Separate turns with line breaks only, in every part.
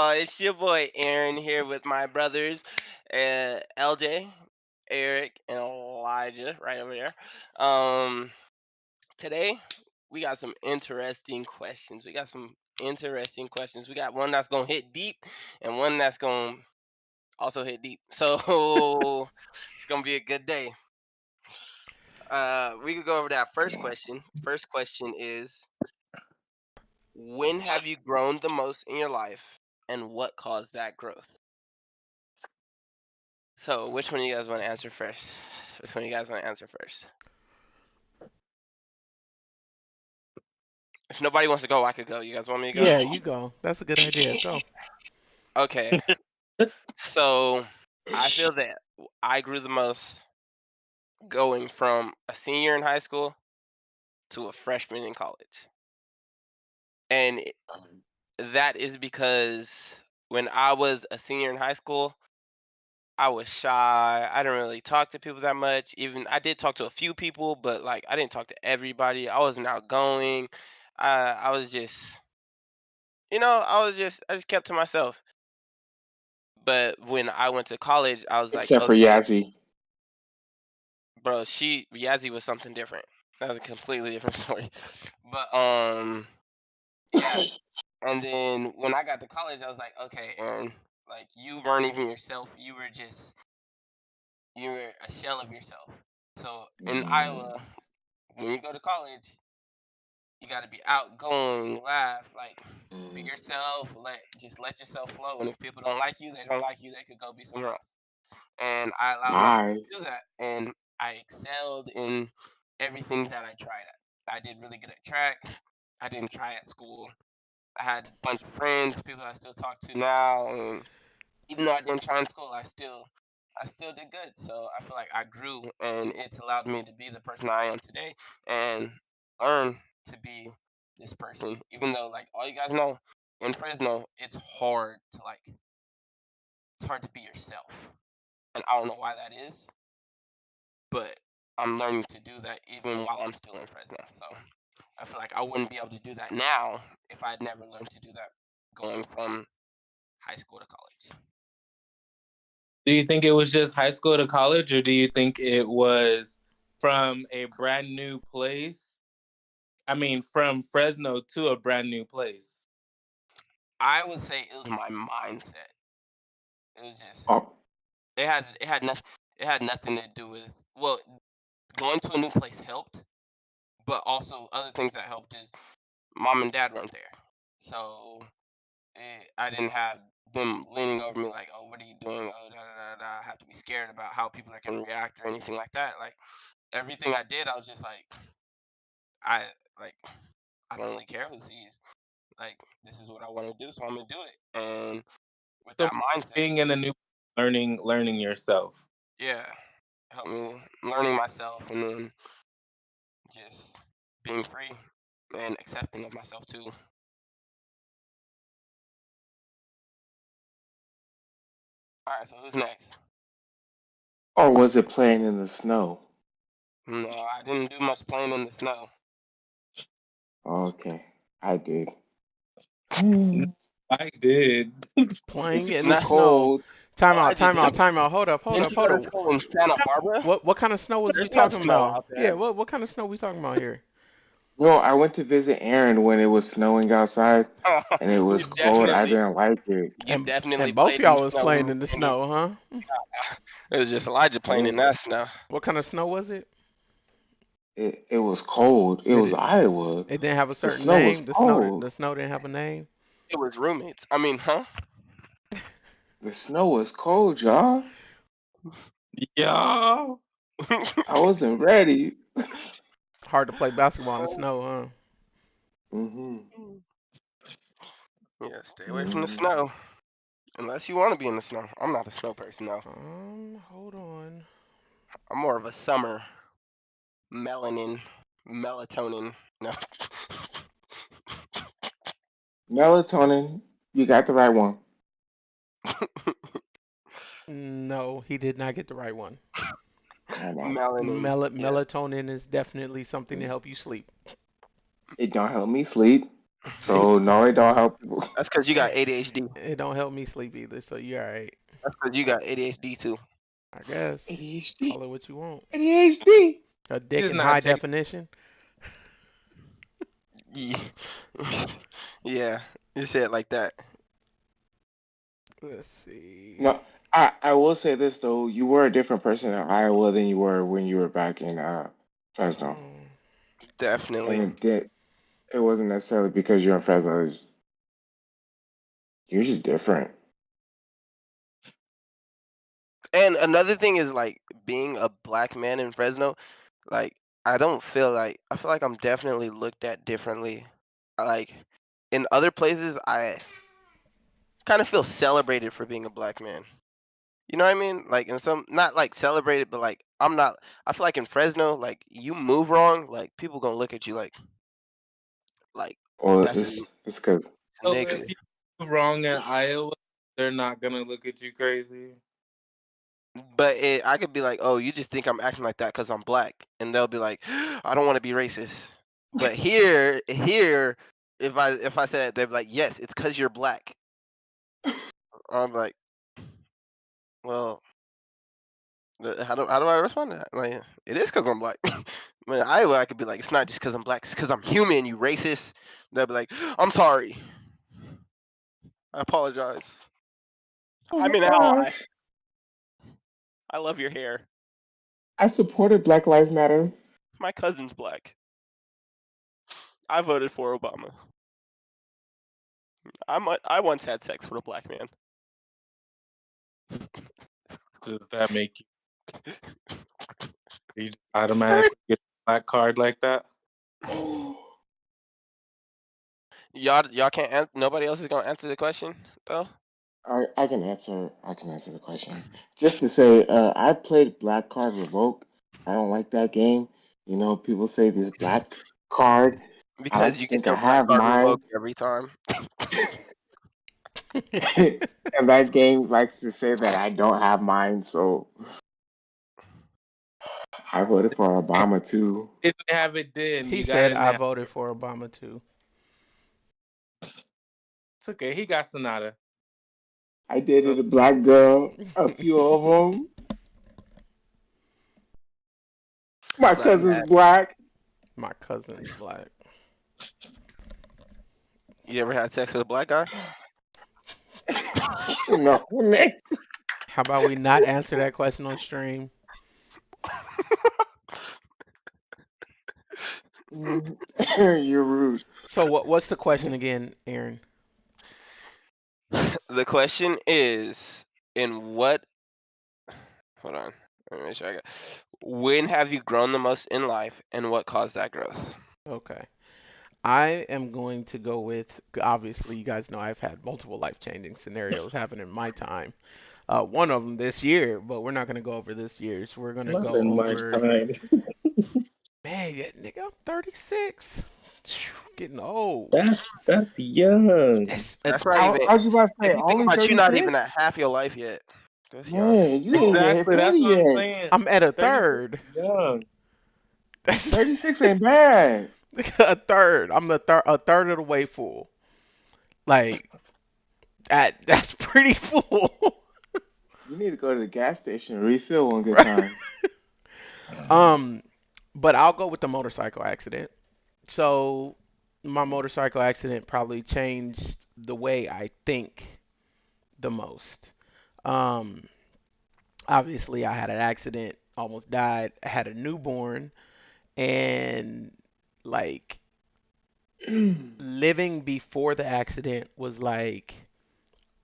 It's your boy Aaron here with my brothers, LJ, Eric, and Elijah right over there. Um, Today we got some interesting questions. We got one that's gonna hit deep, and one that's gonna also hit deep. So it's gonna be a good day. We could go over that first
Yeah.
question. First question is, when have you grown the most in your life, and what caused that growth? So, which one of you guys want to answer first? Which one of you guys want to answer first? If nobody wants to go, I could go. You guys want me to go?
Yeah, you go. That's a good idea. Go.
Okay. So, I feel that I grew the most going from a senior in high school to a freshman in college. And that is because when I was a senior in high school, I was shy. I didn't really talk to people that much. Even I did talk to a few people, but like I didn't talk to everybody. I wasn't outgoing. I was just I just kept to myself. But when I went to college, I was like,
Except for
okay,
Yazzie.
bro, Yazzie was something different. That was a completely different story. But yeah. And then when I got to college, I was like, okay, Aaron, like you weren't even yourself. You were a shell of yourself. So in
Mm,
Iowa, when you go to college, you got to be outgoing, laugh, like be
mm,
yourself. Let yourself flow. And if people don't like you, they don't like you. They could go be somewhere else. And I allowed myself
my.
to do that, and I excelled in everything that I tried at. I did really good at track. I didn't try at school. I had a bunch of friends, people I still talk to now, and even though I didn't try in school, I still did good. So I feel like I grew, and it's allowed me to be the person I am today, and learn to be this person. Even though, like all you guys know, in Fresno, it's hard to be yourself, and I don't know why that is, but I'm learning to do that even while I'm still in Fresno. So I feel like I wouldn't be able to do that now if I'd never learned to do that going from high school to college.
Do you think it was just high school to college, or do you think it was from a brand new place? I mean, from Fresno to a brand new place.
I would say it was my mindset. It was just
Oh,
it had nothing to do with, well, going to a new place helped, but also other things that helped is mom and dad weren't there. So I didn't have them leaning over me like, "Oh, what are you doing? Oh, da da da da." I have to be scared about how people are gonna react or anything like that. Like everything I did, I was just like, I like I don't really care who sees. Like this is what I want to do, so I'm gonna do it. And with
So
that mindset,
being in a new, learning yourself.
yeah, helped me learning myself, and then just being free and accepting of myself too. All right, so who's next?
or was it playing in the snow?
No, I didn't do much playing in the snow.
Okay, I did. Mm,
I did.
Playing
it's
in
too
the
Not
snow.
cold.
Time out.
Elijah,
Time out. Time out. Hold up. Hold
didn't
up.
you go
Hold
to
up.
school in Santa Barbara?
What kind of snow was we
There's no
talking
snow
about?
out
Yeah.
there.
What kind of snow we talking about here?
No, I went to visit Aaron when it was snowing outside, and it
you
was cold. I
definitely,
didn't like it.
you
And
definitely
both of
played in the
y'all was
snow
playing
when,
in the
when you.
snow, huh?
It was just Elijah playing
Yeah,
in that snow.
What kind of snow was it?
it was cold. It
Did
was
it?
Iowa.
It didn't have a
The
certain
snow was
name.
cold.
The snow didn't have a name.
It was roommates. I mean, huh?
The snow was cold, y'all.
Yeah.
I wasn't ready.
Hard to play basketball in the snow, huh?
Hmm.
Yeah, stay away from the
Hmm.
snow. Unless you want to be in the snow. I'm not a snow person, though.
Hold on.
I'm more of a summer melanin, melatonin. No.
Melatonin. You got the right one.
No, he did not get the right one.
I know.
Melanin. Yes.
Melatonin is definitely something to
Mm.
help you sleep.
It don't help me sleep. So no, it don't help people.
That's because you got ADHD.
It don't help me sleep either, so you alright.
That's because you got ADHD too.
I guess.
ADHD,
Call it what you want.
ADHD.
A dick
Just
in
not
high
taking.
definition.
Yeah. Yeah. You say it like that.
Let's see.
No, I will say this though. You were a different person in Iowa than you were when you were back in Fresno,
Um,
and
Definitely.
it wasn't necessarily because you're in Fresno. You're just different.
And another thing is like being a black man in Fresno, like I feel like I'm definitely looked at differently. Like in other places I kind of feel celebrated for being a black man. You know what I mean? Like in some not like celebrated, but like I'm not I feel like in Fresno, like you move wrong, like people gonna look at you like
Well,
that's
it's because
a
So
nigga.
if you do wrong in Iowa, they're not gonna look at you crazy.
But I could be like, "Oh, you just think I'm acting like that because I'm black," and they'll be like, "I don't want to be racist." But here, if I said it, they'd be like, "Yes, it's because you're black." I'm like, "Well, how do I respond to that?" Like, it is because I'm black. But in Iowa, I could be like, "It's not just because I'm black; it's because I'm human. You racist." They'll be like, "I'm sorry. I apologize.
oh
I'm
my
an ally.
gosh,
I love your hair.
I supported Black Lives Matter.
My cousin's black. I voted for Obama. I once had sex with a black man."
Does that make you just
Sorry.
automatically get a black card like that?
Y'all can't nobody else is gonna answer the question though.
I can answer. I can answer the question. Just to say, I played Black Card Revoke. I don't like that game. You know, people say this black card. I like
Because
to
you get
think I
your black
have
card
mine,
revoked every time.
and that game likes to say that I don't have mine. So I voted for Obama too.
Didn't have it then.
he
You got
said
it
I
now.
voted for Obama too.
It's okay. He got Sonata.
I
So
dated a black girl, a few of them. My
Not
cousin's
mad.
black.
My cousin's black.
You ever had sex with a black guy?
No, Nick.
How about we not answer that question on stream?
You're rude.
So what's the question again, Aaron?
The question is, in what? Hold on. Let me make sure I got. When have you grown the most in life, and what caused that growth?
Okay. I am going to go with obviously you guys know I've had multiple life-changing scenarios happen in my time. One of them this year, but we're not going to go over this year's. We're going to
not
go
in my
over
time.
man, yeah, nigga, I'm 36. Getting old.
That's young.
It's
That's not even.
I was just about to
If
say,
you think
only
about you're not even
36?
at half your life yet. That's young.
Man, you ain't even hit
Exactly.
40
That's what I'm
yet.
saying.
I'm at a
36
third.
is young.
That's
36 ain't bad.
a third. I'm a third of the way full. Like that's pretty full.
You need to go to the gas station and refill one good
Right.
time.
Um, but I'll go with the motorcycle accident. So my motorcycle accident probably changed the way I think the most. Um, obviously I had an accident, almost died. I had a newborn, and like living before the accident was like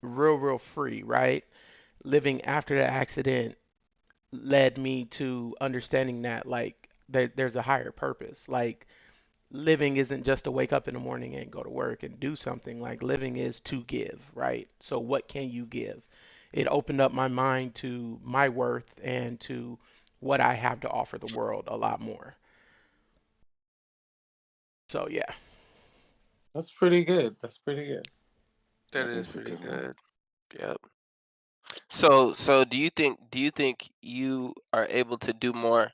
real free, right? Living after the accident led me to understanding that like there's a higher purpose. Like living isn't just to wake up in the morning and go to work and do something. Like living is to give, right? So what can you give? It opened up my mind to my worth and to what I have to offer the world a lot more. So yeah.
That's pretty good. That's pretty good.
That
That
is
is a
pretty
good one.
good. Yep. So do you think you are able to do more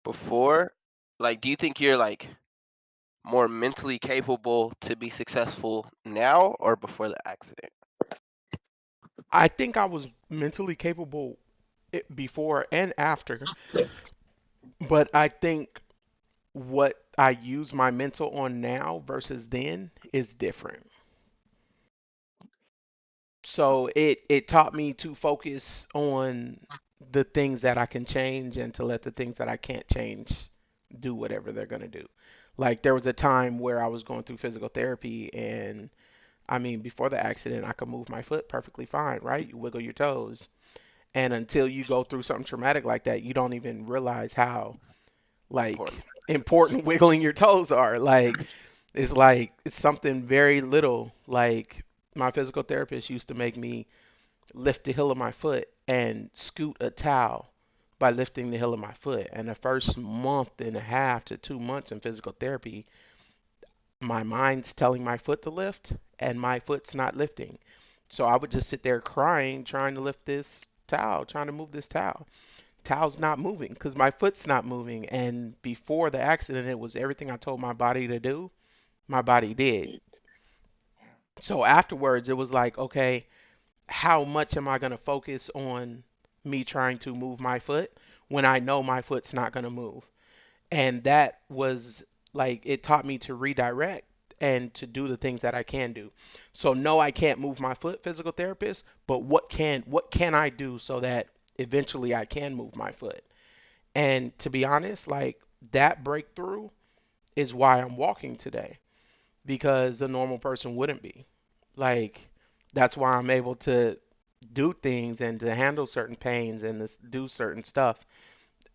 before? Like, do you think you're like more mentally capable to be successful now or before the accident?
I think I was mentally capable before and after, but I think what I use my mental on now versus then is different. So it taught me to focus on the things that I can change and to let the things that I can't change do whatever they're going to do. Like there was a time where I was going through physical therapy, and I mean before the accident I could move my foot perfectly fine, right? You wiggle your toes. And until you go through something traumatic like that, you don't even realize how like
Important.
important wiggling your toes are. Like it's something very little. Like my physical therapist used to make me lift the heel of my foot and scoot a towel by lifting the heel of my foot. And the first month and a half to 2 months in physical therapy, my mind's telling my foot to lift and my foot's not lifting. So I would just sit there crying, trying to lift this towel, trying to move this towel. Towel's not moving because my foot's not moving. And before the accident, it was everything I told my body to do, my body did. So afterwards, it was like, okay, how much am I going to focus on me trying to move my foot when I know my foot's not going to move? And that was like, it taught me to redirect and to do the things that I can do. So no, I can't move my foot, physical therapist, but what can I do so that eventually I can move my foot? And to be honest, like that breakthrough is why I'm walking today because the normal person wouldn't be. Like that's why I'm able to do things and to handle certain pains and to do certain stuff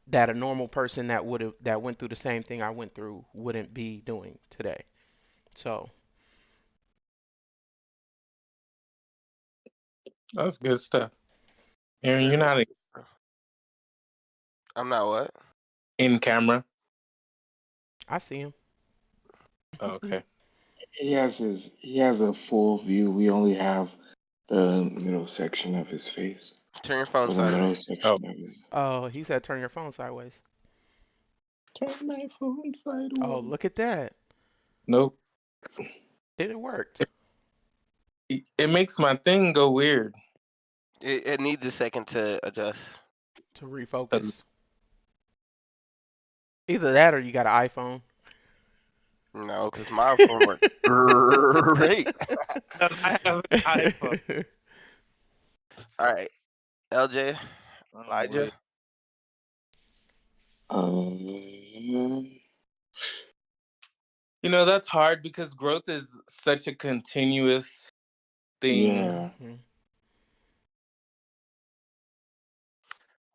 that a normal person that went through the same thing I went through wouldn't be doing today. So,
That's good stuff. Aaron,
Very
you're not
good. I'm not what?
in camera.
I see him.
Oh, okay.
He has a full view. We only have the middle section of his face,
Turn your phone
or the
sideways.
middle section
Oh,
of his.
Oh, he said turn your phone sideways.
turn my phone
Oh, look at
sideways.
that.
Nope.
It worked.
It makes my thing go weird.
It needs a second to adjust.
To
'Cause
refocus. Either that or you got an iPhone.
No, because my phone works great.
I have an iPhone.
All right, LJ,
Oh
Elijah.
boy.
Um,
You know, that's hard because growth is such a continuous thing.
yeah.
Mhm.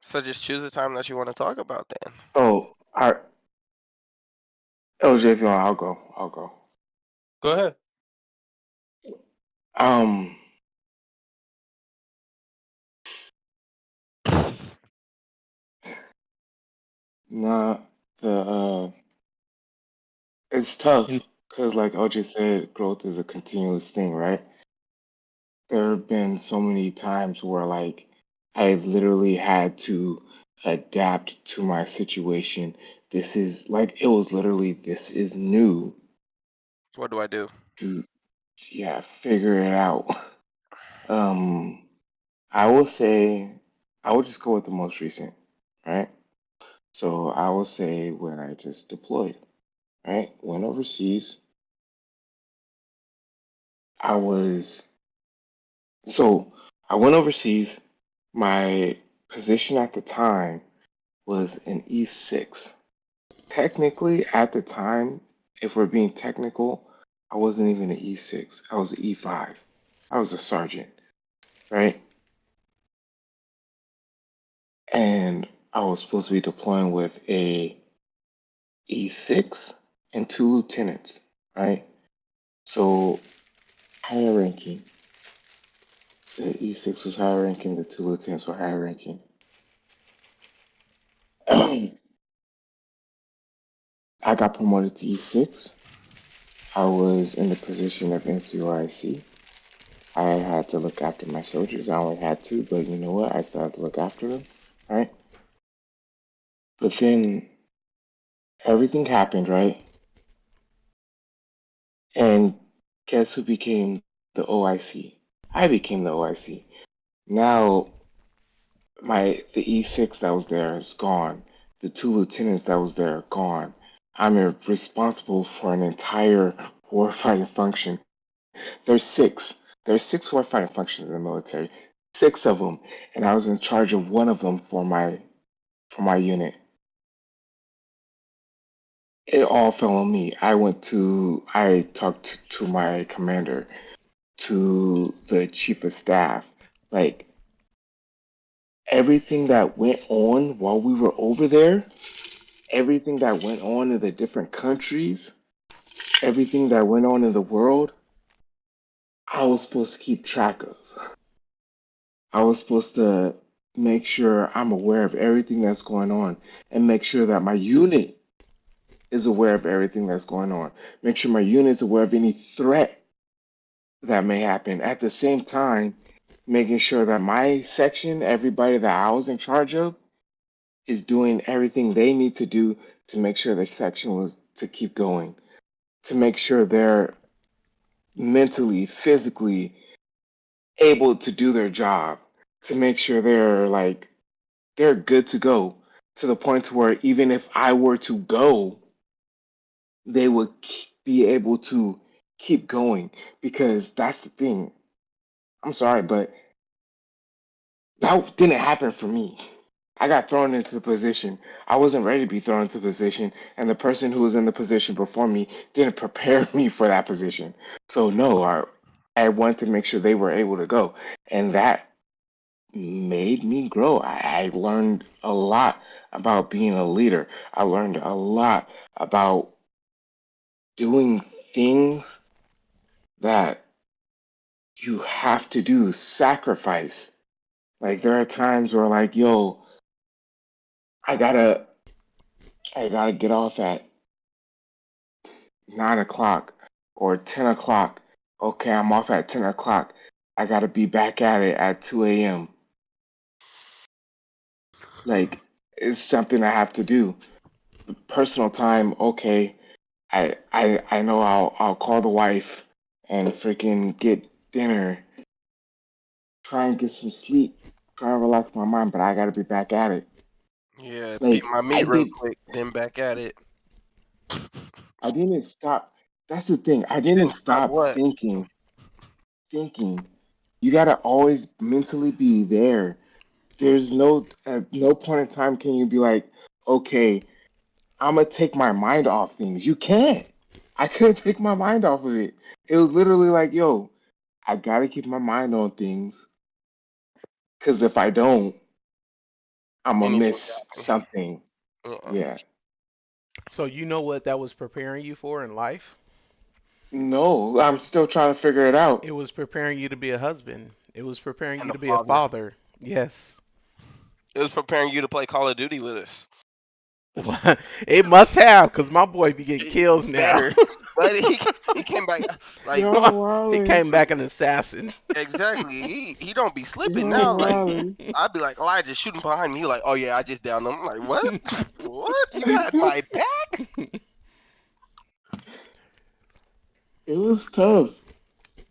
So just choose a time that you want to talk about then.
So, LJ, if you want, I'll go. I'll go.
Go ahead.
Um, nah, the it's tough
In-
because, like OJ said, growth is a continuous thing, right? There have been so many times where, like, I've literally had to adapt to my situation. This is like it was literally this is new
What do I do?
to yeah figure it out. Um, I will say I will just go with the most recent, right? So I will say when I just deployed, right? Went overseas. I was so I went overseas. My position at the time was an E6. Technically, at the time, if we're being technical, I wasn't even an E6. I was an E5. I was a sergeant, right? And I was supposed to be deploying with a E6 and two lieutenants, right? So higher ranking. The E6 was higher ranking, the two lieutenants were higher ranking. I got promoted to E6. I was in the position of NCOIC. I had to look after my soldiers. I only had two, but you know what? I still had to look after them, right? But then everything happened, right? And guess who became the OIC? I became the OIC. Now the E6 that was there is gone. The two lieutenants that was there are gone. I'm responsible for an entire warfighting function. There's six. There's six warfighting functions in the military. Six of them, and I was in charge of one of them for my unit. It all fell on me. I talked to my commander, to the chief of staff. Like, everything that went on while we were over there, everything that went on in the different countries, everything that went on in the world, I was supposed to keep track of. I was supposed to make sure I'm aware of everything that's going on and make sure that my unit is aware of everything that's going on. Make sure my unit is aware of any threat that may happen. At the same time, making sure that my section, everybody that I was in charge of, is doing everything they need to do to make sure their section was to keep going, to make sure they're mentally, physically able to do their job, to make sure they're good to go to the point to where even if I were to go, they would be able to keep going because that's the thing. I'm sorry, but that didn't happen for me. I got thrown into the position. I wasn't ready to be thrown into the position, and the person who was in the position before me didn't prepare me for that position. So no, I wanted to make sure they were able to go, and that made me grow. I learned a lot about being a leader. I learned a lot about doing things that you have to do, sacrifice. Like there are times where like, yo, I gotta I gotta get off at 9 o'clock or 10 o'clock. Okay, I'm off at 10 o'clock. I gotta be back at it at 2 a.m. Like it's something I have to do. Personal time, okay. I know I'll call the wife and freaking get dinner, try and get some sleep, try and relax my mind, but I gotta be back at it.
Yeah, beat
Like
my
I
meat real
did
quick, then back at it.
I didn't stop. That's the thing. I
You
didn't
didn't stop
stop
what?
thinking. You gotta always mentally be there. There's no at no point in time can you be like, okay, I'm gonna take my mind off things. You can't. I couldn't take my mind off of it. It was literally like, yo, I gotta keep my mind on things because if I don't, I'm gonna
Anything
miss
can happen.
something.
Yeah.
Yeah.
So you know what that was preparing you for in life?
No, I'm still trying to figure it out.
It was preparing you to be a husband. It was preparing
And
you
a
to be a
father.
father. Yes.
It was preparing you to play Call of Duty with us.
It must have, cause my boy be getting kills now.
Better, but he came back like
Yo,
He
Wally.
came back an assassin.
exactly. He don't be slipping
Yo,
now. Like
Wally.
I'd be like Elijah shooting behind me. He like, oh yeah, I just downed him. I'm like, what? What? You got my back?
It was tough.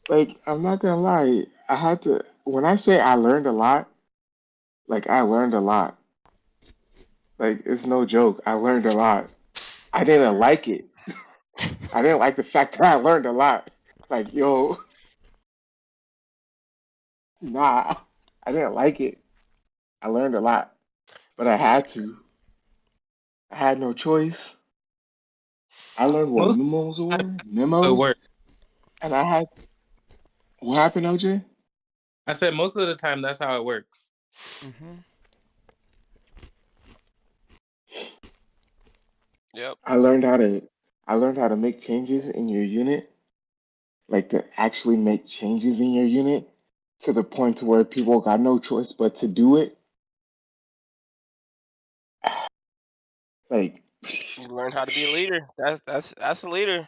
Like, I'm not gonna lie. I had to, when I say I learned a lot, like, I learned a lot. Like, it's no joke. I learned a lot. I didn't like it. I didn't like the fact that I learned a lot. Like, yo, nah, I didn't like it. I learned a lot, but I had to. I had no choice. I learned what
Most
memos
of the
were,
time, it
memos,
works.
and I had, what happened, OJ?
I said most of the time that's how it works.
Hmm.
Yep.
I learned how to, I learned how to make changes in your unit, like to actually make changes in your unit to the point to where people got no choice but to do it. Like
You learn how to be a leader. That's a leader.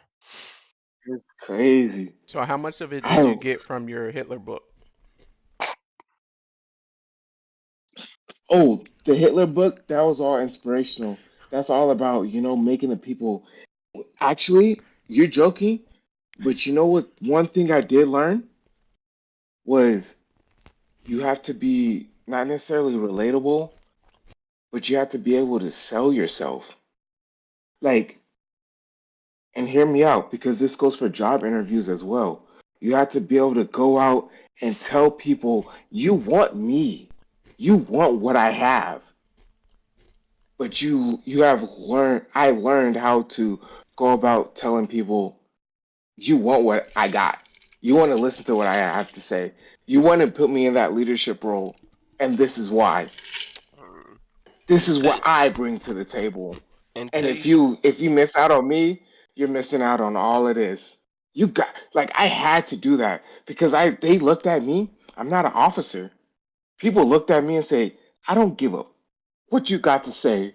it's crazy.
So how much of it did
I
you get from your Hitler book?
the Hitler book, that was all inspirational. That's all about, making the people actually, you're joking. But you know what? One thing I did learn was you have to be not necessarily relatable, but you have to be able to sell yourself. Like, and hear me out because this goes for job interviews as well. You have to be able to go out and tell people you want me. You want what I have. But you have learned I learned how to go about telling people you want what I got. You want to listen to what I have to say. You want to put me in that leadership role, and this is why.
Mm.
This is
Until
what I bring to the table. And
until you
if you miss out on me, you're missing out on all it is. You got like I had to do that because I they looked at me. I'm not an officer. People looked at me and say, I don't give up. What you got to say?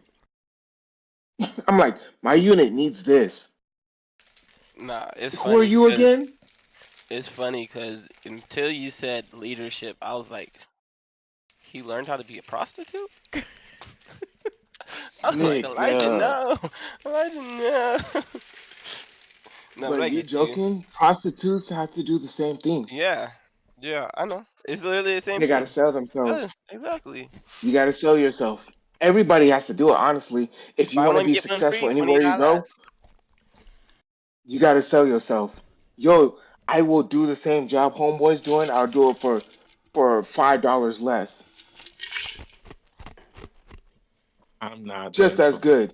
I'm like, my unit needs this.
nah,
Who are you again?
it's funny because until you said leadership, I was like, he learned how to be a prostitute. I was like, Elijah,
Nigga.
no, Elijah, no. No, but
But
I
you
get you.
joking? Prostitutes have to do the same thing.
Yeah, yeah, I know. It's literally the same
They gotta
thing.
sell
It
themselves.
does exactly.
You gotta sell yourself. Everybody has to do it, honestly. If you
Buy
want to
one
be
get one
successful
free, $20.
anywhere you go, you gotta sell yourself. Yo, I will do the same job homeboys doing. I'll do it for $5 less.
I'm not
Just
there
as
for.
good.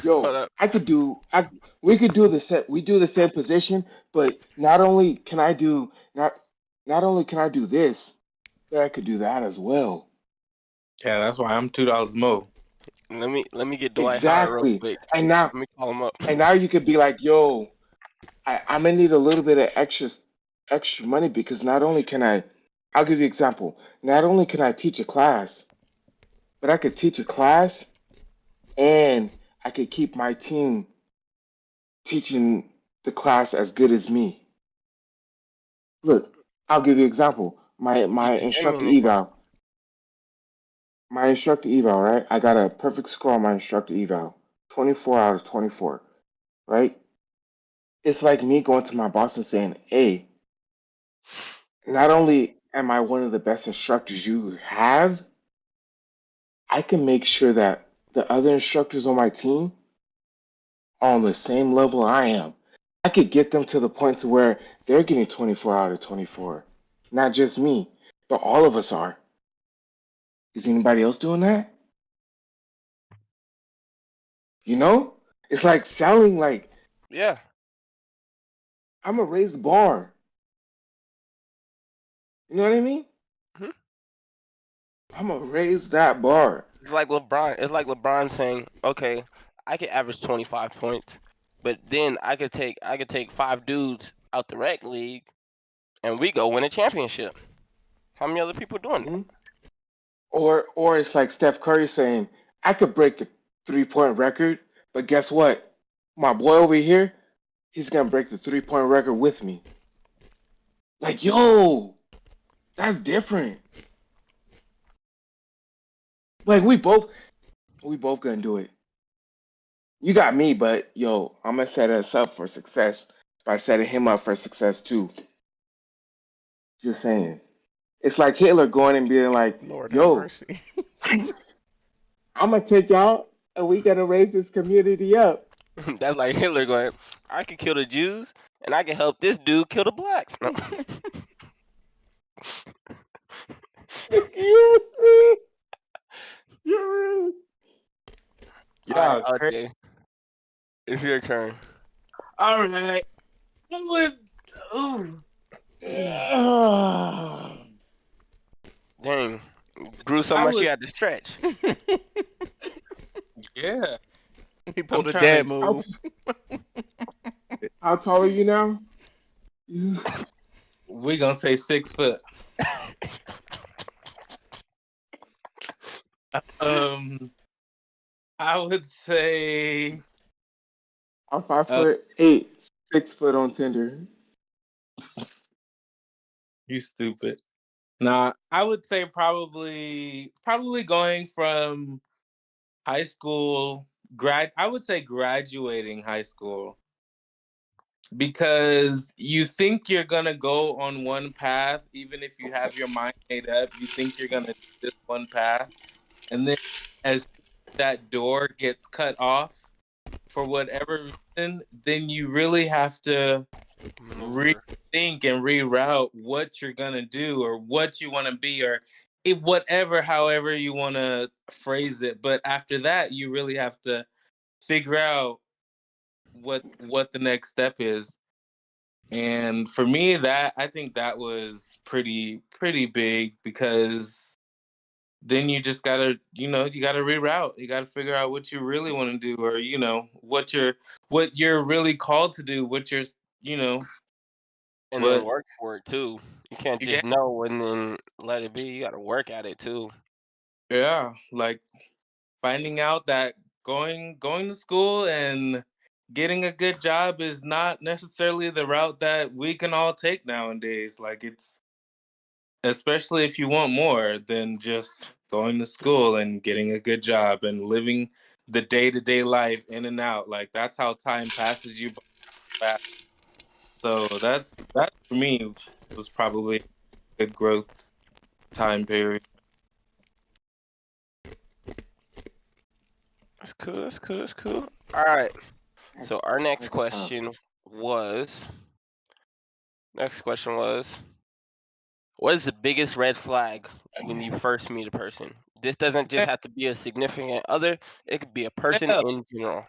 Hold
Yo,
up.
I could do I we could do the set we do the same position, but not only can I do this, but I could do that as well.
Yeah, that's why I'm $2 more.
Let me get Dwight Howard real
Exactly.
quick.
And now
Let me call him up.
and now you could be like, yo, I'm gonna need a little bit of extra money because not only can I'll give you an example. Not only can I teach a class, but I could teach a class and I could keep my team teaching the class as good as me. Look, I'll give you an example. My
Keep
my
the same
instructor
income.
eval, my instructor eval, right? I got a perfect score on my instructor eval, 24 out of 24, right? It's like me going to my boss and saying, "Hey, not only am I one of the best instructors you have, I can make sure that the other instructors on my team are on the same level I am. I could get them to the point to where they're getting 24 out of 24. Not just me, but all of us are. Is anybody else doing that? You know? It's like selling like
Yeah.
I'm gonna raise the bar. You know what I mean?
Mhm.
I'm gonna raise that bar.
It's like LeBron. It's like LeBron saying, "Okay, I could average 25 points, but then I could take five dudes out the rec league, and we go win a championship." How many other people doing that?
Hmm. Or it's like Steph Curry saying, I could break the 3-point record, but guess what? My boy over here, he's gonna break the 3-point record with me. Like, yo, that's different. Like we both gonna do it. You got me, but yo, I'm gonna set us up for success by setting him up for success too. Just saying. It's like Hitler going and being like,
Lord have
yo,
mercy.
I'm gonna take y'all and we gotta raise this community up.
That's like Hitler going, "I could kill the Jews, and I can help this dude kill the blacks." No.
You're
All right,
Yeah, crazy.
RJ, it's your turn.
All right. I would. Ooh.
Dang, grew so
I
much you
would.
had to stretch.
Yeah.
He
I'm
pulled a
trying
dad
to.
how,
move.
how tall are you now? You-
We gonna say 6 foot. Um, I would say.
I'm five
Uh,
foot eight, 6 foot on Tinder.
you stupid. Nah, I would say probably going from high school I would say graduating high school because you think you're gonna go on one path, even if you have your mind made up. You think you're gonna do this one path, and then as that door gets cut off for whatever reason, then you really have to
Maneuver.
rethink and reroute what you're gonna do or what you want to be or whatever, however you want to phrase it. But after that, you really have to figure out what the next step is. And for me, that I think that was pretty big because then you just gotta, you gotta reroute. You gotta figure out what you really want to do, or what you're really called to do. What you're, you know,
And then
what
work for it too. You can't
yeah,
just know and then let it be. You gotta work at it too.
yeah, like finding out that going to school and getting a good job is not necessarily the route that we can all take nowadays. Like it's especially if you want more than just going to school and getting a good job and living the day-to-day life in and out. Like that's how time passes you by. So that for me was probably a good growth time period.
That's cool. That's cool. That's cool. All right.
That's,
So our next
that's tough.
question was. Next question was. What is the biggest red flag when you first meet a person? This doesn't just have to be a significant other. It could be a person
Smell,
in general.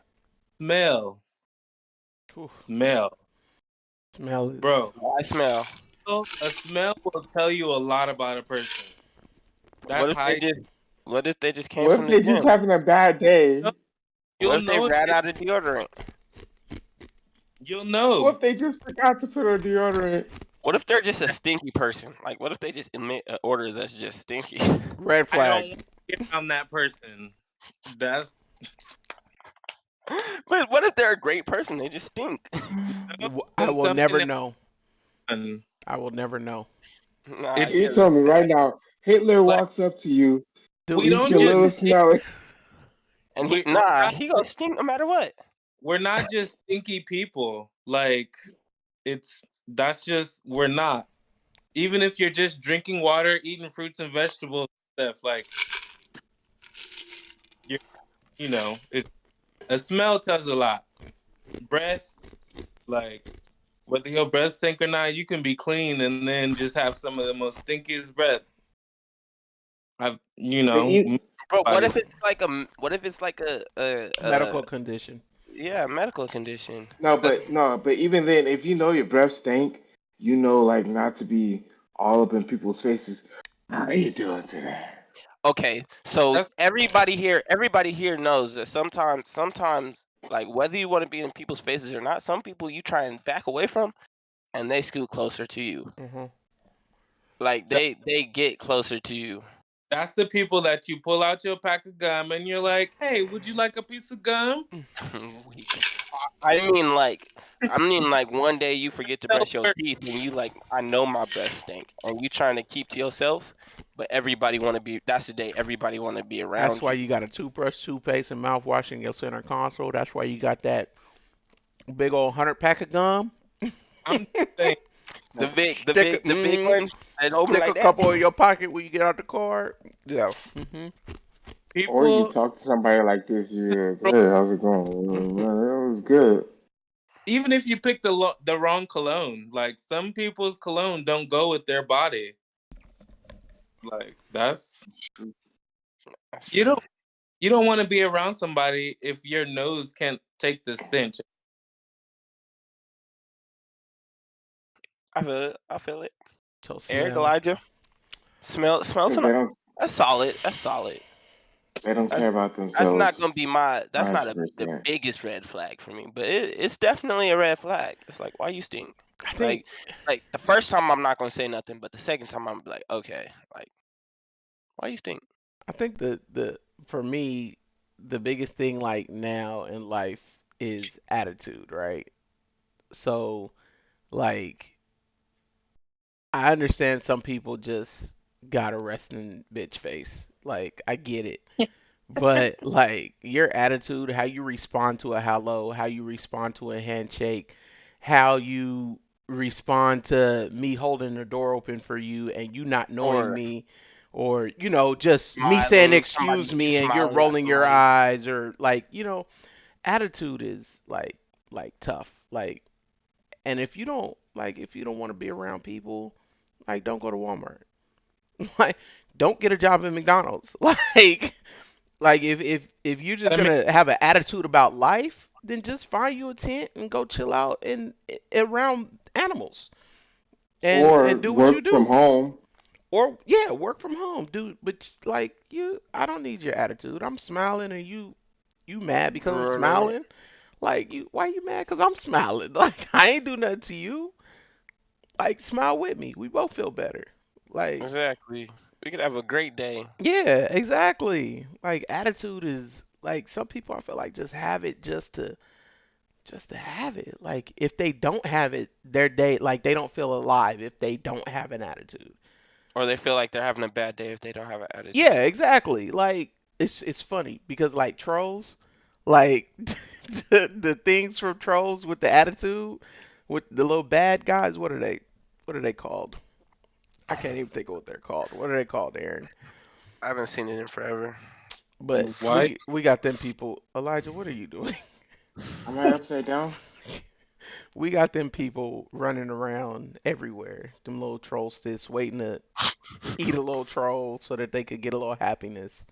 smell,
Oof,
smell,
smell is.
bro.
Why smell?
A smell will tell you a lot about a person.
What
That's
if
how
they just what if they just came
What if
from the
they just
gym?
having a bad
know,
day?
What
you'll
if they
know if
ran
they,
out of deodorant?
you'll
What
know.
if they just forgot to put on deodorant?
What if they're just a stinky person? Like what if they just emit an odor that's just stinky?
Red
I don't
flag.
want to be around that person. That's
But what if they're a great person? They just stink.
I
and
will
something
never
that
know.
done.
I will never know.
Nah,
So
It's
you
because
tell me right now, Hitler
like
walks up to you,
Do
we
you
don't
can
just
little
think,
smell it.
and he
we're
nah,
not
he gonna stink no matter what.
we're not just stinky people. Like it's that's just we're not. Even if you're just drinking water, eating fruits and vegetables stuff, like you it's a smell tells a lot. Breath, like whether your breath stink or not, you can be clean and then just have some of the most stinkiest breath. I've
But you,
Bro, what
body.
if it's like what if it's like
medical condition.
yeah, medical condition?
no,
That's
but even then, if you know your breath stink, you know like not to be all up in people's faces. How are you doing today?
Okay, so
that's
everybody here knows that sometimes, like whether you want to be in people's faces or not, some people you try and back away from, and they scoot closer to you.
Hmm.
Like they get closer to you.
that's the people that you pull out your pack of gum and you're like, "Hey, would you like a piece of gum?"
Weak. I mean like one day you forget to
No,
brush your teeth and you like I know my breath stink and you trying to keep to yourself, but everybody want to be. That's the day everybody want to be
That's
around
why
you.
you got a toothbrush, toothpaste, and mouthwash in your center console. That's why you got that big old 100 pack of gum.
I'm saying
The big, the
Stick,
big, the big one that open
stick a
like that.
couple in your pocket when you get out the car. Yeah. Hmm.
Or you
people,
talk to somebody like this, you're like, hey, how's it going? That was good.
even if you pick the wrong cologne, like some people's cologne don't go with their body. Like that's
That's
you
true.
don't you don't want to be around somebody if your nose can't take the stench.
I feel it. I feel it.
So
Eric,
smell.
Elijah, smell
Because
some. That's solid. That's solid.
they don't
That's
care about
that's not
themselves
gonna be my. That's not the
100%.
biggest red flag for me, but it's definitely a red flag. It's like why you stink.
I think
Like the first time I'm not gonna say nothing, but the second time I'm like okay, like why you stink.
I think the for me the biggest thing like now in life is attitude, right? So like I understand some people just got a resting bitch face. Like I get it. But like your attitude, how you respond to a hello, how you respond to a handshake, how you respond to me holding the door open for you and you not knowing
Or
me, or just me saying
smiling, somebody
excuse me and you're
smiling at
rolling your
somebody,
eyes, or like, attitude is like tough. Like, and if you don't want to be around people, like, don't go to Walmart. Like, don't get a job at McDonald's. Like if you're just
I mean,
gonna have an attitude about life, then just find you a tent and go chill out and around animals and
or
do what you
work from
do.
home.
Or yeah, work from home, dude. But like I don't need your attitude. I'm smiling and you mad because I'm
bro.
smiling. Like, why you mad? Because I'm smiling. Like, I ain't do nothing to you. Like, smile with me. We both feel better. Like,
Exactly. We could have a great day.
yeah, exactly. Like, attitude is like, some people I feel like just have it just to have it. Like, if they don't have it, their day, like, they don't feel alive if they don't have an attitude.
Or they feel like they're having a bad day if they don't have an
Yeah,
attitude.
exactly. Like, it's funny because like trolls, like the things from trolls with the attitude, with the little bad guys. What are they called? I can't even think of what they're called. What are they called, Aaron?
I haven't seen it in forever.
But
what?
we got them people. Elijah, what are you doing?
Am I upside down?
We got them people running around everywhere. Them little troll sticks waiting to eat a little troll so that they could get a little happiness.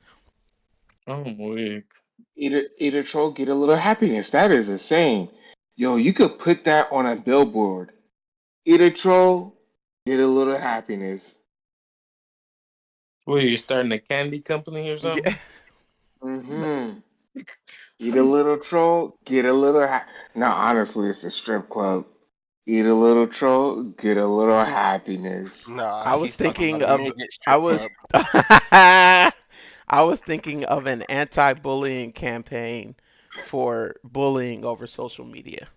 Oh, weak.
Eat a troll, get a little happiness. That is a saying. Yo, you could put that on a billboard. Eat a troll, get a little happiness.
What, are you starting a candy company or something?
Yeah.
Mm-hmm. Eat a little troll, get a little No, honestly, it's a strip club. Eat a little troll, get a little happiness.
Nah,
I was
he's talking about
thinking
a
of
midget
I
strip
was
club.
I was thinking of an anti-bullying campaign for bullying over social media.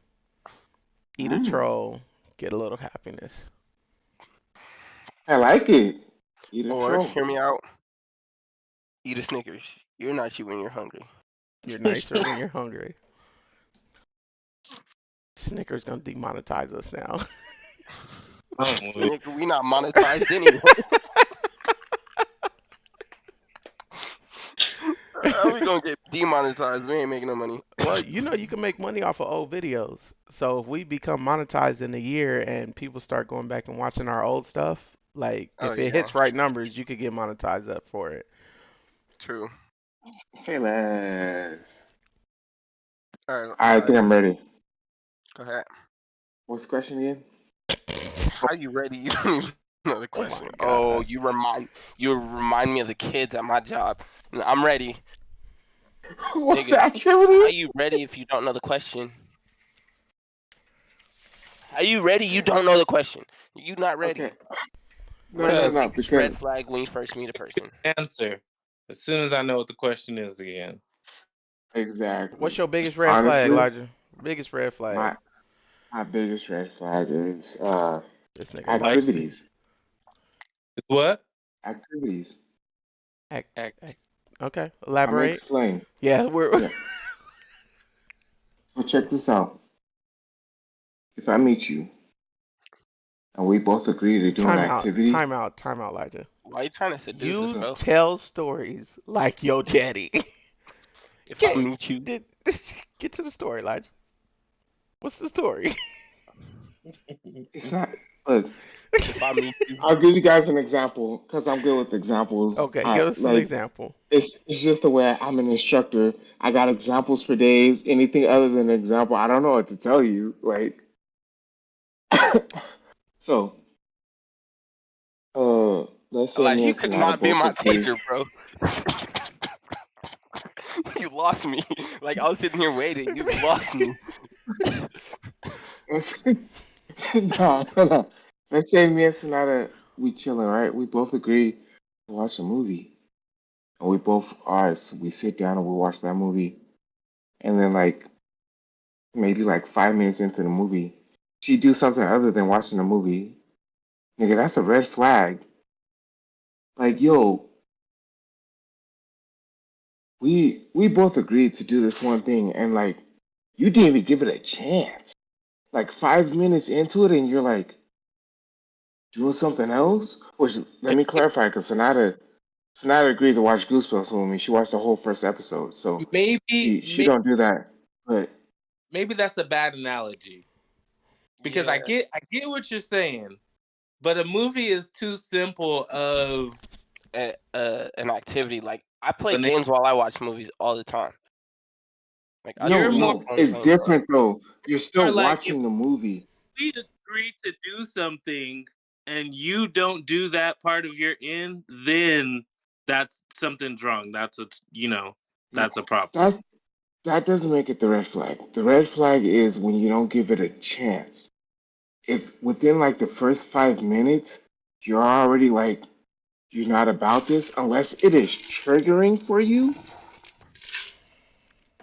Eat a
Mm,
troll, get a little happiness.
I like it. Eat a
Or,
troll.
hear me out, eat a Snickers. You're not you when you're hungry.
You're nicer when you're hungry. Snickers gonna demonetize us now.
Oh, weak.
Nigga, we not monetized anyway. How we gonna get demonetized? We ain't making no money.
Well, you can make money off of old videos. So if we become monetized in a year and people start going back and watching our old stuff, like
Oh
if it
yeah,
hits right numbers, you could get monetized up for it.
true.
Say less.
All right,
I think I'm ready.
go ahead.
What's the question again?
How you ready? You don't even know the
Oh my
question. Oh,
god.
you remind me of the kids at my job. I'm ready,
What's
nigga.
the
How
activity?
you ready if you don't know the question? How you ready? You don't know the question. You not
Okay.
ready.
No,
What's
no,
the
Because
no.
biggest red
Because
flag when you first meet a person?
answer as soon as I know what the question is again.
What's
exactly.
your biggest red flag,
Honestly,
Elijah? Biggest red flag.
my my biggest red flag is
This nigga
Like
rusty.
activities.
what?
Activities.
Act,
Act.
act. Okay,
Let me
elaborate.
explain.
Yeah, we're
Yeah. So check this out. If I meet you and we both agree to do an
time out,
activity,
time out, time out, Elijah.
Why you trying to seduce us,
You
so
bro?
tell stories like your daddy.
If I
Get
meet you,
did get to the story, Elijah. What's the story?
it's not. Look,
if I meet you,
I'll give you guys an example because I'm good with examples.
Okay,
I
give us some
like
example.
it's just the way I'm an instructor. I got examples for days. Anything other than an example, I don't know what to tell you. Like, so, let's say
Elijah,
me
you
and
could
Sonata
not be
both
my
agree.
teacher, bro. You lost me. Like I was sitting here waiting. You lost me.
No, no, no. Let's say me and Sonata we chilling, right? We both agree to watch a movie, and we both are. So we sit down and we watch that movie, and then like maybe like 5 minutes into the movie, she do something other than watching the movie. Nigga, that's a red flag. Like, yo, we both agreed to do this one thing, and like you didn't even give it a chance. like 5 minutes into it and you're like doing something else. Which let me clarify, because Sonata agreed to watch Goosebumps with me. She watched the whole first episode, so
maybe,
she don't do that. But
maybe that's a bad analogy because
Yeah.
I get what you're saying, but a movie is too simple of
An activity. Like I play
an.
games while I watch movies all the time. Like I
no,
You're
scroll my
more
no,
phone
it's
playing stuff.
different though. You're still
like if
watching the movie.
we agree to do something and you don't do that part of your end, then that's something's wrong. That's
No,
that's a problem.
that doesn't make it the red flag. The red flag is when you don't give it a chance. If within like the first 5 minutes, you're already like you're not about this, unless it is triggering for you.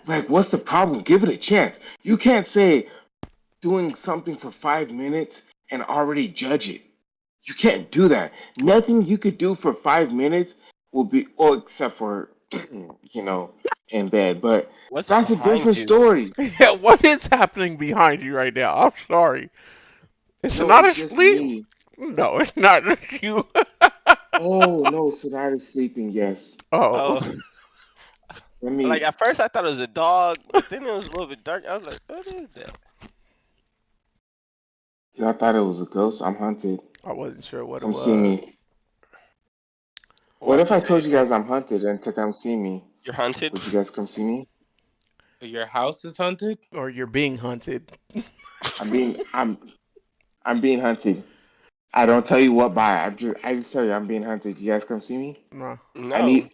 Like, what's the problem? Give it a chance. You can't say doing something for 5 minutes and already judge it. You can't do that. Nothing you could do for 5 minutes will be, well, except for, in bed. But
What's
that's a
behind
different
you?
story.
Yeah, what is happening behind you right now? I'm sorry. Is it
No,
not
it's just
asleep?
me.
No, it's not you.
Oh no, Sonata's sleeping. Yes.
Oh,
Oh,
Let
like
me.
at first I thought it was a dog, but then it was a little bit dark. I was like, what is that?
I thought it was a ghost. I'm hunted.
I wasn't sure what it
Come see
was.
me. What
Why'd
if
you
I
say
told
it,
you
man?
guys I'm hunted and to come see me?
You're hunted.
Would you guys come see me?
Your house is hunted.
Or you're being hunted.
I'm being I'm I'm being hunted. I don't tell you what by. I just tell you I'm being hunted. You guys come see me?
No.
I
No.
need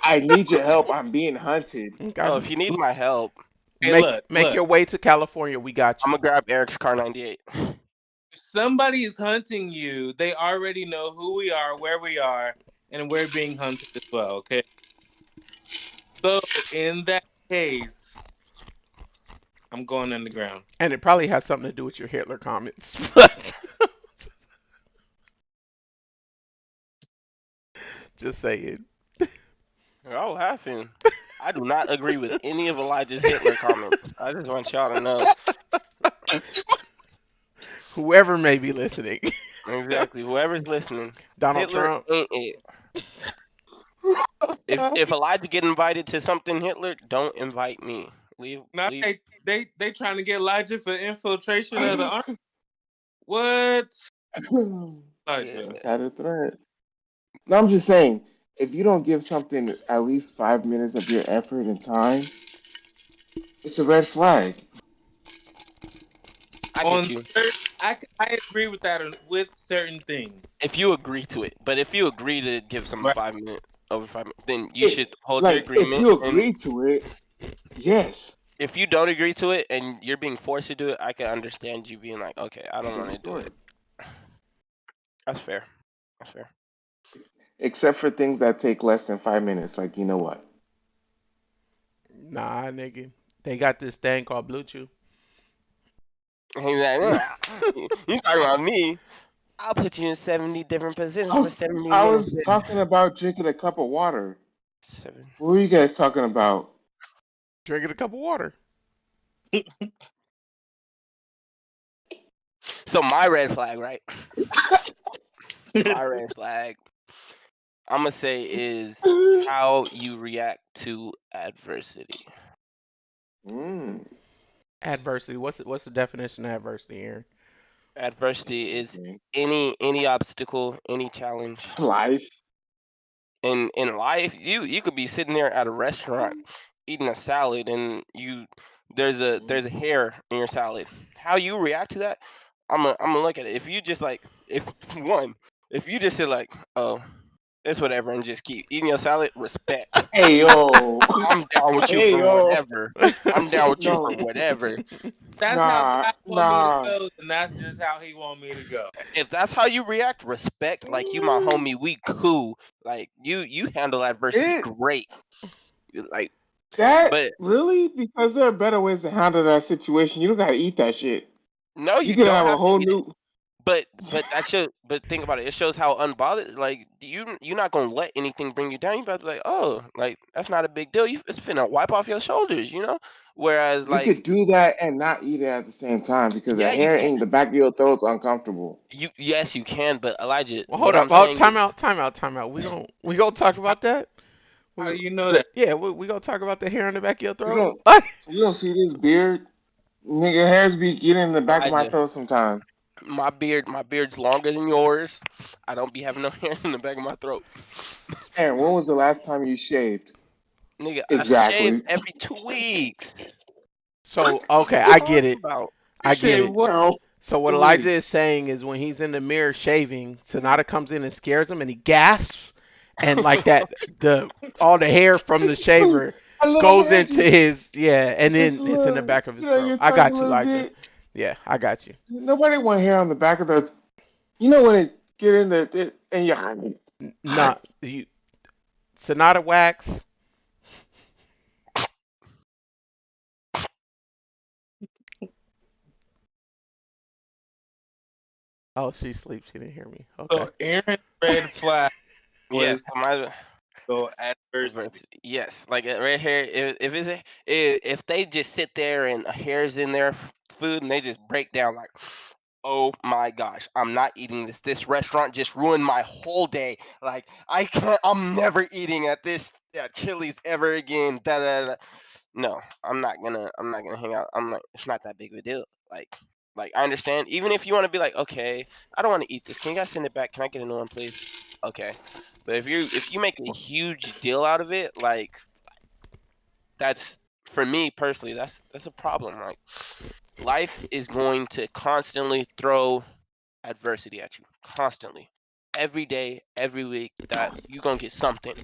I need your help. I'm being hunted.
Okay.
Oh, if you need my help,
Hey,
Make
look.
your way to California. We got
I'm
you.
gonna grab Eric's car 98.
If somebody is hunting you, they already know who we are, where we are, and we're being hunted as well. Okay. So in that case, I'm going underground.
And it probably has something to do with your Hitler comments. But just saying.
You're all laughing. I do not agree with any of Elijah's Hitler comments. I just want y'all to know.
Whoever may be listening.
Exactly. Whoever's listening,
Donald
Hitler
Trump.
ain't it. If Elijah get invited to something Hitler, don't invite me. Leave
Now
leave.
they trying to get Elijah for infiltration of the army. What?
Yeah.
Elijah.
That's how to threat. No, I'm just saying, if you don't give something at least 5 minutes of your effort and time, it's a red flag.
I
On
get you.
I agree with that with certain things.
If you agree to it, but if you agree to give someone
Right.
5 minutes over 5 minutes, then you
It
should hold your
like if
agreement.
you
And
agree to it, yes,
if you don't agree to it and you're being forced to do it, I can understand you being like, okay, I don't want
different
to do it.
story.
That's fair. That's fair.
Except for things that take less than 5 minutes. Like, you know what?
Nah, nigga. They got this thing called Bluetooth.
And he's like, you talking about me? I'll put you in 70 different positions
I
for
was
70
I
minutes.
was talking about drinking a cup of water.
Seven.
What were you guys talking about?
Drinking a cup of water.
So my red flag, right? My red flag, I'm gonna say is how you react to adversity.
Mm,
Adversity. What's the definition of adversity here?
Adversity is
okay.
any obstacle, any challenge.
Life.
In life, you could be sitting there at a restaurant eating a salad and there's a hair in your salad. How you react to that, I'm gonna look at it. If you just like if one, if you just say like, oh, it's whatever and just keep eating your salad, respect.
Hey yo.
I'm down with you
Hey
for
yo.
whatever. I'm down with you for
No.
whatever.
That's how
Nah.
God want me to
Nah.
go, and that's just how He want me to go.
If that's how you react, respect. Like you my homie, we cool. Like you handle adversity
It
great. Like
that
but
really, because there are better ways to handle that situation. You don't gotta eat that shit.
no,
You
you
could
don't
have a
have to
whole
eat it.
new.
but that should but think about it. It shows how unbothered. Like you're not gonna let anything bring you down. You about to be like, oh, like that's not a big deal. It's finna wipe off your shoulders, you know. Whereas
You
like
could do that and not eat it at the same time because the
yeah, you
hair
can.
in the back of your throat's uncomfortable.
You yes, you can. But Elijah,
Well,
what
hold up.
I'm
Oh,
saying is
time out, time out, time out. We gonna talk about that.
How
We
you know
the
that?
yeah, we gonna talk about the hair on the back of your
You
throat.
don't you don't see this beard? Nigga, hairs be getting in the back of my
Elijah.
throat sometimes.
My beard's longer than yours. I don't be having no hair in the back of my throat.
Aaron, when was the last time you shaved?
Nigga, I shave
Exactly.
every 2 weeks.
So okay,
What
I
you
get
talking
it.
about?
I get
Shit,
it.
what
No.
So what
the
Elijah
week?
is saying is when he's in the mirror shaving, Sonata comes in and scares him, and he gasps, and like that, the all the hair from the shaver
A little
goes
hair
into
just
his and
just a
then it's in the
little,
back of his
you know,
throat.
your
I
tongue a
got you,
little
Elijah.
bit.
Yeah, I got you.
Nobody want hair on the back of the. You know when it get in the and your.
Not you, Sonata wax. Oh, she sleeps. She didn't hear me. Okay.
So Aaron's red flag
Yes,
was
my
go adversity.
adversity. Yes, like right here. If it's if they just sit there and a hair's in their food and they just break down like, oh my gosh, I'm not eating this. This restaurant just ruined my whole day. Like I can't. I'm never eating at this Chili's ever again. Da, da, da. No, I'm not gonna hang out. I'm like, it's not that big of a deal. Like I understand. Even if you want to be like, okay, I don't want to eat this. Can you guys send it back? Can I get a new one, please? Okay. But if you make a huge deal out of it, like that's for me personally, that's a problem. Like life is going to constantly throw adversity at you, constantly, every day, every week. That you're gonna get something.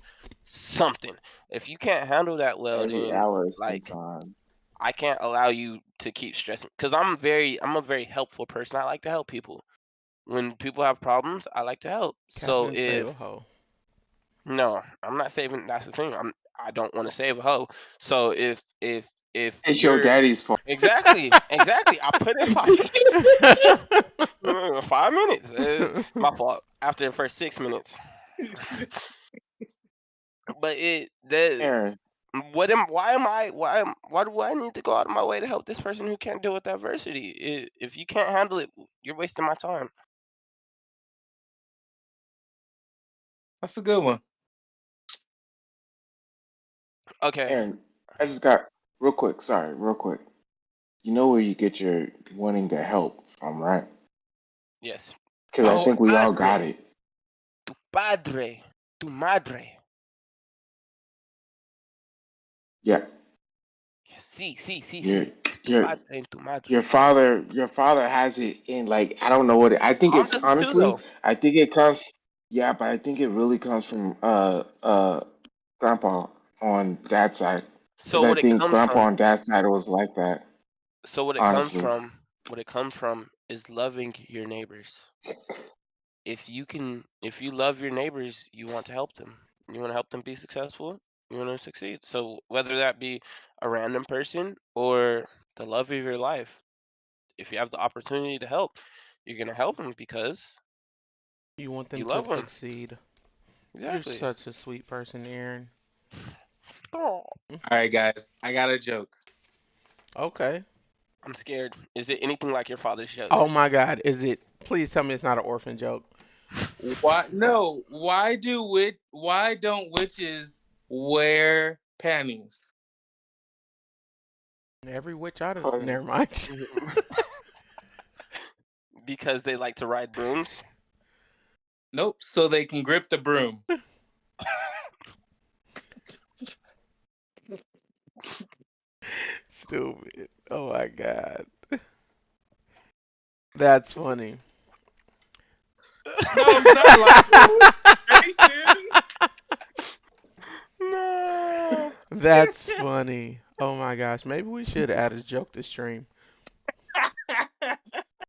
If you can't handle that well,
Every
then
hour
like
sometimes.
I can't allow you to keep stressing because I'm a very helpful person. I like to help people. When people have problems, I like to help. So
Captain Save a
if
Hoe.
no, I'm not saving. That's the thing. I don't want to save a hoe. So if
It's your
you're
daddy's fault.
exactly, I put in 5 minutes. 5 minutes. My fault. After the first 6 minutes, but it the
Aaron,
what am why am I why do I need to go out of my way to help this person who can't deal with adversity? If you can't handle it, you're wasting my time.
That's a good one.
Okay.
Aaron, I just got real quick. Sorry, real quick. You know where you get your wanting to help from, right?
Yes.
Because I
Tu
Oh,
think we all got
padre,
it.
tu padre, tu madre.
Yeah,
Sí, sí, sí,
your
sí. Es tu
your
padre and tu madre.
your father has it in like I don't know what I think
Mom
it's
does it too,
honestly
though.
I think it comes yeah, but I think it really comes from grandpa on dad's side because
So
I
what it
think
comes
grandpa
from,
on dad's side was like that
so
honestly.
what it comes from is loving your neighbors. If you love your neighbors, you want to help them. You want to help them be successful. You want to succeed. So whether that be a random person or the love of your life, if you have the opportunity to help, you're gonna help them because
You want them
you
to
love them.
succeed. You're
Exactly.
such a sweet person, Aaron.
Stop.
all right, guys. I got a joke.
Okay.
I'm scared. Is it anything like your father's
Oh
jokes?
my God, is it? Please tell me it's not an orphan joke.
Why? No. Why don't witches wear panties?
Every witch I done.
Funny.
Never mind.
Because they like to ride brooms.
Nope. So they can grip the broom.
Stupid. Oh my God. That's funny.
No, not laughing. Illustration.
No.
That's funny. Oh my gosh. Maybe we should add a joke to stream.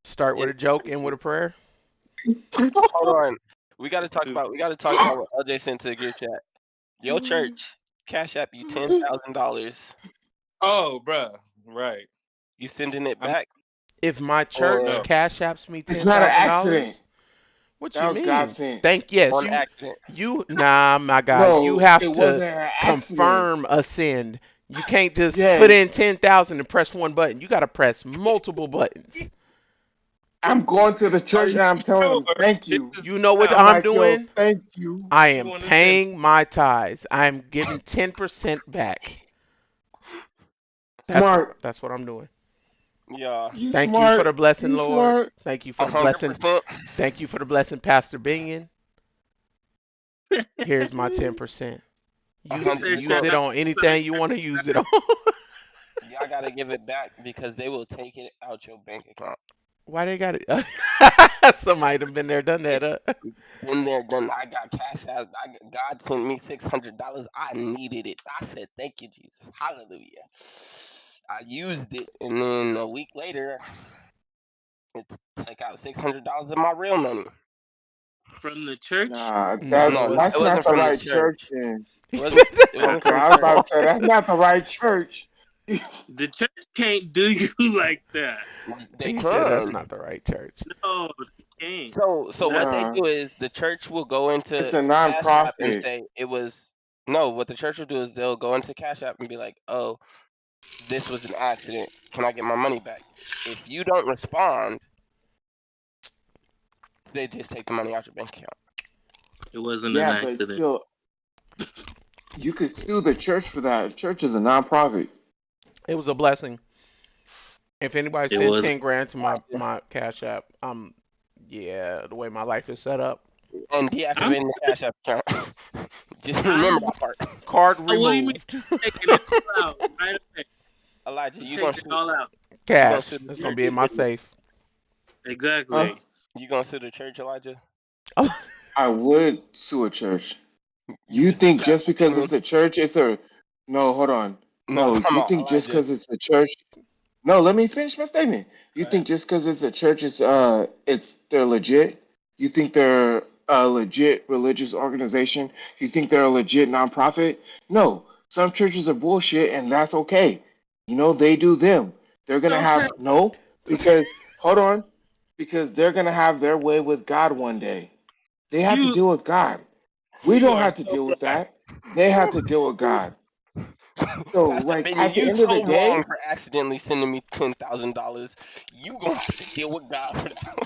Start with
Yeah.
a joke, end with a prayer.
Hold on.
Too.
We gotta talk about what LJ sent to the group chat. Your church, Cash App you $10,000.
Oh, bruh. Right.
You sending it
I'm
back?
If my church
or
No.
cash apps me
It's
ten
not an
thousand
accident.
dollars, what
That
you
was God
mean?
sent.
Yes,
on accident.
nah, my guy, you
No,
have
it
to
wasn't an accident.
confirm a send. You can't just put
Yes,
in 10,000 and press one button. You got to press multiple buttons.
I'm going to the
Are
church
you
and I'm telling
sure
them thank
this
you.
is
You know what
how
I'm
I'm
like, yo,
doing?
thank you.
I
you
am
want to send?
paying my tithes. I'm giving 10% back.
Smart.
That's what I'm doing.
Yeah,
You
Thank you for
smart.
the blessing,
You
Lord.
smart.
Thank you for
a
the
hundred
blessing.
percent.
Thank you for the blessing, Pastor Binion. Here's my 10%.
A
He
hundred
said,
Use
"Shut
percent.
it
down
on
side
anything you want to use it on.
Y'all gotta give it back because they will take it out your bank account.
Why they got it? Somebody done been there, done that.
Been there, done. I got cash out. God sent me $600. I needed it. I said, "Thank you, Jesus. Hallelujah." I used it, and then a week later, it took out $600 of my real money.
from the church."
Nah,
No, it
It
that's not
wasn't
the
from the
right church
church.
then.
It wasn't. It wasn't
Okay,
from
I was about
church.
to say that's not the right church.
The church can't do you like that.
They
he said that's
can.
not the right church.
No, they can't.
So
Not
what they
Nah,
do is the church will go
it's
into
a
Cash App and
non-profit.
say it was no. What the church will do is they'll go into Cash App and be like, "Oh, this was an accident. Can I get my money back?" If you don't respond, they just take the money out your bank account.
it wasn't an
Yeah, but
accident.
still, you could sue the church for that. Church is a non-profit.
It was a blessing. If anybody
It
sent
was.
10 grand to my
Elijah.
Cash App, yeah, the way my life is set up,
And
I'm.
deactivating the Cash App account. Just remember
I'm.
that part.
card
What do you mean
removed.
taking it all out right away?
Elijah,
I'm taking it all out.
you gonna
Cash.
sue the
It's gonna be in
church?
my safe.
Huh?
Exactly.
You gonna sue the church, Elijah?
I would sue a church.
You
You
would sue
think just
Pastor
because
Damien?
it's a church, it's a no, hold on.
No,
No,
come
you
on,
think just
Elijah.
because it's a church. No, let me finish my statement. You
Go ahead.
think just because it's a church, it's they're legit? You think they're a legit religious organization? You think they're a legit nonprofit? No, some churches are bullshit, and that's okay. You know, they do them. They're gonna
Okay.
have no, because hold on, because they're gonna have their way with God one day. They have to
You
deal with God. We
you
don't
are
have to
so
deal with
right.
that. They have to deal with God. So,
Pastor
like
Benny,
at the
you
end of
so
the
wrong
day,
for accidentally sending me $10,000. You gonna have to deal with God for that.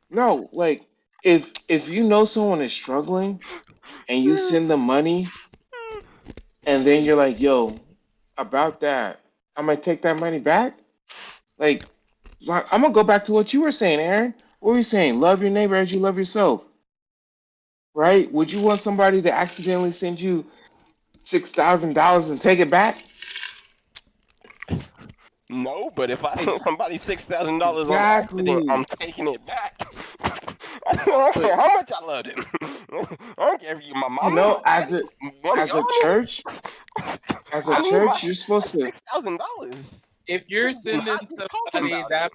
no, like if you know someone is struggling and you send them money and then you're like, yo, about that, I'm gonna take that money back. Like, I'm gonna go back to what you were saying, Aaron. What were you saying? Love your neighbor as you love yourself, right? Would you want somebody to accidentally send you $6,000 and take it back?
No, but if I send
Ex-
somebody $6,000 on accident, I'm
exactly.
taking it back. I don't
But
care how much I love them. I don't care if you my
you
mama,
know,
my daddy, one of
as
y'all
a church,
niggas.
as a
I need
church, you're
my
supposed to.
$6,000.
If you're
It's been
sending
hot just talking
somebody
about it.
that,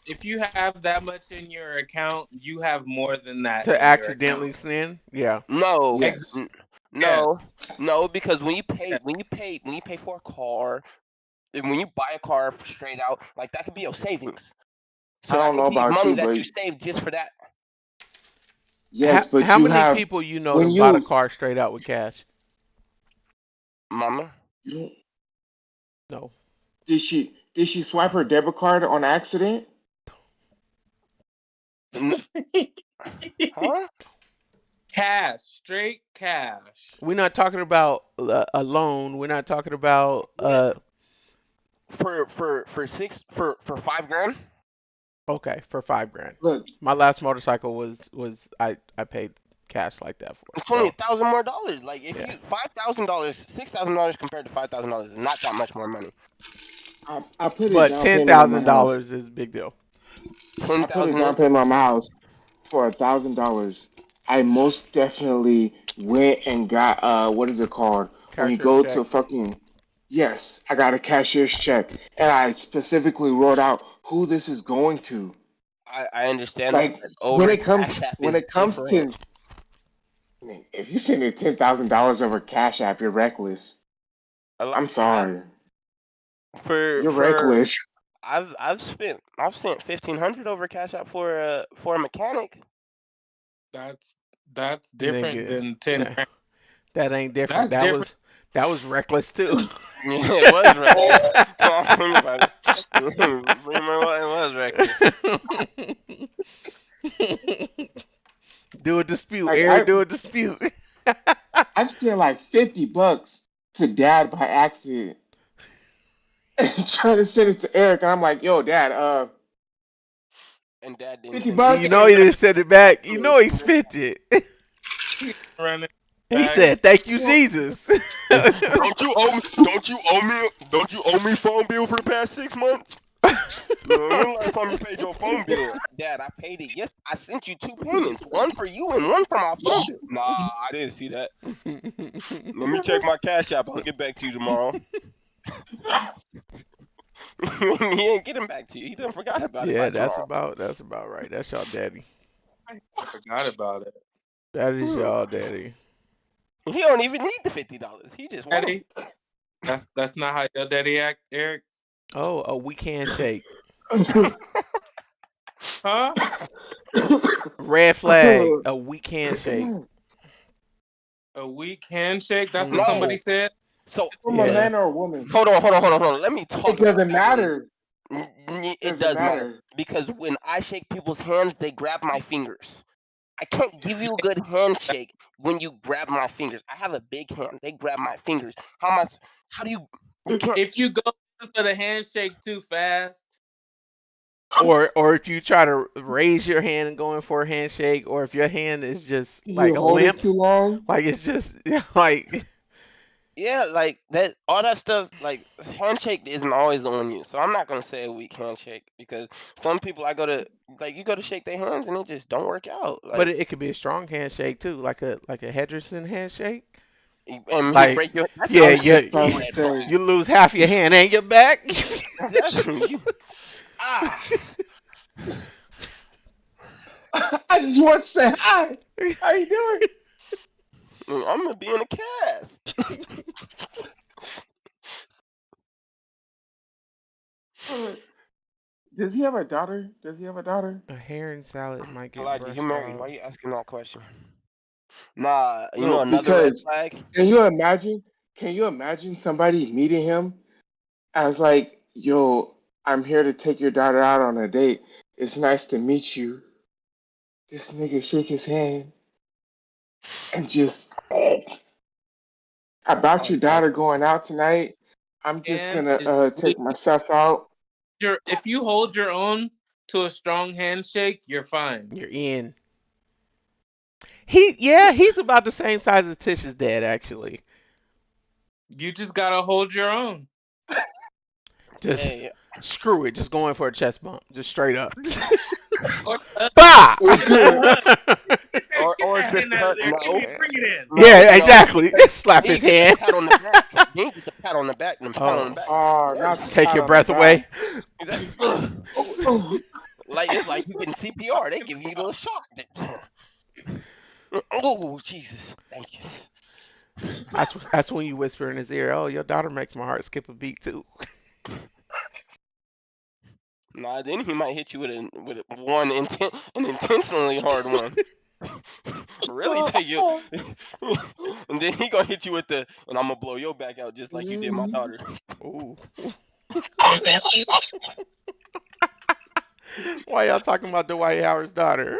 if you have that much in your account, you have more than that
To
in your account.
accidentally send, yeah.
No,
Yes.
no,
Yes.
no, because when you pay,
Yes.
when you pay for a car, and when you buy a car straight out, like that could be your savings.
I
So that
don't
could
know
be
about
money
you,
that
but
you saved just for that,
yes, but
How
you
many
have
people you know
when
done bought a
you
car straight out with cash?
mama.
you-
No.
did she swipe her debit card on accident?
N- huh?
Cash, straight cash.
We're not talking about a loan. We're not talking about
What for 5 grand?
okay, for 5 grand.
Look,
My last motorcycle was I paid cash like that for.
It's only
So
$1,000 more. Like if
yeah,
you $5,000, $6,000 compared to $5,000 is not that much more money.
I put a
but
down
ten
payment on my
thousand
house.
dollars is a big deal.
Ten
I put a
thousand
down
is
payment on my house for $1,000. I most definitely went and got what is it called? When you
Cashier's
go to
check.
fucking yes, I got a cashier's check and I specifically wrote out who this is going to.
I understand that,
Like
but over Cash App
when
is
it comes
different.
to I mean, if you send me $10,000 over Cash App, you're reckless.
A lo-
I'm
I,
sorry.
for
You're
for
reckless.
I've sent 1,500 over Cash App for a mechanic.
That's that's different
Nigga,
than 10
nah,
grand.
that ain't different.
That's different.
That was reckless too.
Yeah, it was reckless. Come on, think about it. Remember, it was reckless.
Do a dispute,
Like
Eric. Do a dispute.
I've sent like $50 to dad by accident and trying to send it to Eric, and I'm like, yo, dad,
And Dad didn't
fifty
send it
You
bucks.
know
He
he
ran,
didn't send it back. You know he spent it.
he running
He
back.
said, "Thank you,
Well,
Jesus."
Don't you owe me? Don't you owe me? Don't you owe me phone bill for the past 6 months? When the last time you paid your phone bill? Dad, I paid it. Yes, I sent you two payments. One for you and one for my phone bill. Nah, I didn't see that. Let me check my Cash App. I'll get back to you tomorrow. He ain't getting back to you. He done forgot about it by
Yeah,
tomorrow.
that's about right. That's y'all daddy.
I forgot about it.
That is
Hmm.
y'all daddy.
He don't even need the $50. He just want 'em.
Daddy, that's not how your daddy act, Eric.
Oh, a weak handshake.
Huh?
Red flag. A weak handshake.
A weak handshake? That's what somebody
No.
Hmm.
said.
So
from a
Yeah.
man or a woman,
hold on. Let me
it
talk about
doesn't
that one.
matter.
It
Doesn't
does matter
matter.
because when I shake people's hands, they grab my fingers. I can't give you a
Yeah.
good handshake when you grab my fingers. I have a big hand. They grab my fingers. How am I? How do you? You can't.
If you go for the handshake too fast,
Or if you try to raise your hand and go in for a handshake, or if your hand is just like
You
a
hold it
limp,
too long.
like it's just like
Yeah, like that. All that stuff. Like handshake isn't always on you. So I'm not gonna say a weak handshake because some people I go to like you go to shake their hands and it just don't work out.
but
Like
it could be a strong handshake too, like a Henderson handshake.
and he
Like
break your. That
yeah,
I was
sounds like
just
a
about
yeah,
to
red
say.
flag.
you lose half your hand and your back.
Exactly. Ah.
I just want to say hi. How you doing?
I'm gonna be in a cast.
Uh, Does he have a daughter? Does he have a daughter?
A herring salad might get
Elijah, you
brushed
married.
off.
Why you asking that question? Nah, you
No,
know another red
because
flag?
can you imagine? Can you imagine somebody meeting him as like, yo, I'm here to take your daughter out on a date. It's nice to meet you. This nigga shake his hand and just about
Oh,
your
no.
daughter going out tonight. I'm just
and
gonna
is
take myself out.
if you hold your own to a strong handshake, you're fine.
You're in. He's about the same size as Tish's dad actually.
You just gotta hold your own.
Just
Hey,
screw it. Just going for a chest bump. Just straight up.
Or
Bah!
get that hug. Get
or
that
just
hand out of
her.
there. Give
No,
me, bring it in.
Yeah,
no,
exactly.
because
Slap
then you
his
get the
hand.
pat on the back. Then you get the pat on the back, and the pat on the
Oh,
back is
Oh, not the
worse.
take
pat
your
on the
breath
back.
away.
Is that
Oh, oh.
like it's like you getting CPR? They give you a little shot. Oh Jesus! Thank you.
That's when you whisper in his ear, "Oh, your daughter makes my heart skip a beat too."
Nah, then he might hit you with an intentionally hard one. Really take you, and then he gonna hit you with and I'm gonna blow your back out just like you did my
Mhm.
daughter.
Ooh. Why y'all talking about Dwight Howard's daughter?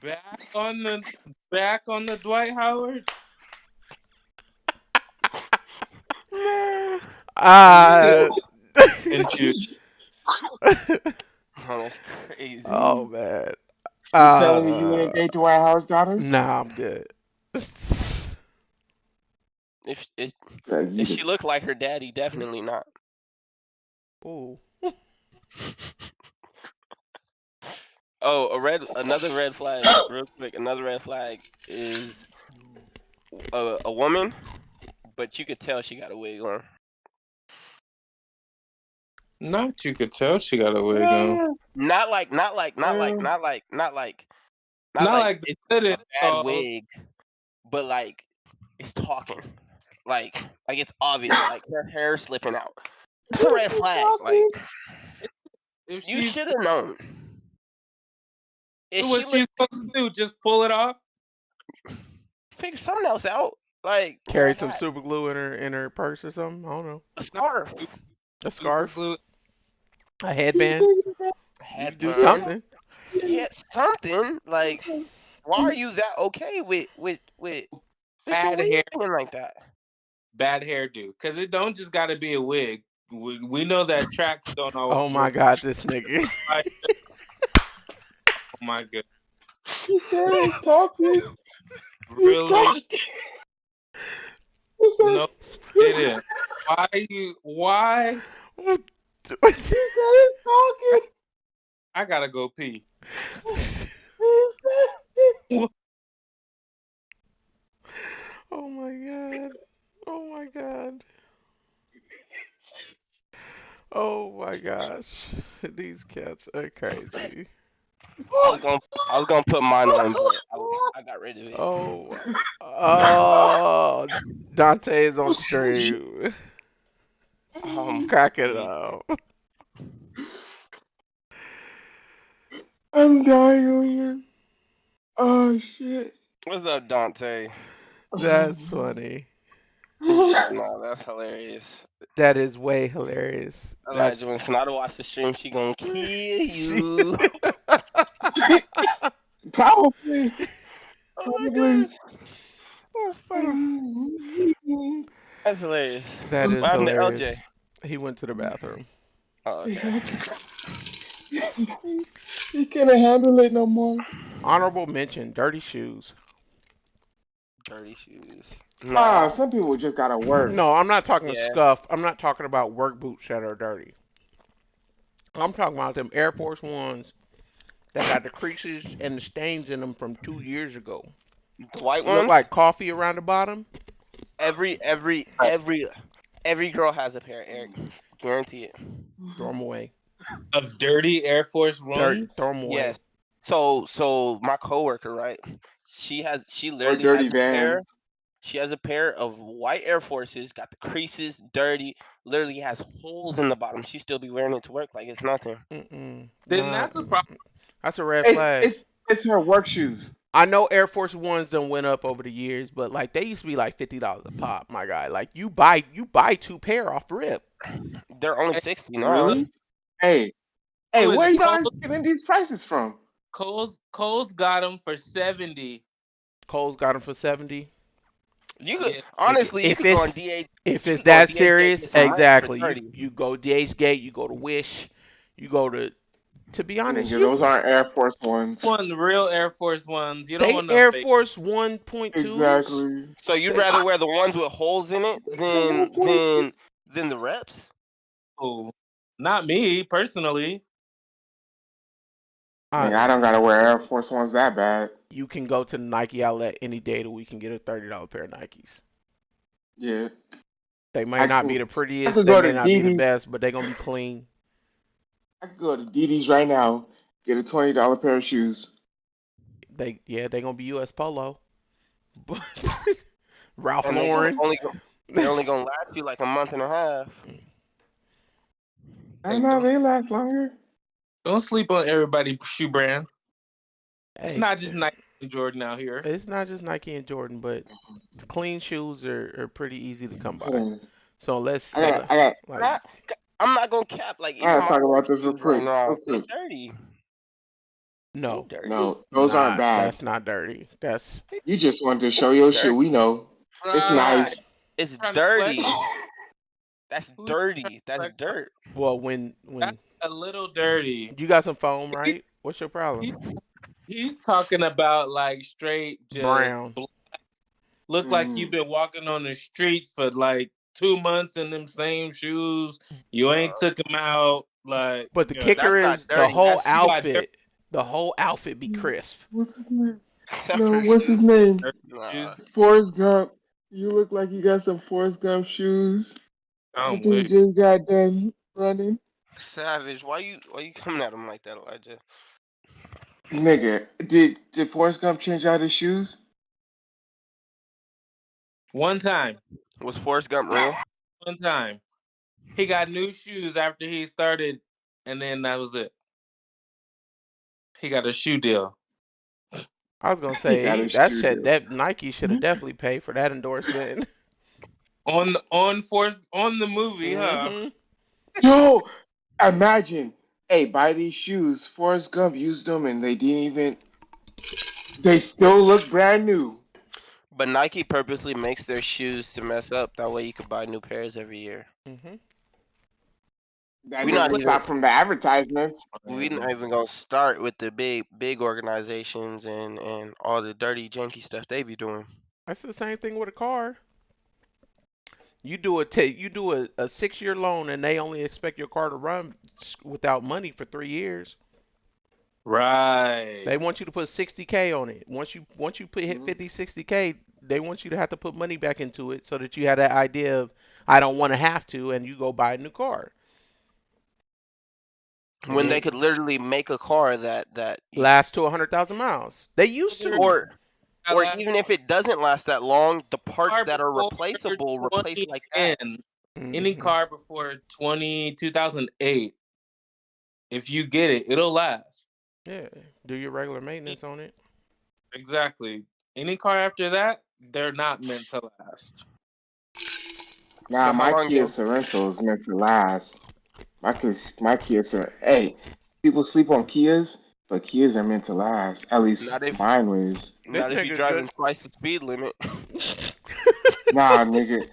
Back on the back on the Dwight Howard.
Man.
Let me see
Uh.
and you.
Oh, that's crazy.
Oh man.
You telling me you
Uh.
wouldn't date Dwight Howard's daughter?
Nah, I'm good.
If if,
Like
if
you,
she looked like her daddy, definitely not.
Ooh.
Oh, another red flag, real quick. Another red flag is a woman, but you could tell she got a wig on.
Not you could tell she got a wig on.
uh,
Not like, not like, not like,
uh,
not like, not like, not
Not
like
like the
it's
hood
a bad
installs.
wig, but like it's talking. like it's obvious, like her hair slipping out. That's a
Who's
red
she
flag. Like
talking?
If
you
she's
should have known. If
what
she
she's
looked,
supposed to do, just pull it off.
figure something else out. Like wear
Carry
a
some
hat,
super glue in her purse or something. I don't know.
a
Not
scarf,
A
super
scarf,
glue.
a
You
headband.
figured it
a
You do
headband.
something.
Yeah, something. Like why are
out.
you that okay with your
Bad
wig
hair,
being like that?
bad hairdo. Because it don't just got to be a wig. We know that tracks don't always
Oh my
work.
God, this nigga.
Like, oh my god,
He said he's talking. He's
really?
talking. He said,
No,
he
didn't. Why you? Why?
said he's talking.
I gotta go pee.
He said,
Oh my God. Oh my God. Oh my gosh. These cats are crazy.
I was gonna put mine on, but I got rid of it.
Oh. Oh. Dante is on stream. Crack it
We
up.
I'm dying over here. Oh shit.
what's up, Dante?
That's funny.
Yeah, no, that's hilarious.
That is way hilarious.
Elijah,
That's
when Sonata watch the stream, she gonna kill
she.
you.
Probably.
Oh my
Probably.
gosh, that's funny. That's hilarious.
That is
What happened to LJ?
hilarious. He went to the bathroom.
Oh, okay.
He couldn't handle it no more.
Honorable mention: dirty shoes.
Dirty shoes.
Ah,
Nah,
some people just gotta work.
No, I'm not talking
yeah.
scuff. I'm not talking about work boots that are dirty. I'm talking about them Air Force Ones that got the creases and the stains in them from 2 years ago.
The white
Look
ones.
like coffee around the bottom.
Every every every every girl has a pair, Eric. Guarantee it.
Throw them away.
Of dirty Air Force
Dirty.
Ones.
Throw them away.
Yes. So my coworker, right? She
Or
literally has
dirty
a pair.
vans.
She has a pair of white Air Forces, got the creases, dirty, literally has holes in the bottom. She still be wearing it to work like it's nothing.
Mm-mm.
Then
Not.
that's a problem.
That's a red
It's
flag.
it's it's her work shoes.
I know Air Force Ones done went up over the years, but like they used to be like $50 a pop, my guy. Like you buy two pair off rip.
They're only
Hey,
60 now.
look,
Really? Hey, hey,
who is
where
it?
you guys getting these prices from?
Cole's got them for 70.
Cole's got them for 70.
You could
Yeah,
honestly, you
If
could go on
it's
DH.
if
You
it's
could go on
that
DH Gate and
serious,
get some rank for
exactly. You
30.
you go DH Gate, you go to Wish, you go to be honest,
Nigga, those aren't Air Force Ones.
want the real Air Force Ones. You don't
they
want no
Air
fake.
Force 1.2s.
Exactly.
So you'd
They
rather wear the ones with holes in it than the reps?
Oh, not me personally.
uh,
Nigga, I don't gotta wear Air Force Ones that bad.
you can go to the Nike outlet any day of the week and get a $30 pair of Nikes.
Yeah.
They might
I
not
can
be the
I
prettiest,
could
they
go
may
to
not be the
DD's.
best, but they're gonna be clean.
I could go to DD's right now, get a $20 pair of shoes.
They're gonna be US Polo. But Ralph
And
Lauren.
they're only gonna last you like a month and a half.
I
Hey,
don't know, they last longer.
don't sleep on everybody's shoe brand. It's
Hey,
not just Nike and Jordan out here.
it's not just Nike and Jordan, but the clean shoes are pretty easy to come
Hold
by.
on.
So let's
I got I got
And
like
I'm not gonna cap. Like
I
even
gotta
my
talk
work
about this real
shoes right
quick.
now,
Real
they
quick.
dirty. They
no,
dirty.
No, those aren't bad.
that's not dirty. That's
You just wanted to
It's
show your shoe. We
dirty.
know. It's
Right.
nice.
It's
Trying to flex.
dirty. That's
Who's trying to
dirty. That's
flex?
dirt.
well
That's
when
a little dirty.
you got some foam,
He,
right? What's your
he,
problem?
he's talking about like straight just
Brown.
look like you've
Mm.
been walking on the streets for like 2 months in them same shoes. You ain't took them out. Like,
But the
yeah,
kicker
That's not
is the
dirty.
whole
That's
you got dirt,
outfit. The whole outfit be crisp.
What's his name?
except
No,
for
what's his
shoes.
name?
dirt
Nah.
shoes.
Forrest Gump. You look like you got some Forrest Gump shoes
I'm
after you
with.
just got done running.
Savage. Why you coming at him like that, Elijah?
Nigga, did Forrest Gump change out his shoes?
One time.
Was Forrest Gump real?
One time, he got new shoes after he started, and then that was it. He got a shoe deal
I was gonna
He got
say
a
that
shoe
shit.
deal.
That Nike should have definitely paid for that endorsement.
on the movie, huh?
Hmm.
Yo, imagine, hey, buy these shoes. Forrest Gump used them and they didn't even, they still look brand new.
But Nike purposely makes their shoes to mess up. That way you could buy new pairs every year.
Hmm.
That
We're
Who
not
doesn't
put
even
stop from the advertisements.
we're not
him?
even gonna start with the big organizations and all the dirty janky stuff they be doing.
That's the same thing with a car. You do a 6 year loan and they only expect your car to run without money for 3 years.
Right.
They want you to put 60K on it. Once you hit
Mhm.
50, 60K, they want you to have to put money back into it so that you have that idea of I don't want to have to, and you go buy a new car. And
When they
then
could literally make a car that you
last to 100,000 miles. They used
Other
to.
or
last
even if it doesn't last that long, the parts
car
that are
before
replaceable replace like that.
2010, any
Hmm.
car before 2008, if you get it, it'll last.
Yeah. Do your regular maintenance on it.
Exactly. Any car after that, they're not meant to last.
Nah,
So how
my
long
Kia
you
Sorento is meant to last. My Kia Sorento. Hey, people sleep on Kias, but Kias are meant to last. At least
not if
mine was.
This
not if you're
nigga
driving
just.
twice the speed limit.
Nah, nigga.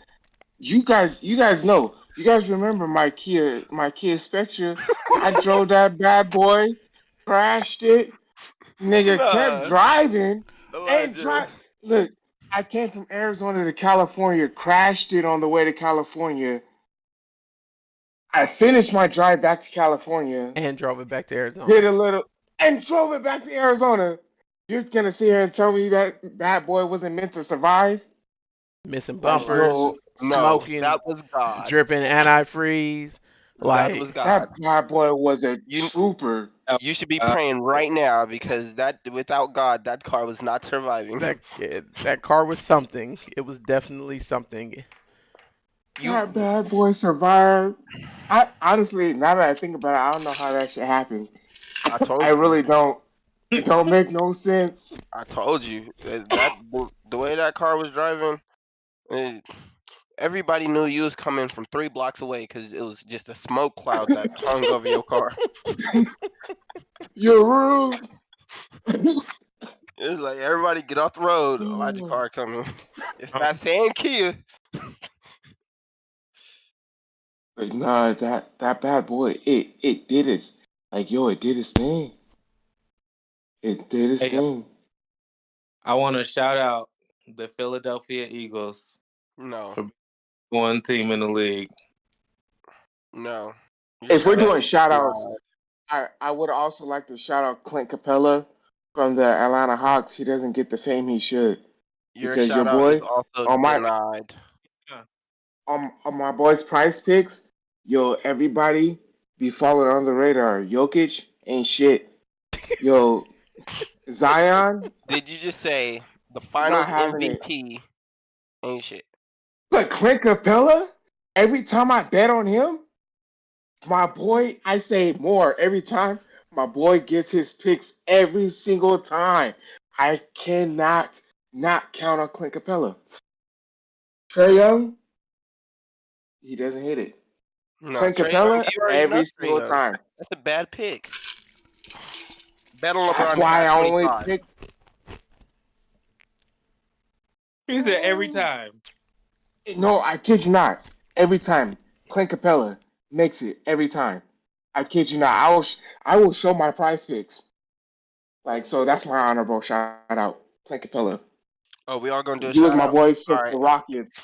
You guys know. You guys remember my Kia Spectra? I drove that bad boy, crashed it. Nigga kept
Nah,
driving and
Elijah.
drive. Look, I came from Arizona to California, crashed it on the way to California. I finished my drive back to California,
And drove it back to
did
Arizona.
a little, and drove it back to Arizona. You're gonna sit here and tell me that bad boy wasn't meant to survive?
Missing
Like,
bumpers,
yo,
No,
smoking,
that was God.
dripping antifreeze.
That was
Like
God.
that bad boy was a
You
trooper.
you should be
Uh,
praying right now because that without God, that car was not surviving.
that car was something. It was definitely something.
You,
That bad boy survived. I honestly, now that I think about it, I don't know how that shit happened.
I
I
told you.
really don't. It don't make no sense.
I told you the way that car was driving. eh, Everybody knew you was coming from 3 blocks away because it was just a smoke cloud that hung over your car.
You're rude.
It was like everybody get off the road. Elijah
Oh,
car coming. It's that same Kia.
but nah, that bad boy, it did its like yo, it did its thing. It did its
hey,
thing.
I want to shout out the Philadelphia Eagles
No,
for one team in the league.
no. Your
If we're
shout out
doing
should
shout
be
outs,
live.
I would also like to shout out Clint Capella from the Atlanta Hawks. He doesn't get the fame he should
Your
because your
shout out is
boy
also
on my
denied.
Yeah.
on my boy's price picks, yo, everybody be following on the radar. Jokic ain't shit. Yo, Zion
Did you just say the
is not
Finals
having it.
MVP ain't shit?
But Clint Capella, every time I bet on him, my boy, I say more every time. My boy gets his picks every single time. I cannot not count on Clint Capella. Trey Young, he doesn't hit it.
No,
Clint
Trey Young.
Capella,
You already know
every
Trey
single
Young.
time.
That's a bad pick. Bet on
That's
LeBron to
why
have
I only
25.
pick.
He said every time.
No, I kid you not. Every time Clint Capella makes it, every time. I kid you not. I will show my prize picks. Like so, that's my honorable shout out, Clint Capella.
Oh, we all gonna do a
He was
shout
my
out.
boy
All
since
right,
the Rockets.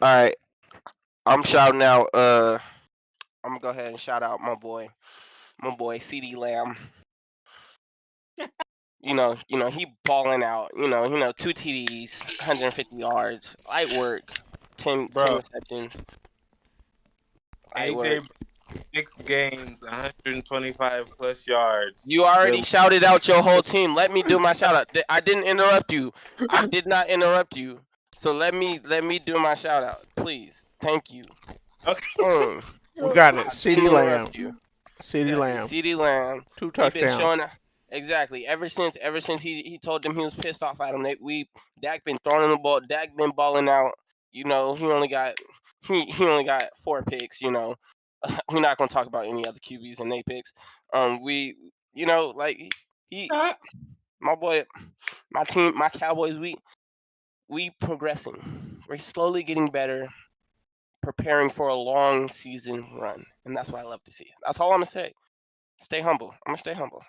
all right. I'm shouting out. I'm gonna go ahead and shout out my boy CD Lamb. He balling out. 2 TDs, 150 yards, light work, 10
Bro,
receptions, light work.
AJ 6 games, 125 plus yards.
You already
Good.
shouted out your whole team. Let me do my shout out. I didn't interrupt you. I did not interrupt you. So let me do my shout out, please. Thank you.
Okay.
We got
I
it. CD
didn't
Lamb.
interrupt you.
CD
Exactly.
Lamb.
CD Lamb.
Two
He been
touchdowns.
showing exactly ever since he told them he was pissed off at him. Dak been throwing the ball. Dak been balling out. He only got 4 picks. We're not gonna talk about any other QBs and they picks. We like he my boy, my team, my Cowboys. We progressing. We're slowly getting better, preparing for a long season run, and that's what I love to see. That's all I'm gonna say. Stay humble. I'm gonna stay humble.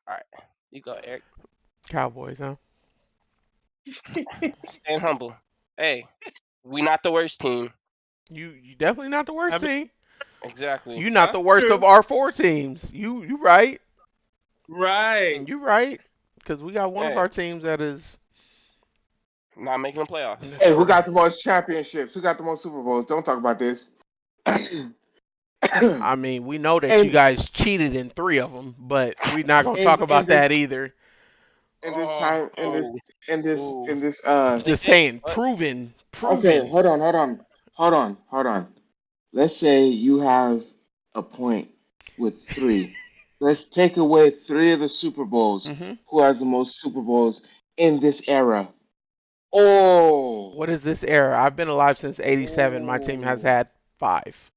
All right, you go, Eric.
Cowboys, huh?
Staying humble. Hey, we not the worst team.
You definitely not the
I
worst
mean,
team.
Exactly.
You not the
that's
worst of
true.
our 4 teams. You right.
Right.
You right. Because we got one of
Hey,
our teams that is.
not making the playoffs.
That's
Hey, who
true.
got the most championships? Who got the most Super Bowls? Don't talk about this. and
I mean, we know that you
in
guys cheated in 3 of them, but we're not gonna talk
in
about
this
that either.
in this time
Oh,
in
ooh.
this
They
Just
did.
saying,
What?
proven,
okay,
proven.
hold on. Let's say you have a point with three. Let's take away three of the Super Bowls.
hmm
Who has the most Super Bowls in this era? Oh,
What is this era? I've been alive since '87. My team has
oh.
had 5.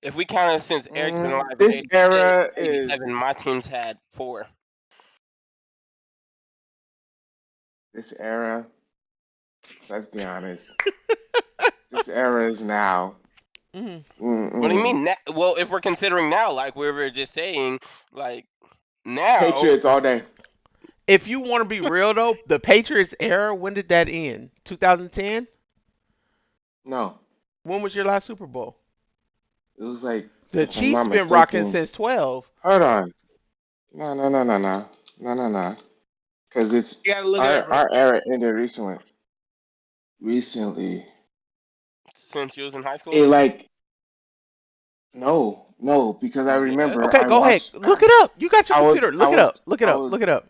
If we counted since Eric's been alive in
This era is
87, my team's had 4.
this era. Let's be honest. This era is now.
hmm
What do you
Mm-mm.
mean? Well, if we're considering now, like we were just saying, like now,
Patriots all day.
If you want to be real though, the Patriots era, when did that end? 2010.
No,
When was your last Super Bowl?
it was like,
The
if I'm not
Chiefs been rocking
mistaken.
since 12.
Hold on. No. Because it's
You gotta look it up
our
real
our
quick.
era ended recently. Recently,
since you was in high school.
it like no, because I
Oh, yeah.
remember
Okay,
I
go ahead.
watched.
Look it up. You got your
I was
computer.
I
Look it up.
was
Look it
I
up.
was
Look it up.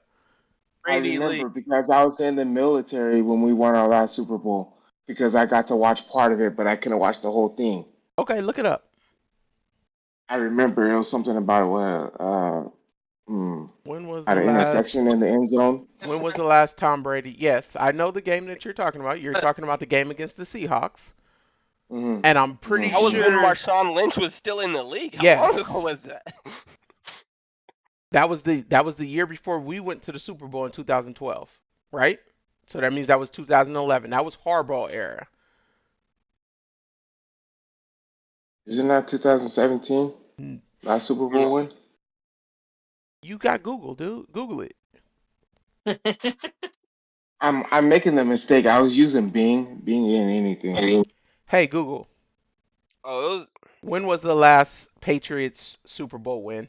I
Brady Lee.
remember because I was in the military when we won our last Super Bowl because I got to watch part of it, but I couldn't watch the whole thing.
Okay, look it up.
I remember it was something about what hmm,
When was
had
the
an interception
last
in the end zone.
when was the last Tom Brady? Yes, I know the game that you're talking about. You're talking about the game against the Seahawks.
hmm
And I'm
hmm
pretty
That was
hmm
when
sure
Marshawn Lynch was still in the league. How long ago
yes.
was that?
That was the year before we went to the Super Bowl in 2012, right? So that means that was 2011. That was Harbaugh era.
Isn't that 2017
N-
last Super
No.
Bowl win?
You got Google, dude. Google it.
I'm making the mistake. I was using Bing in anything.
Hey Google,
Oh, it was
when was the last Patriots Super Bowl win?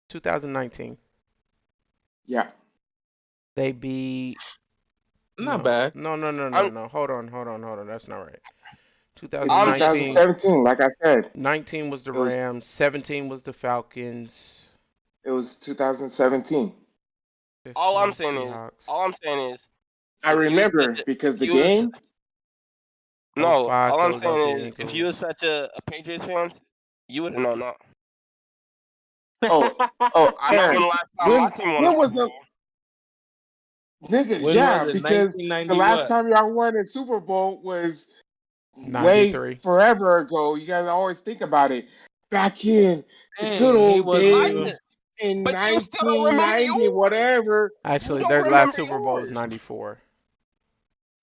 2019.
Yeah.
They beat
Not
no.
bad.
No, no, no, no,
I'm
no. Hold on. That's not right.
It's
I'm just
2019.
2017, like I said.
19 was the
It was
Rams. 17 was the Falcons.
it was 2017.
all
15
I'm
the
saying is
Seahawks.
all I'm saying is
I
if you was
remember because
if
the
you was
game.
no,
05
all I'm saying
Philadelphia
is if you was
Eagles.
such a Patriots fan, you would have known that.
Oh, oh,
I know when
Aaron.
the last time my
When
team won a
when
Super
was the
Bowl.
nigga?
When was
Yeah,
it?
because the
1990
last
what?
time y'all won a Super Bowl was way
93.
forever ago. You guys always think about it. Back in the good
Dang, he
old
wasn't
days
even.
Elijah,
in
but you still don't remember
1990,
yours.
whatever.
You
Actually,
don't
their last
remember
Super Bowl was
yours.
94.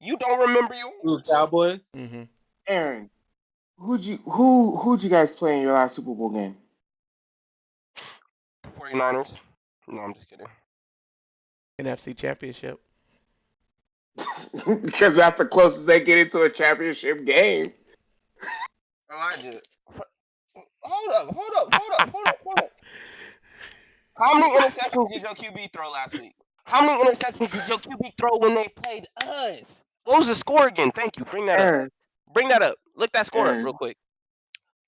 You don't remember
Ooh,
yours.
Cowboys.
hmm
Aaron, who'd you guys play in your last Super Bowl game?
49ers. No, I'm just kidding.
NFC Championship.
Because that's the closest they get into a championship game.
Elijah, hold up. How many interceptions did your QB throw last week? How many interceptions did your QB throw when they played us? What was the score again? Thank you. Bring that up.
Aaron,
Bring that up. Look that score up real
Aaron,
quick.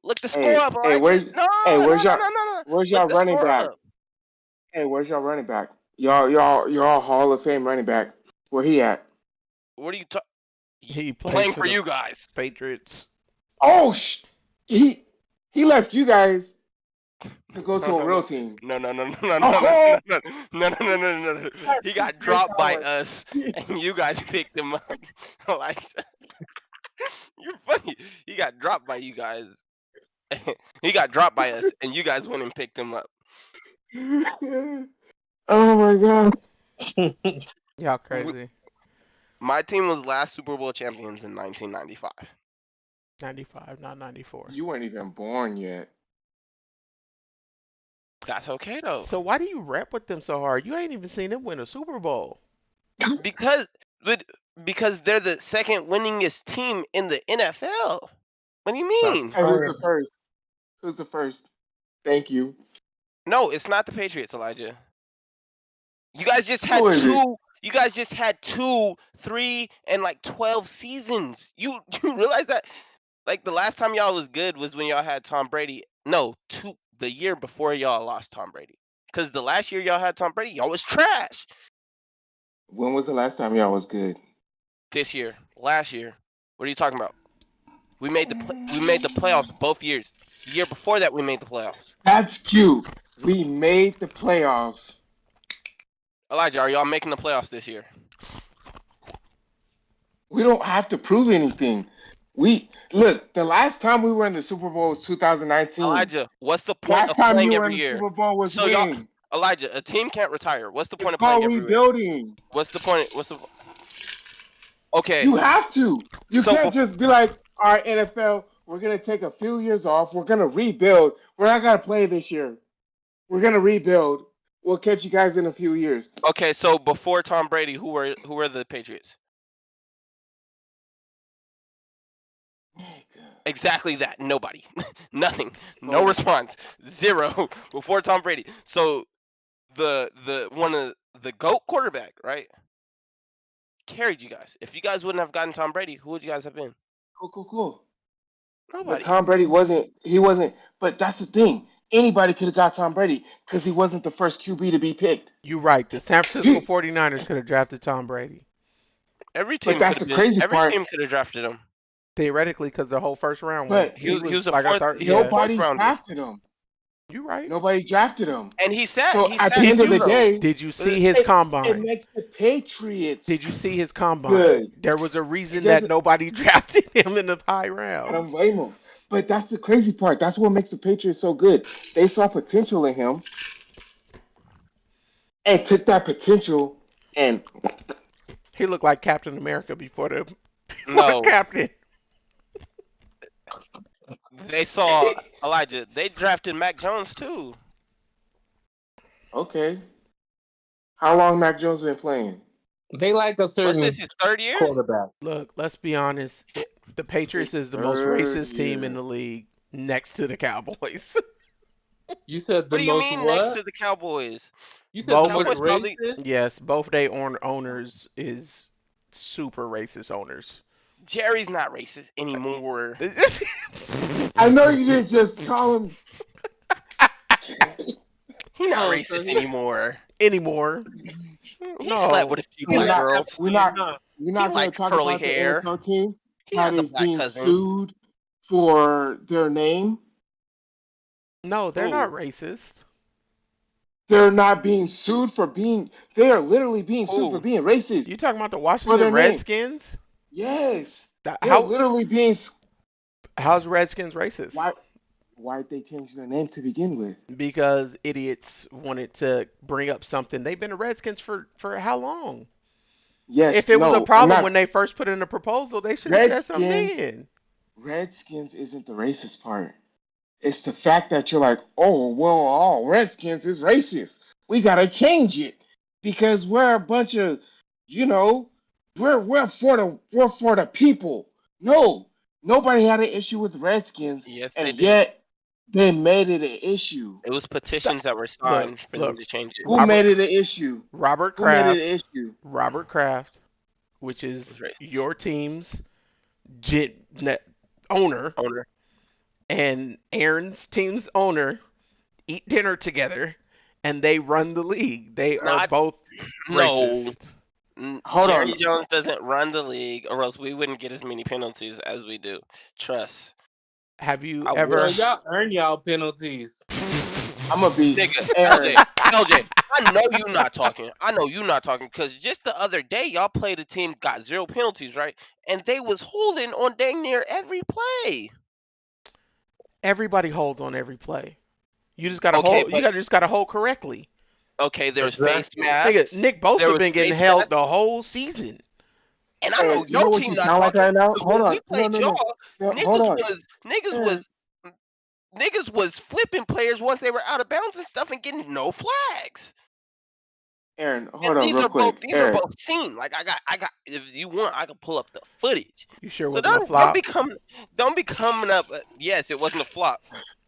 Look the score
hey,
up,
hey,
Elijah. No, no,
where's
no,
y'all,
no, no, no.
where's
Look
y'all
the
running
score
back?
up.
Hey, where's y'all running back? Y'all Hall of Fame running back. Where he at?
What are you
He plays
playing
for
for
the
you guys?
Patriots.
Oh, he he left you guys to go
No,
to a
no, no,
real team.
no, no, no, no, no, no, no,
Oh,
no, no, no, no, no, no, no.
that's
He
the
got
great
dropped by
power.
us, and you guys picked him up. Like, you're funny. He got dropped by you guys. He got dropped by us, and you guys went and picked him up.
Oh my god.
Y'all
We,
crazy.
my team was last Super Bowl champions in 1995.
95, not 94.
You weren't even born yet.
That's okay though,
So why do you rep with them so hard? You ain't even seen them win a Super Bowl.
because but because they're the second winningest team in the NFL. What do you
Shots
mean?
Hey, who's the
fired.
first? Who's the first? Thank you.
No, it's not the Patriots, Elijah. You guys just
Who
had
is it?
two. You guys just had 2, 3, and like 12 seasons. You realize that? Like the last time y'all was good was when y'all had Tom Brady. No, the year before y'all lost Tom Brady. Cause the last year y'all had Tom Brady, y'all was trash.
When was the last time y'all was good?
This year, last year, what are you talking about? We made the playoffs both years. The year before that, we made the playoffs.
That's cute. We made the playoffs.
Elijah, are y'all making the playoffs this year?
We don't have to prove anything. We look. The last time we were in the Super Bowl was 2019.
Elijah, what's the point
Last
of
time
playing
you were in
every
the
year?
Super Bowl was
So y'all,
when?
Elijah, a team can't retire. What's the point
It's
of playing
called
every year?
rebuilding.
What's the point? Okay?
You have to. You
So
can't
before,
just be like, all right, NFL, we're gonna take a few years off. We're gonna rebuild. We're not gonna play this year. We're gonna rebuild. We'll catch you guys in a few years.
okay, so before Tom Brady, who were the Patriots? Exactly that. Nobody. Nothing. No
So
response. Zero before Tom Brady. So the one of the GOAT quarterback, right? Carried you guys. If you guys wouldn't have gotten Tom Brady, who would you guys have been?
cool. But
Nobody.
Tom Brady wasn't. He wasn't. But that's the thing. Anybody could have got Tom Brady because he wasn't the first QB to be picked.
You right. The San Francisco
He,
49ers could have drafted Tom Brady.
but that's the crazy
Every
part.
team could have drafted him.
Theoretically, because the whole first round went.
But
He
He
was
was a
like our
fourth.
third.
He was a
Yeah,
fourth
nobody
rounder,
drafted him.
you right.
Nobody drafted him.
and he sat.
So
He
at the
sat
end
Did
of
too
the
you
though.
day,
did you
Uh,
see his
it
combine?
makes the Patriots
Did you see his combine?
good.
There was a
It
reason that
doesn't.
nobody drafted him in the high
I don't
rounds.
blame him. But that's the crazy part. That's what makes the Patriots so good. They saw potential in him and took that potential and
He looked like Captain America before the before
No,
Captain.
they saw Elijah. They drafted Mac Jones too.
okay. How long Mac Jones been playing?
They like a
What's this?
certain
His third year?
quarterback.
Look, let's be honest. The Patriots
His
is the most
third
racist team in
year.
the league, next to the Cowboys.
You said
What
the
do you
most
mean next
what?
to the Cowboys?
You said the
both
most
of
Cowboys probably
racist?
yes, both they owners is super racist owners.
Jerry's not racist anymore.
I know you didn't just call him.
He not
Oh, so
racist
he
anymore.
Anymore.
He slept with
No.
a few
We're
he's
black
not
not.
girls.
We're
Epstein,
not.
huh?
We're
He
not going to
likes
talk
curly
about the
hair.
NFL team
He
that
has a
is
black
being
cousin.
sued for their name.
No, they're not
Who?
racist.
They're not being sued for being. They are literally being sued for
Who?
being racist
You talking about the
for
Washington
their name.
Redskins?
Yes, they're
How
literally being.
how's Redskins racist?
Why? Why did they change their name to begin with?
Because idiots wanted to bring up something. They've been the Redskins for how long?
Yes,
If it was a
no, I'm
problem
not.
when they first put in the proposal, they should have said something
Redskins.
then.
Redskins isn't the racist part. It's the fact that you're like, oh, well, all Redskins is racist. We gotta change it because we're a bunch of, you know, we're for the people. No, nobody had an issue with Redskins,
Yes, they
and
did.
yet they made it an issue.
It was
Stop.
petitions that were
Look,
signed for them
look.
to change it.
Who
Robert
made it an issue?
Robert
Who made it
Kraft,
an issue?
Robert Kraft, which
It was
is
racist.
your team's gen- owner,
Owner.
and Aaron's team's owner eat dinner together and they run the league. They are
Not
both
no.
racist.
Hold
Jerry
on.
Jones doesn't run the league, or else we wouldn't get as many penalties as we do. Trust.
Have you
I
Bro,
ever?
wish.
y'all earn y'all penalties.
I'm gonna be
Nigga,
Aaron.
LJ, I know you not talking. I know you not talking because just the other day y'all played a team got 0 penalties, right? And they was holding on dang near every play.
Everybody holds on every play. You just gotta
Okay,
hold. You
but
gotta just gotta hold correctly.
okay, there was face
Exactly.
Nigga,
masks.
Nick
There
Bosa
was
been getting
face masks,
held the whole season.
and I know
Aaron, you
your
know what
team
you
not
sound like
talking
right now?
because
Hold
when we
on. No,
played
no, no.
y'all,
No, hold
niggas
on.
was niggas
Aaron,
was niggas was flipping players once they were out of bounds and stuff and getting no flags.
Aaron,
And
hold on real quick.
these are
Aaron,
both seen. Like I got if you want, I can pull up the footage.
You sure it
So
wasn't a
don't be
flop?
coming don't be coming up. Yes, it wasn't a flop.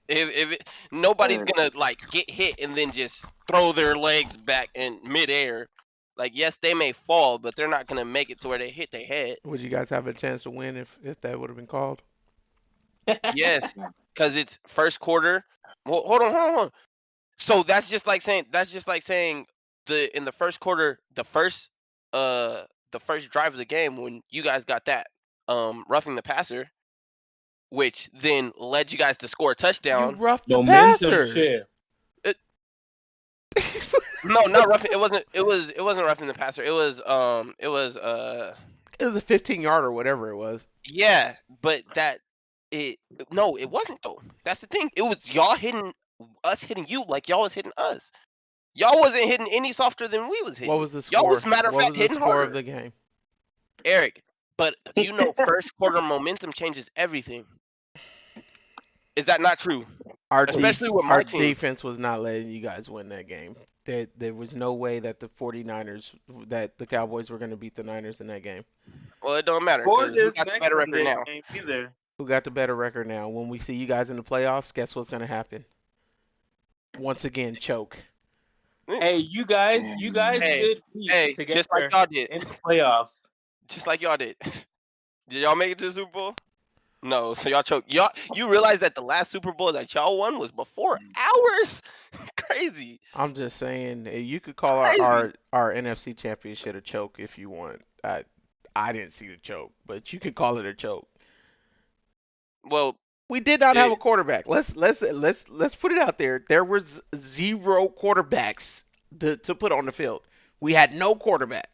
If it, nobody's
Aaron,
gonna like get hit and then just throw their legs back in midair. Like yes, they may fall, but they're not gonna make it to where they hit their head.
Would you guys have a chance to win if that would have been called?
Yes, because it's first quarter. Well, hold on. So that's just like saying the in the first quarter, the first drive of the game when you guys got that roughing the passer, which then led you guys to score a
You
touchdown.
roughed the
Momentum
passer.
shift.
It, no, not roughing. It wasn't roughing the passer.
It was a 15-yard or whatever it was.
Yeah, but that it no, it wasn't though. That's the thing. It was y'all hitting us hitting you like y'all was hitting us. Y'all wasn't hitting any softer than we was
What
hitting.
was the
Y'all was
score?
matter of
What
fact
was the
hitting
score of
harder.
the game?
Eric, but you know first quarter momentum changes everything. Is that not true? Especially with
Our
my team.
defense was not letting you guys win that game. There was no way that the 49ers that the Cowboys were going to beat the Niners in that game.
Well, it don't matter
Or
because who
this
got the
next
better record
Sunday
now?
game either.
Who got the better record now? When we see you guys in the playoffs, guess what's going to happen? Once again, choke.
Hey, you guys
damn.
Hey,
did meet
hey, just like
together
y'all did.
in the playoffs.
Just like y'all did. Did y'all make it to the Super Bowl? No, so y'all choked. Y'all, you realize that the last Super Bowl that y'all won was before ours? Crazy,
I'm just saying, you could call
crazy.
our NFC championship a choke if you want. I didn't see the choke, but you can call it a choke.
Well,
We did not have
it,
a quarterback. Let's put it out there. There was zero quarterbacks to put on the field. We had no quarterback.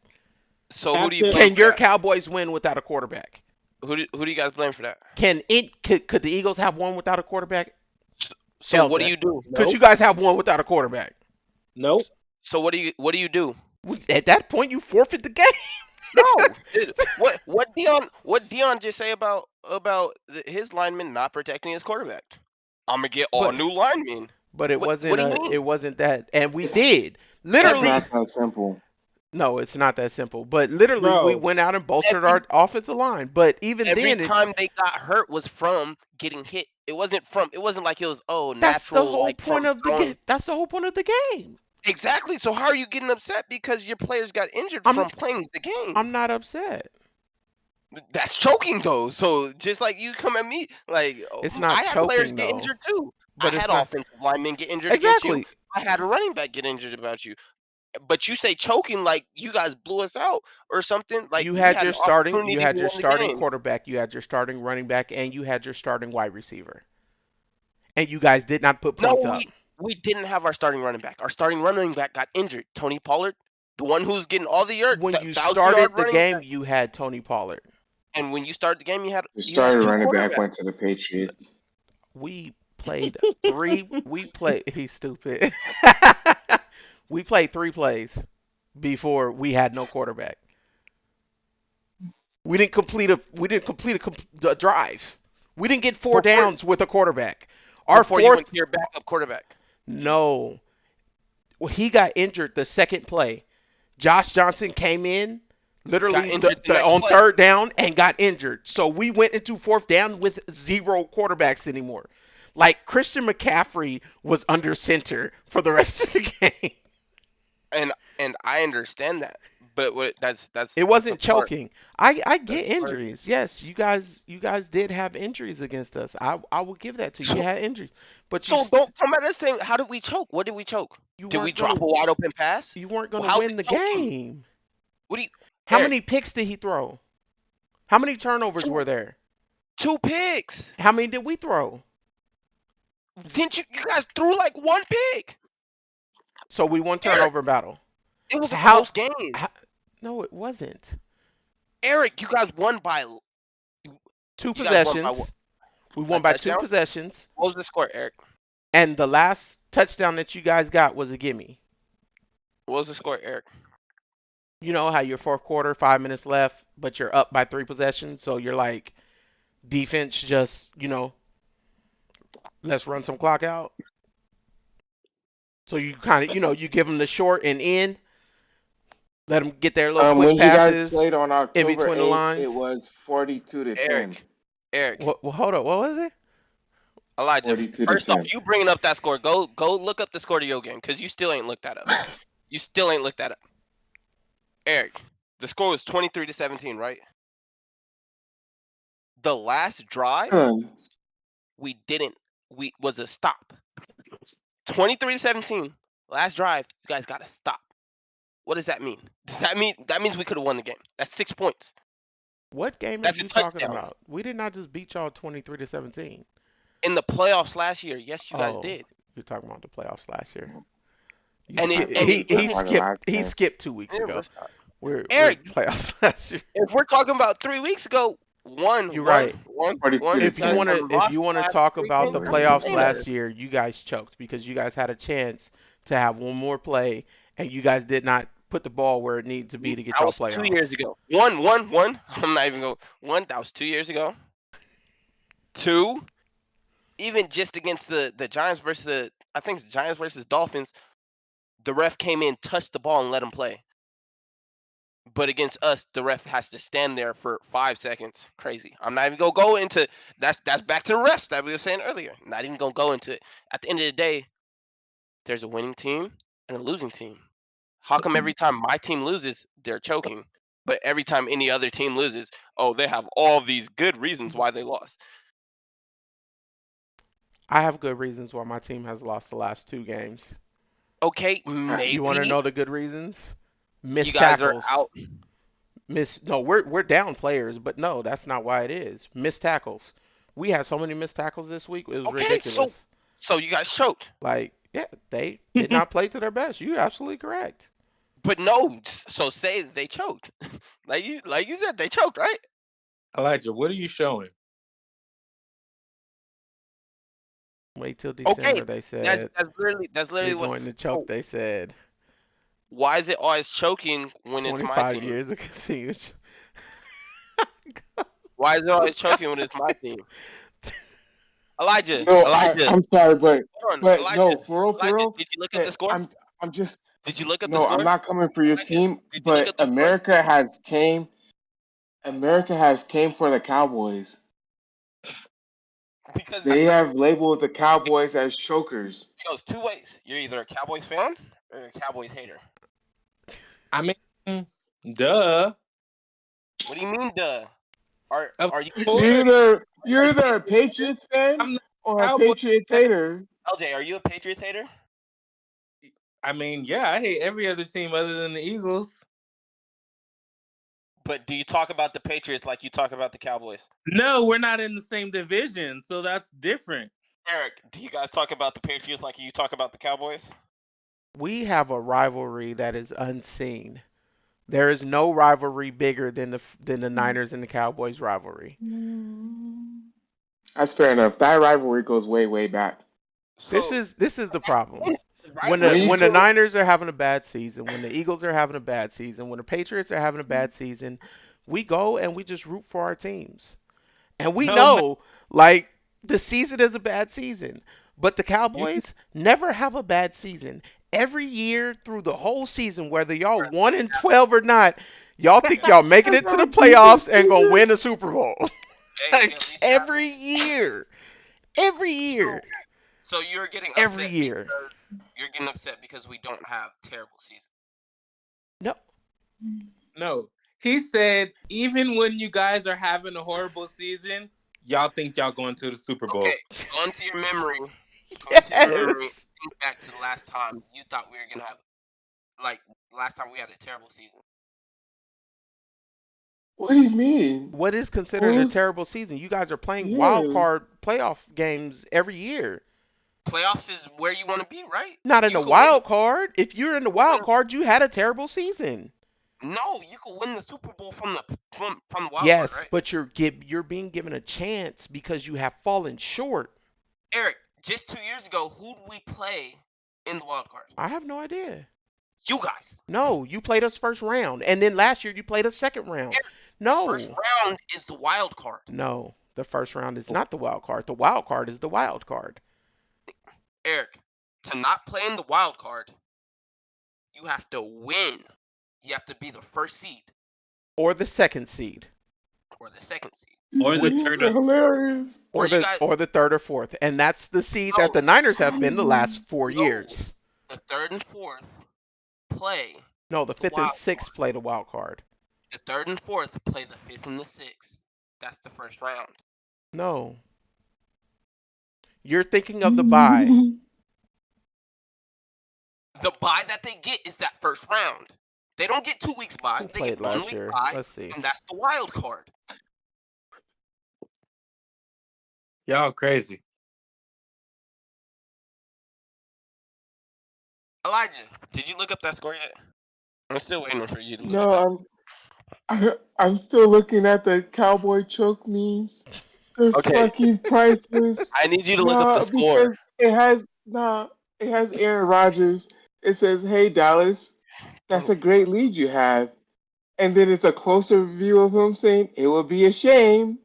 so who do you
After
blame
Can
for
your
that?
Cowboys win without a quarterback?
Who do you guys blame for that?
Could the Eagles have one without a quarterback?
So what do
LJ,
you do?
could you
nope,
guys have one without a quarterback?
nope.
So what do you do?
At that point, you forfeit the game.
No. What Dion just say about his lineman not protecting his quarterback? I'm gonna get all
but
new linemen.
but it
What
wasn't
do you mean?
it wasn't that, and we did
That's
Every
literally.
not that simple.
No, it's not that simple. But literally, we
Bro,
went out and bolstered
every
our offensive line. But even
every
then,
time they got hurt was from getting hit. It wasn't like it was
that's the
natural
whole
like from
point of the game.
throwing.
That's the whole point of the game.
Exactly. So how are you getting upset because your players got injured
I'm
from playing the game?
I'm not upset.
That's choking though. So just like you come at me, like
It's not
I had players
choking
get
though.
injured too. I
But
had
it's not
offensive linemen get injured against you.
exactly.
I had a running back get injured about you. But you say choking like you guys blew us out or something. Like
You
we
had
had
your
an
starting you
opportunity to
had your
win the
starting
game.
quarterback, you had your starting running back, and you had your starting wide receiver. And you guys did not put
No,
points up.
we didn't have our starting running back. Our starting running back got injured. Tony Pollard, the one who's getting all the yard,
When
the
you
1,000 yard
started the
running
game,
back.
you had Tony Pollard.
And when you started the game,
The
you had
starting
two
running back
quarterbacks.
went to the Patriots.
We played three. We played. He's stupid. We played 3 plays before we had no quarterback. We didn't complete a drive. We didn't get four
Before
downs with a quarterback. Our
before you went
fourth,
to your backup quarterback.
no. Well, he got injured the second play. Josh Johnson came in
Got
literally
injured the next
on
play.
third down and got injured. So we went into fourth down with zero quarterbacks anymore. Like Christian McCaffrey was under center for the rest of the game.
And I understand that. But
It
that's a
wasn't
part.
choking. I
That's
get
a part.
injuries. Yes, you guys did have injuries against us. I will give that to you. You
So
had injuries, but
so don't come at us saying how did we choke? What did we choke?
You
Did we
weren't gonna
drop a wide open pass?
you weren't
Well,
gonna
how's
win
it
the
choking?
game.
What do you,
How
Eric?
many picks did he throw? How many turnovers
Two,
were there?
two picks.
How many did we throw?
Didn't you? You guys threw like one pick.
So we won
Eric,
turnover battle.
it was a
How,
close game.
how no, it wasn't.
Eric, you guys won by.
Two
You guys won by what?
possessions. We
A
won by two
touchdown?
possessions.
What was the score, Eric?
And the last touchdown that you guys got was a gimme.
What was the score, Eric?
You know how your fourth quarter, 5 minutes left, but you're up by three possessions, so you're like defense just, let's run some clock out. So you kind of, you give them the short and in, let them get their little quick
When you guys
passes
played on
in
October
between the
8th, it
lines.
was 42 to 10.
Eric,
Well, hold up, what was it?
Elijah.
42 to
First off,
10.
you bringing up that score. Go look up the score to your game because you still ain't looked that up. You still ain't looked that up. Eric, the score was 23-17, right? The last drive,
Son,
we didn't. We was a stop. 23-17. Last drive, you guys got to stop. What does that mean? Does that means we could have won the game? That's 6 points.
What game are
That's a
you talking
touchdown.
about? We did not just beat y'all 23-17.
In the playoffs last year, yes, you guys
Oh,
did.
you're talking about the playoffs last year.
And it
He
didn't.
Talking about the last game.
skipped 2 weeks
Yeah,
ago.
start.
We're
Eric,
playoffs last year.
if we're talking about 3 weeks ago,
You're right.
42 to
If you
10.
want to if
lost
you want to
last
talk
three
about
games,
the
We're
that's
playoffs
the same.
last year, you guys choked because you guys had a chance to have one more play and you guys did not put the ball where it needed to be to get
That
y'all
was 2
playoffs.
years ago. One. I'm not even going. One. That was 2 years ago. Two. Even just against the Giants versus I think it's Giants versus Dolphins, the ref came in, touched the ball, and let him play. But against us, the ref has to stand there for 5 seconds. Crazy. I'm not even gonna go into that's back to the refs that we were saying earlier. Not even gonna go into it. At the end of the day, there's a winning team and a losing team. How come every time my team loses, they're choking? But every time any other team loses, oh, they have all these good reasons why they lost.
I have good reasons why my team has lost the last two games.
Okay,
You want to
maybe
know the good reasons?
you
Missed
guys are
tackles.
out.
No, we're down players, but no, that's not why it is. Missed tackles. We had so many missed tackles this week. It was
Okay,
ridiculous.
so you guys choked.
Like, yeah, they did not play to their best. You're absolutely correct.
But no, so say they choked. like you said, they choked, right?
Elijah, what are you showing?
Wait till
Okay,
December, they
that's
said.
that's
You're
literally what.
going to choke,
So
they said.
why is it always choking when it's my
25
team?
years of continuous.
Why is it always choking when it's my team? Elijah,
No,
Elijah,
I'm sorry, but
hold on,
no,
Elijah,
for
Elijah.
real.
Did you look at the
But
score?
I'm just
Did you look at the
no, I'm
score?
not coming for your
Elijah,
team.
did you look
But
at the score?
America has came for the Cowboys.
Because
They have labeled the Cowboys as chokers.
it goes two ways. You're either a Cowboys fan or a Cowboys hater.
I mean, duh.
What do you mean, duh?
Of
Are you
course,
You're either a Patriots fan
I'm not
or
a
a
Cowboy
Patriots
fan.
hater.
LJ? Are you a Patriots hater?
I mean, yeah, I hate every other team other than the Eagles.
But do you talk about the Patriots like you talk about the Cowboys?
No, we're not in the same division, so that's different.
Eric, do you guys talk about the Patriots like you talk about the Cowboys?
We have a rivalry that is unseen. There is no rivalry bigger than the Niners and the Cowboys rivalry.
That's fair enough. That rivalry goes way, way back.
This
So
is this is the problem.
the
When
When
the
rivalry.
you
when the
two,
Niners are having a bad season, when the Eagles are having a bad season, when the Patriots are having a bad season, we go and we just root for our teams. And we
No, man,
know, like, the season is a bad season, but the
you
Cowboys never have a bad season. Every year through the whole season, whether y'all 1-12 or not, y'all think y'all making it to the playoffs and gonna win a Super Bowl.
Hey, we
Like,
at least have
every year, every
so
year,
so you're getting
every
upset
year.
because we don't have terrible season.
No,
no. He said even when you guys are having a horrible season, y'all think y'all going to the Super Bowl.
Okay, go into your memory. Go into your memory
yes.
think back to the last time you thought we were gonna have like last time we had a terrible season.
What do you mean?
What is considered a
Who's
terrible season? You guys are playing wild
yes?
card playoff games every year.
Playoffs is where you want to be, right?
Not in
You
the
could win.
wild card. If you're in the
You
wild
could
card, you had a terrible season.
win. No, you could win the Super Bowl from the wild card,
Yes,
right?
but you're being given a chance because you have fallen short.
Eric, just 2 years ago, who did we play in the wild card?
I have no idea.
You guys.
No, you played us first round, and then last year you played us second round.
Eric, the first
No,
round is the wild card.
no, the first round is not the wild card. The wild card is the wild card.
Eric, to not play in the wild card, you have to win. You have to be the first seed
Or the second seed.
or the second seed.
Or the
These
third.
are hilarious.
Or you guys
Or the third or fourth. And that's the seed that
no,
the Niners have been the
Oh,
last 4 years.
the third and fourth play
No, the
the
fifth and
wild
sixth play the wild card.
the third and fourth play the fifth and the sixth. That's the first round.
No. You're thinking of the bye.
The bye that they get is that first round. They don't get 2 weeks bye.
Who
They
played
get 1
last
week
year?
bye,
Let's see.
and that's the wild card.
Y'all crazy.
Elijah, did you look up that score yet? I'm still waiting for you to look up that.
No, I'm still looking at the cowboy choke memes. They're
Okay,
fucking priceless.
I need you to look up the
Nah,
score.
because it has Aaron Rodgers. It says, "Hey Dallas, that's a great lead you have," and then it's a closer view of him saying, "It would be a shame,"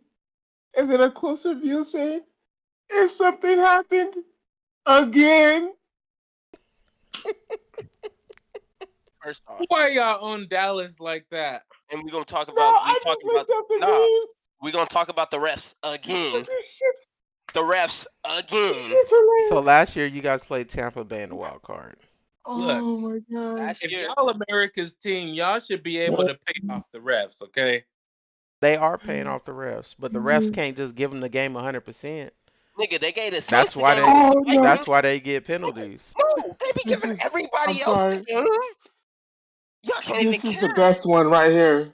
and then a closer view saying, "If something happened again."
First off,
Why y'all on Dallas like that?
and we're gonna talk
No,
about
I just looked up the
nah.
meme.
We're gonna talk about the refs again.
This shit's,
The refs
this
again.
shit's
So
hilarious.
last year you guys played Tampa Bay in the wild card.
Look,
Oh my god.
Last
if
year,
y'all America's team, y'all should be able to pay off the refs, okay?
They are paying off the refs, but the refs can't just give them the game 100%.
nigga, they gave the Saints
That's
the
why
game.
they
Oh
against the
no.
that's
Vikings.
why they get penalties.
No, they be
This
giving
is I'm
everybody else the
sorry.
game. Y'all can't even
This is the
care.
best one right here.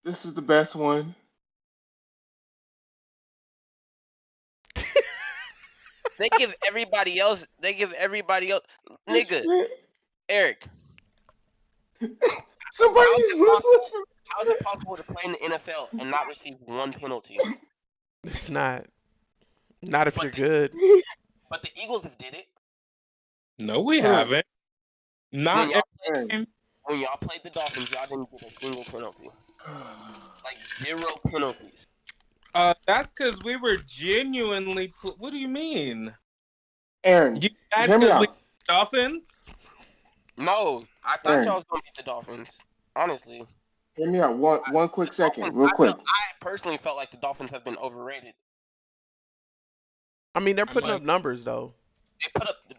This is the best one.
They give everybody else. They give everybody else.
This
Nigga,
shit.
Eric,
Somebody's ruthless.
how is it possible to play in the NFL and not receive one penalty?
It's not if
But
you're
the
good.
but the Eagles have did it
No, we
Look,
haven't.
when
Not
y'all
every
man.
game.
when y'all played the Dolphins. Y'all didn't get a single penalty. Like 0 penalties.
That's because we were genuinely. What do you mean?
Aaron,
You mad
hear me
because we
out.
Dolphins?
No, I thought
Aaron,
y'all was gonna beat the Dolphins. Honestly,
hear me out. One
the
quick second,
Dolphins.
real quick.
I personally felt like the Dolphins have been overrated.
I mean, they're
I
putting
mean,
up numbers though.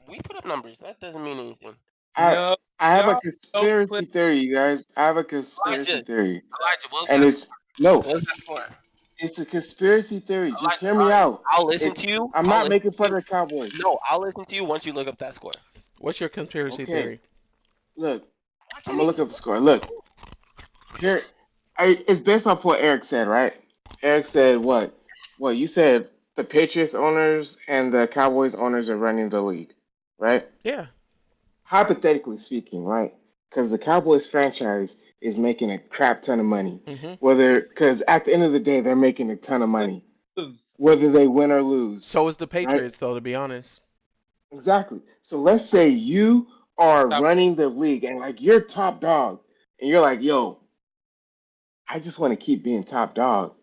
we put up numbers. That doesn't mean anything.
I
No,
I have a
y'all don't
conspiracy
put.
theory, you guys. I have a conspiracy
Elijah,
theory,
what was
and
that
it's
score?
no,
What was that score?
it's a conspiracy theory. Just
Elijah,
hear me out.
I'll listen
It's
to you.
I'm
I'll
not
listen
making
to
fun
you.
of the Cowboys.
No, I'll listen to you once you look up that score.
What's your conspiracy
Okay,
theory?
look,
Why
I'm
can't
gonna
he
look
just?
up the score. Look here, it's based off what Eric said, right? Eric said what? What you said? The Patriots owners and the Cowboys owners are running the league, right?
Yeah.
Hypothetically speaking, right? Because the Cowboys franchise is making a crap ton of money.
Mhm.
Because at the end of the day, they're making a ton of money,
Lose.
whether they win or lose,
So is the
right?
Patriots though, to be honest.
Exactly. So let's say you are
Stop.
running the league and like you're top dog, and you're like, yo, I just want to keep being top dog.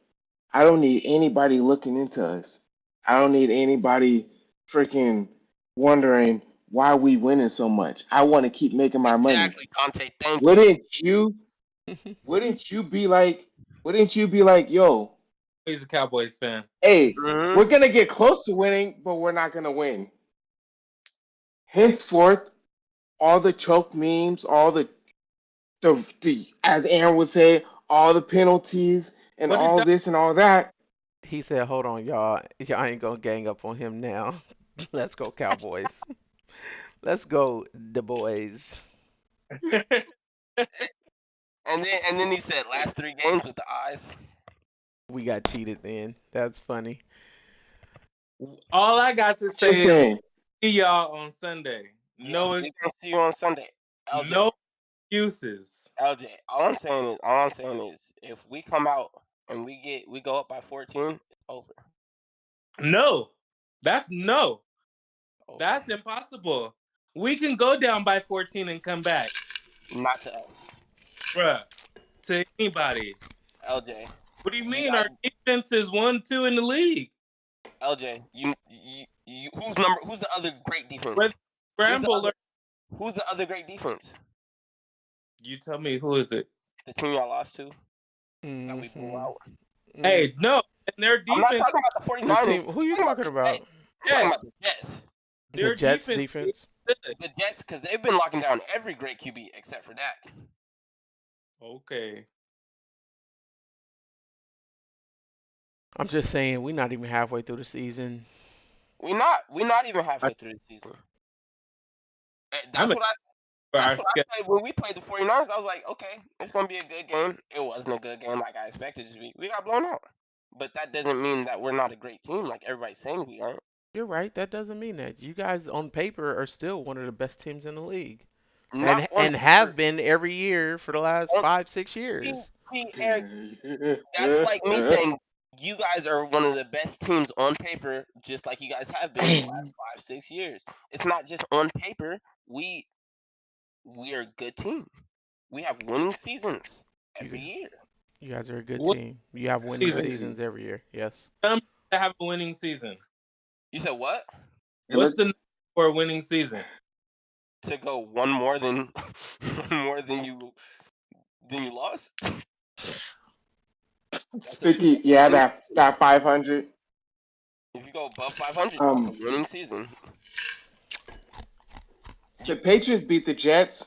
I don't need anybody looking into us. I don't need anybody freaking wondering why we winning so much. I want to keep making my money.
Exactly, Conte. Thank you.
Wouldn't you? Wouldn't you be like? Wouldn't you be like, yo,
He's a Cowboys fan.
hey,
Hmm.
we're gonna get close to winning, but we're not gonna win. Henceforth, all the choke memes, all the as Aaron would say, all the penalties and
What did
all this and all that.
He said, "Hold on, y'all. Y'all ain't gonna gang up on him now. Let's go Cowboys." Let's go, the boys.
And then he said last 3 games with the eyes.
We got cheated then. That's funny.
All I got to
Just
say is
saying.
see y'all on Sunday.
Yes,
No,
we can see you on Sunday. LJ,
no excuses.
LJ. All I'm saying is, if we come out and we go up by 14, it's over.
No, no.
Over.
That's impossible. We can go down by 14 and come back,
Not to us.
bruh. To anybody.
LJ,
What do you
you
mean?
guys.
Our defense is 1-2 in the league.
LJ, who's the other great defense?
Whether
Who's the
scramble
other
or
who's the other great defense?
you tell me who is it?
The team y'all lost to that we blew
Hmm.
out.
Hey, no, and their
I'm not
defense,
talking about the
The
49ers.
team. Who you
I'm talking
talking
about the
about?
Jets. I'm talking about the Jets.
The
their
Jets
defense is
defense.
good.
The Jets, because they've been locking down every great QB except for Dak.
Okay.
I'm just saying, we're not even halfway through the season.
We're not even halfway through the season.
I'm
That's what I
for
that's
our
what I
schedule.
said when we played the 49ers. I was like, okay, it's gonna be a good game. It wasn't a good game like I expected it to be. We got blown out. But that doesn't mean that we're not a great team like everybody's saying we aren't.
You're right. That doesn't mean that. You guys on paper are still one of the best teams in the league.
Not
And
on
and have
paper.
been every year for the last
On,
5, 6
see,
years.
see, Eric, that's like me saying you guys are one of the best teams on paper, just like you guys have been the last 5, 6 years. It's not just on paper. We we are a good team. We have winning seasons every
You
year.
you guys are a good
What
team. You have winning
season?
Crazy.
seasons every year. Yes.
Them to have a winning season.
You said what?
And
What's
look,
the number for a winning season?
To go one more than one more than you lost? That's a,
Sticky,
that's a
yeah,
winning.
that 500.
If you go above 500, that's
Um,
a winning season.
the
You,
Patriots beat the Jets.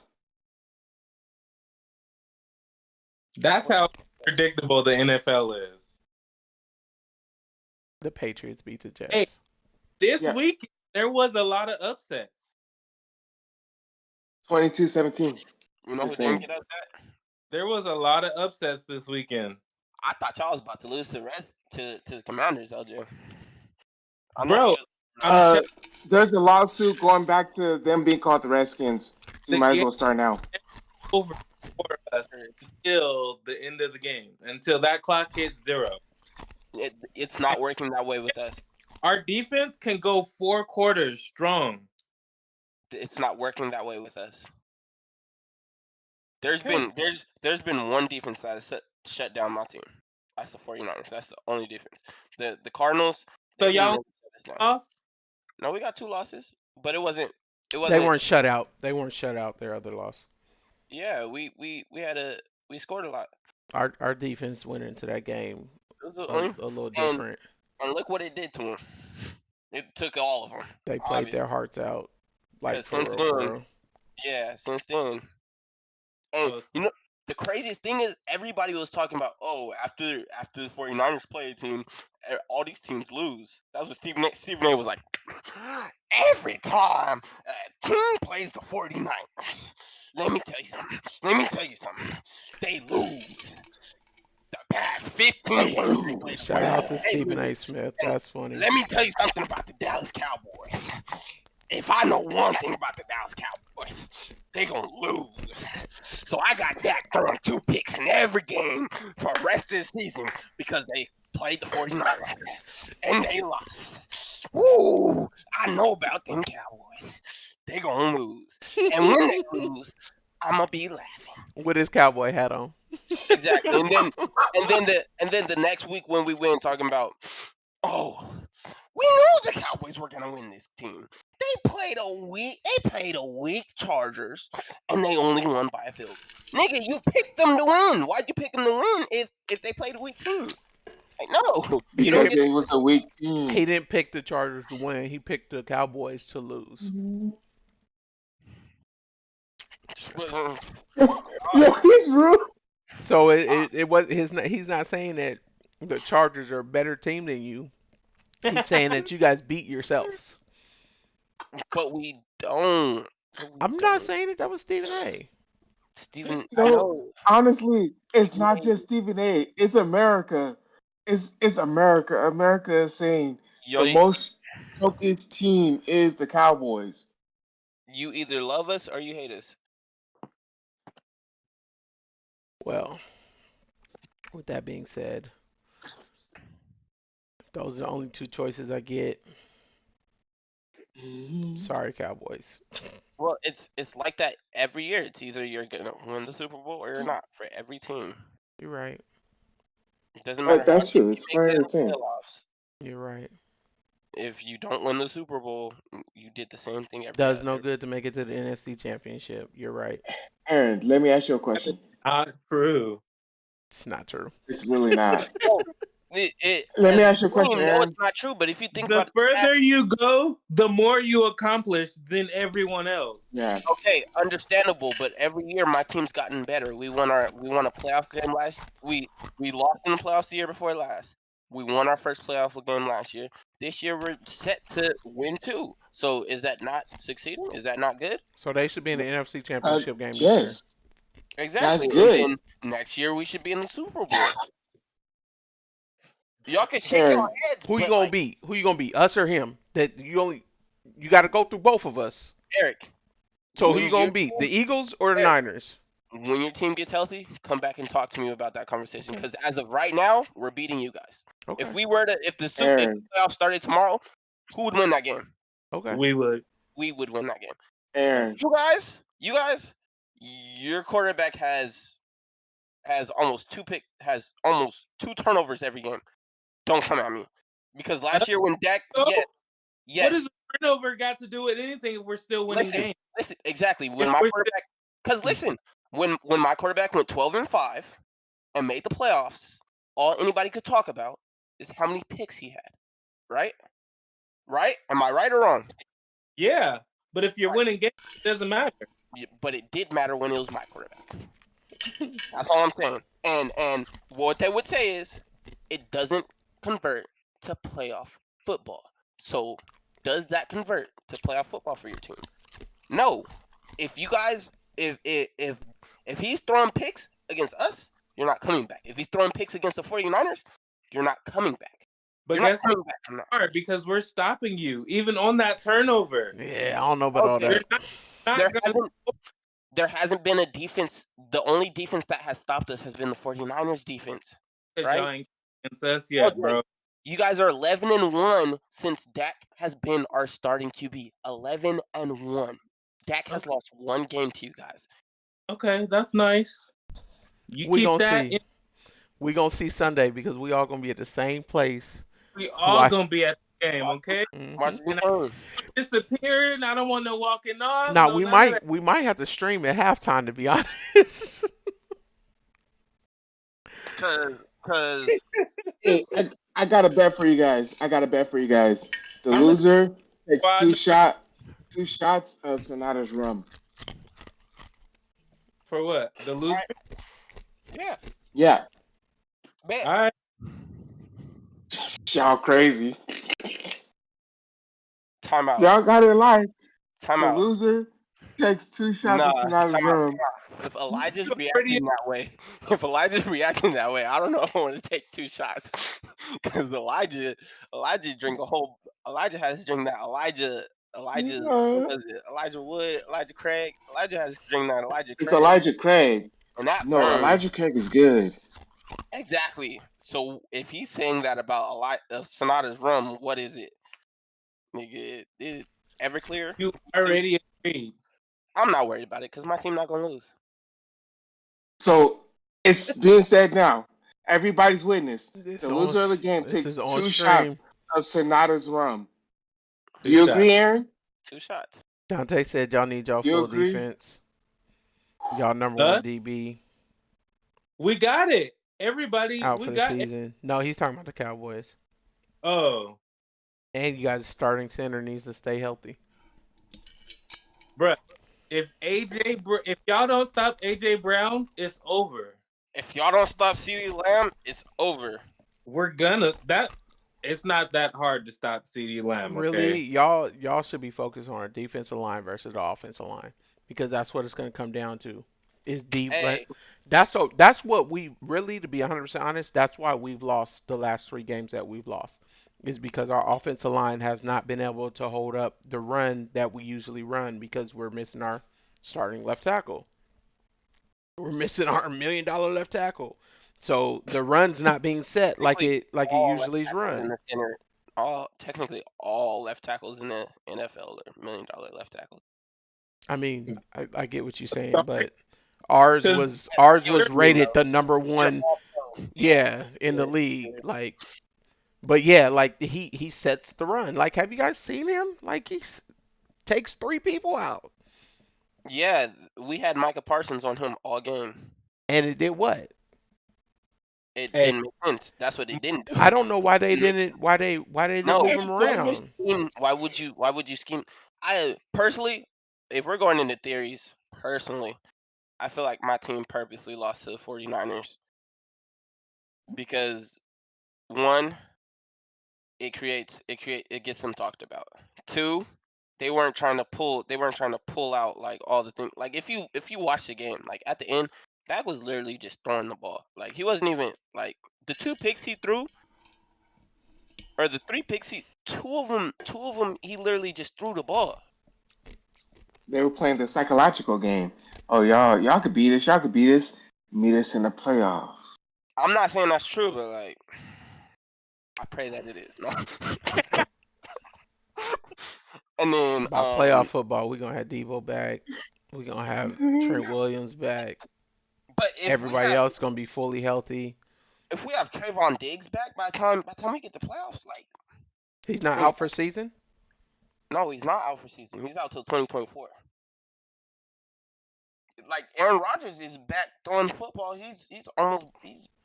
That's
what?
how predictable the NFL is.
The Patriots beat the
Hey,
Jets.
this
Yeah,
week there was a lot of upsets.
22-17.
You know who
Just
didn't
saying.
get upset?
There was a lot of upsets this weekend.
I thought y'all was about to lose to the Commanders, LJ. I know you
Bro,
was
I'm
upset.
telling
There's a lawsuit going back to them being called the Redskins. So you
you, the
might as
game
well start now.
is over for us until the end of the game, until that clock hits 0.
It's not working that way with us.
Our defense can go 4 quarters strong.
It's not working that way with us. There's
Okay.
been there's been one defense that has shut down my team. That's the 49ers. That's the only difference. The Cardinals,
So
they've been
y'all
ready to shut us down.
lost?
No, we got 2 losses, but it
They
wasn't.
weren't shut out. They weren't shut out. Their other loss.
Yeah, we scored a lot.
Our defense went into that game
It was the
a
only,
little
and
different.
and look what it did to them. It took all of them,
They played
obviously,
their hearts out, like
because
for
since
real, for
then,
real.
yeah, since then, and
So
the craziest thing is everybody was talking about, oh, after the 49ers play a team, all these teams lose. That's what Stephen A was like. Every time a team plays the 49ers, let me tell you something. They lose. The past 15 games they played the
Shout
49ers,
out to
they
Stephen A.
lose.
Smith.
And
That's funny.
let me tell you something about the Dallas Cowboys. If I know one thing about the Dallas Cowboys, they gonna lose. So I got Dak throwing 2 picks in every game for the rest of the season because they played the 49ers and they lost. Woo! I know about them Cowboys. They gonna lose. And when they lose, I'ma be laughing.
With his cowboy hat on.
Exactly. And then the next week when we win, talking about, oh, we knew the Cowboys were gonna win this team. They played a weak Chargers, and they only won by a field goal. Nigga, you picked them to win. Why'd you pick them to win if they played a weak team? Like, no, you
He
don't
Because
didn't.
get.
it was a weak team.
He didn't pick the Chargers to win. He picked the Cowboys to lose.
Yo, he's rude.
So it was his. He's not saying that the Chargers are a better team than you. He's saying that you guys beat yourselves.
but we don't. But we
I'm not
don't.
saying it. That was Stephen A.
Steven, I
No,
know.
honestly, it's
You
not
ain't,
just Stephen A. It's America. It's America. America is saying
yo,
the most focused team is the Cowboys.
you either love us or you hate us.
Well, with that being said, those are the only two choices I get.
Mhm.
Sorry, Cowboys.
Well, it's like that every year. It's either you're gonna win the Super Bowl or you're not for every team.
You're right.
It doesn't matter how many
That's true.
times you
It's
make it
for
in
every
the
team.
playoffs.
You're right.
If you don't win the Super Bowl, you did the same thing every
Does
other
no
year.
good to make it to the NFC Championship. You're right.
Aaron, let me ask you a
That is
question.
not true.
It's not true.
It's really not.
Well, it
Let
as
me
a
ask you a question,
team, no, it's
Aaron.
not true. But if you think
The
about the
further
past,
you go, the more you accomplish than everyone else.
Yeah.
okay, understandable. But every year, my team's gotten better. We won a playoff game last. We lost in the playoffs the year before last. We won our first playoff game last year. This year, we're set to win too. So is that not succeeding? Is that not good?
So they should be in the NFC
Uh,
Championship game this year.
yes, that's
Exactly. And
good.
then next year we should be in the Super Bowl. Y'all can shake your
Aaron,
heads,
Who you
but
gonna
like
beat? Who you gonna beat? Us or him? You got to go through both of us.
Eric,
So who
when
you
your
gonna beat? The
team,
Eagles or the
Eric,
Niners?
when your team gets healthy, come back and talk to me about that conversation.
Okay.
Because as of right now, we're beating you guys.
Okay.
If the
Aaron,
playoffs started tomorrow, who would win that game?
Okay.
We would.
We would win that game.
Aaron.
You guys, your quarterback has almost two turnovers every game. Don't come at me. Because last year when Dak,
So,
yes,
what
yes,
does a turnover got to do with anything if we're still winning
listen,
games?
listen, exactly. When
If
my
we're
quarterback, because
still,
listen, when my quarterback went 12-5 and made the playoffs, all anybody could talk about is how many picks he had. Right? Right? Am I right or wrong?
yeah. But if you're
Right.
winning games, it doesn't matter.
But it did matter when it was my quarterback. That's all I'm saying. And what they would say is it doesn't convert to playoff football. So does that convert to playoff football for your team? No. If you guys if he's throwing picks against us, you're not coming back. If he's throwing picks against the 49ers, you're not coming back.
But
You're not
guess what?
coming back from that.
Hard because we're stopping you, even on that turnover.
Yeah, I don't know about all
Okay.
You're
that.
not
There
gonna.
hasn't there hasn't been a defense. The only defense that has stopped us has been the 49ers defense,
Because
right?
y'all ain't against us
Well,
yet,
Jake,
bro.
you guys are 11-1 since Dak has been our starting QB. 11-1. Dak has
Okay,
lost one game to you guys.
okay, that's nice. You
We
keep
gonna
that
see.
in.
We gonna see Sunday because we all gonna be at the same place.
We all
Watch.
gonna be at the game,
Watch,
okay?
watch
Hmm.
the
And I
game.
don't disappear, and I don't want no walking off,
Now
no
we
none of that.
might have to stream at halftime to be honest.
Cause
Hey, I got a bet for you guys. I got a bet for you guys. The
I'm the
loser takes
squad
two shots of Sonata's rum.
for what? The
all
loser.
right, yeah,
Yeah,
bet.
All right,
y'all crazy.
Timeout.
Y'all got it live. The
Timeout.
loser takes two shots
Nah,
of Sonata's
timeout.
rum.
If Elijah's
you already.
reacting that way, if Elijah's reacting that way, I don't know if I want to take two shots. Because Elijah drink a whole. Elijah has to drink that Elijah, what
Uh,
was it? Elijah Wood, Elijah Craig. Elijah has to drink that Elijah
it's
Craig,
Elijah Craig.
and that
No,
burn
Elijah Craig is good.
exactly. So if he's saying that about Sonata's rum, what is it, nigga? Is it Everclear?
You
Too.
already agreed.
I'm not worried about it because my team not gonna lose.
So it's being said now. Everybody's witness.
This
The
on
loser of the game
this
takes
is on
two shots
stream.
of Sonata's rum. Do
Two
you
shots.
agree, Aaron?
2 shots.
Dante said y'all need y'all
Do you
full
agree?
defense. Y'all number one
Huh?
DB
We got it. Everybody,
out
we
for the
got it.
season. No, he's talking about the Cowboys.
Oh,
And you guys' starting center needs to stay healthy.
bruh. If y'all don't stop AJ Brown, it's over.
If y'all don't stop CeeDee Lamb, it's over.
We're gonna that. It's not that hard to stop CD Lamb.
Really,
Okay.
y'all should be focused on our defensive line versus the offensive line because that's what it's going to come down to. Is deep.
Hey,
That's what we really, to be 100% honest, that's why we've lost the last 3 games that we've lost. Is because our offensive line has not been able to hold up the run that we usually run because we're missing our starting left tackle. We're missing our $1 million left tackle. So the run's not being set like
technically,
it
all left
usually is
tackles in
run.
the center, all technically all left tackles in the NFL are $1 million left tackles.
I mean, I get what you're saying, but ours
Because
was
I
ours
get what
was
you mean,
rated
though.
the number
They're
one,
all pro. Yeah,
yeah, in the league.
yeah,
Like, but yeah, like he sets the run. Like, have you guys seen him? Like, takes 3 people out,
yeah. We had Micah Parsons on him all game.
and it did what?
It
hey,
didn't make sense. That's what they didn't do.
I don't know why they
Didn't make
didn't why they didn't
no.
move him
Why would you
around.
scheme? Why would you scheme? I personally, if we're going into theories, personally, I feel like my team purposely lost to the 49ers because one, it gets them talked about. Two, they weren't trying to pull out like all the things. Like if you watch the game, like at the end, Dak was literally just throwing the ball. Like he wasn't even like the 2 picks he threw or the 3 picks he two of them he literally just threw the ball.
They were playing the psychological game. Oh, y'all could beat us. Y'all could beat us. Meet us in the playoffs.
I'm not saying that's true, but like I pray that it is. No. And then
By playoff football, we're gonna have Devo back. We're gonna have Trent Williams back.
but if we
Everybody
have
else gonna be fully healthy.
if we have Trayvon Diggs back by the time we get to playoffs, like
He's not
think
out for
about
season.
it. No, he's not out for season. He's out till 2024. Like Aaron Rodgers is back throwing football. He's a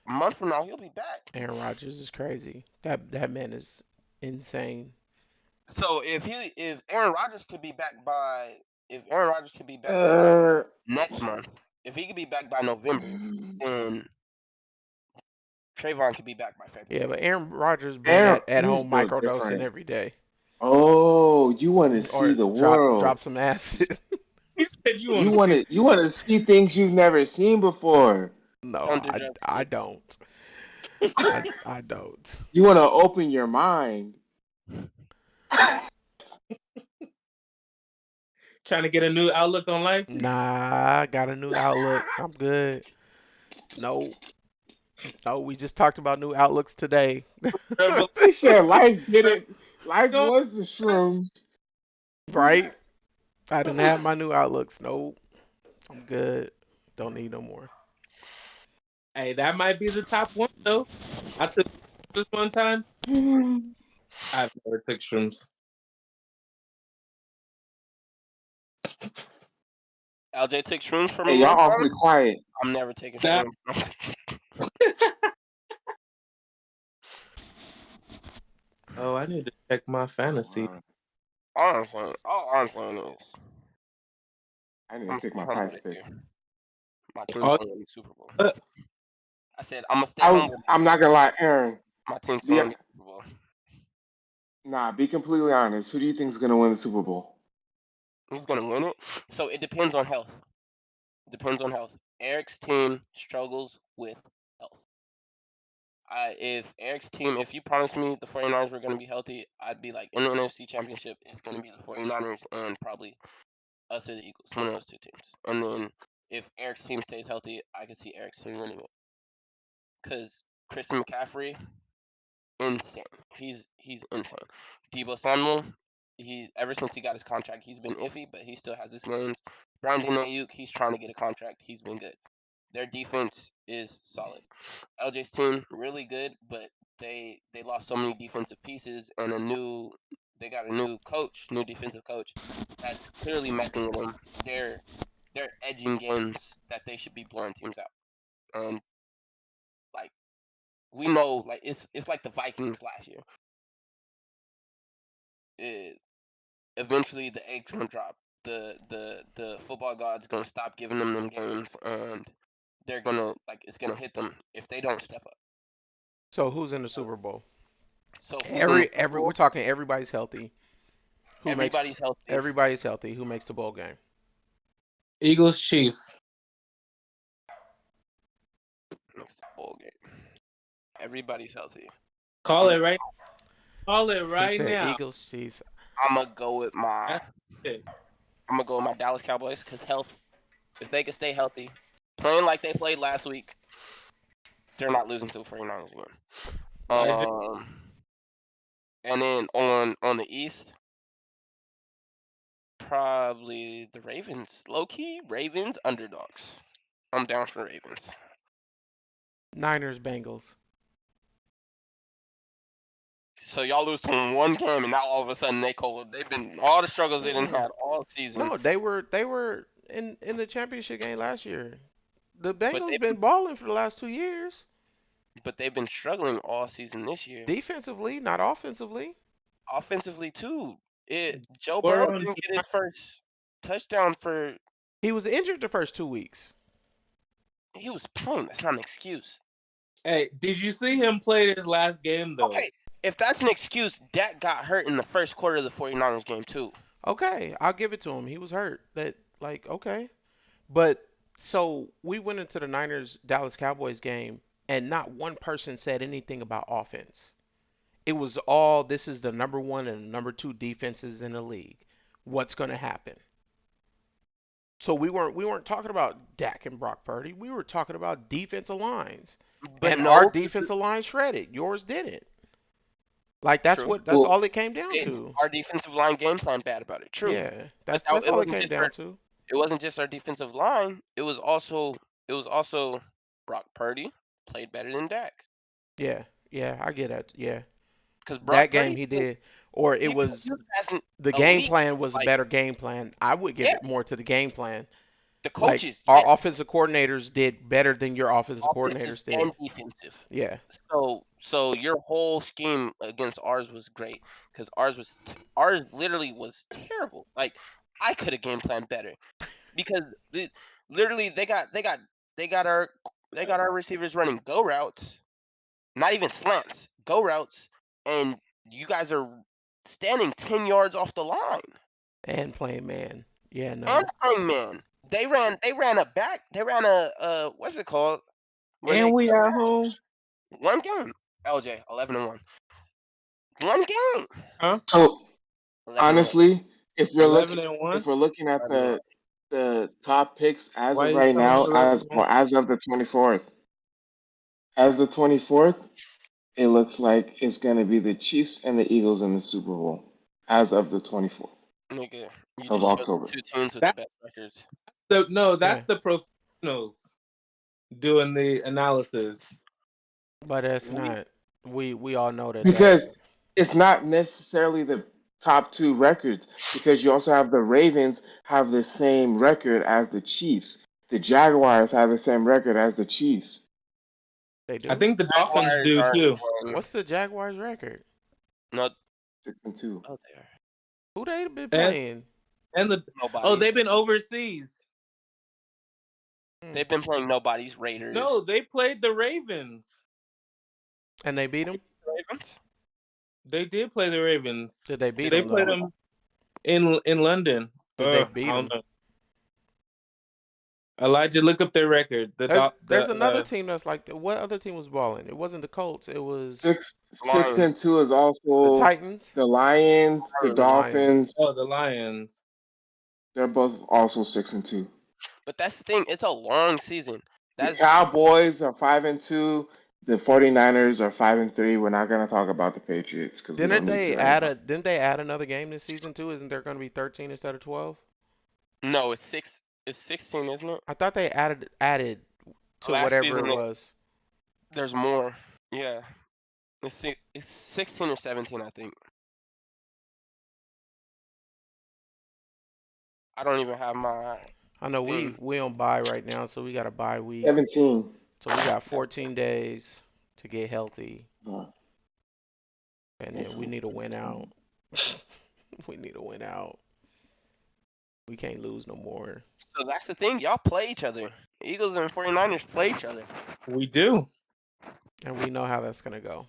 month from now he'll be back.
Aaron Rodgers is crazy. That man is insane.
So if Aaron Rodgers could be back by
Uh,
next month, if he could be back by November, then Trayvon could be back by
Yeah,
February.
but Aaron Rodgers been
Aaron,
at
he's
home
built
microdosing
different.
every day,
Oh, you want to see
or
the
drop
world.
some acid.
he said you
You
want to
want
see.
to see things you've never seen before.
No,
Don't do drugs,
I
kids.
don't. I don't.
You want to open your mind.
Trying to get a new outlook on life.
Nah, I got a new outlook. I'm good. No, no, we just talked about new outlooks today.
Revelation
He said life didn't. Life
going
was the shrooms.
Right? I didn't have my new outlooks. Nope, I'm good. Don't need no more.
Hey, that might be the top one though. I took this one time. I've never took shrooms.
LJ took shrooms for
Hey,
me one
y'all
time.
awfully quiet.
I'm never taking
That
shrooms.
oh, I need to check my fantasy.
Wow.
Honestly, all I'm saying is
I need
I'm
to
gonna
take
stay
my
humble
prize
this year.
picks.
My team's
Oh,
gonna win the Super Bowl.
uh,
I said I'm gonna stay humble this
I'm
year.
not gonna lie, Aaron.
My team's
Be
gonna win the Super Bowl.
be completely honest. Who do you think is gonna win the Super Bowl?
Who's gonna win it? So it depends on health. Depends on health. Eric's team struggles with health. If you promised me the 49ers were going to be healthy, I'd be like, in the NFC Championship, it's going to be the 49ers and probably us or the Eagles, one of those two teams. And then if Eric's team stays healthy, I could see Eric's team winning it. Because Christian McCaffrey, insane. He's insane. Debo Samuel, he ever since he got his contract, he's been iffy, but he still has his names. Brandon Ayuk, he's trying to get a contract. He's been good. Their defense is solid. LJ's team really good, but they lost so many defensive pieces and they got a new coach, new defensive coach that's clearly messing with them. They're edging games that they should be blowing teams out. And like we know, like it's like the Vikings last year. It, eventually the egg's gonna drop. The football god's gonna stop giving them games, and it's gonna hit them if they don't step up.
So who's in the Super Bowl?
So who's in the Super
Every we're
Bowl?
talking everybody's healthy. Who makes
Everybody's healthy.
Everybody's healthy? Who makes the bowl game?
Eagles, Chiefs.
Makes the bowl game. Everybody's healthy.
Call
I'm
it right. Call it
He
right
said
now.
Eagles, Chiefs.
I'm gonna go with my
That's it.
I'm gonna go with my Dallas Cowboys because health. If they can stay healthy, playing like they played last week, they're not losing to the 49ers again.
Elijah.
And then on the East, probably the Ravens. Low key, Ravens underdogs. I'm down for Ravens.
Niners, Bengals.
So y'all lose to one game, and now all of a sudden they cold. They've been all the struggles they didn't
Mm-mm.
had all season,
No, they were in the championship game last year. The
but
Bengals been balling for the last 2 years.
they've been struggling all season this year.
Defensively, not offensively.
Offensively too. Joe Burrow
We're on.
didn't get his first touchdown for
He was injured the first 2 weeks.
he was playing. That's not an excuse.
Hey, did you see him play this last game though?
Okay, if that's an excuse, Dak got hurt in the first quarter of the 49ers game too.
Okay, I'll give it to him. He was hurt. That like okay. But so we went into the Niners Dallas Cowboys game and not one person said anything about offense. It was all this is the number one and number two defenses in the league. What's going to happen? So we weren't talking about Dak and Brock Purdy. We were talking about defensive lines.
But
And our
no,
defensive line shredded. Yours didn't. Like
true.
that's
Well,
all it came down to.
Our defensive line game plan bad about it. True,
Yeah.
but
That's
it
all it
wasn't
came
just
down to.
our defensive line. It was also Brock Purdy played better than Dak
Yeah. Yeah, I get that. Yeah.
because
That
Brock
game
Purdy
he did or it
he been
was
used as an
the game
elite.
plan was a
Like
better game plan. I would give
yeah,
it more to the game plan.
the
Like
coaches,
our
yeah,
offensive coordinators did better than your offensive
offensive
coordinators
and
did.
defensive.
Yeah.
So your whole scheme against ours was great because ours literally was terrible. Like I could have game planned better because literally they got our receivers running go routes, not even slants, go routes, and you guys are standing 10 yards off the line
And playing man. Yeah,
and
no.
playing man. They ran a back. They ran a what's it called where
And
they
we
go
at
back
home.
one game. LJ 11-1. One game.
Huh?
so
11-1.
honestly, if we're
11
looking
and
if
1.
we're looking at
11-1.
the top picks as
Why
of
are you
right
telling me
now,
11 and 1?
as of the 24th, as the 24th, it looks like it's gonna be the Chiefs and the Eagles in the Super Bowl as of the 24th
Nigga, you
of
just chose
October.
the two teams with the
That
best records.
no,
Yeah.
that's the professionals doing the analysis.
But that's
We
not we all know that
Because it's not necessarily the top two records, because you also have the Ravens have the same record as the Chiefs. The Jaguars have the same record as the Chiefs.
they
I
do.
think the Dolphins
Jaguars
do
aren't
too.
playing.
What's the Jaguars record?
No,
6-2.
oh, they are.
Who they been
And
playing?
and the
Nobody.
they've been overseas.
Hmm.
They've been playing nobody's
No,
Raiders.
they played the Ravens.
And they beat them?
Ravens?
They did play the Ravens.
Did they beat
Did they
They
them
play
played
though?
nobody?
them in London.
Did they
I
beat
don't
them?
know. Elijah, look up their record.
There's another team that's like that. What other team was balling? It wasn't the Colts. It was
Six
Lions.
and two is
the
also
Titans.
the Lions, the
The
Lions.
Lions.
Dolphins.
the Lions.
They're both also 6-2.
But that's the thing. It's a long season.
The
That's
Cowboys are 5-2. The 49ers are 5-3. We're not gonna talk about the Patriots because we don't need to right now.
Didn't they add another game this season too? Isn't there going to be 13 instead of 12?
no. It's six. It's 16, isn't it?
I thought they added to
Last
whatever
season
it was.
there's more. Yeah. It's 16 or 17, I think. I don't even have my
I know
thing.
we on bye right now, so we got a bye week.
17.
So we got 14 days to get healthy,
Uh,
and then we need to win out. We need to win out. We can't lose no more.
So that's the thing. Y'all play each other. Eagles and 49ers play each other.
We do.
And we know how that's gonna go.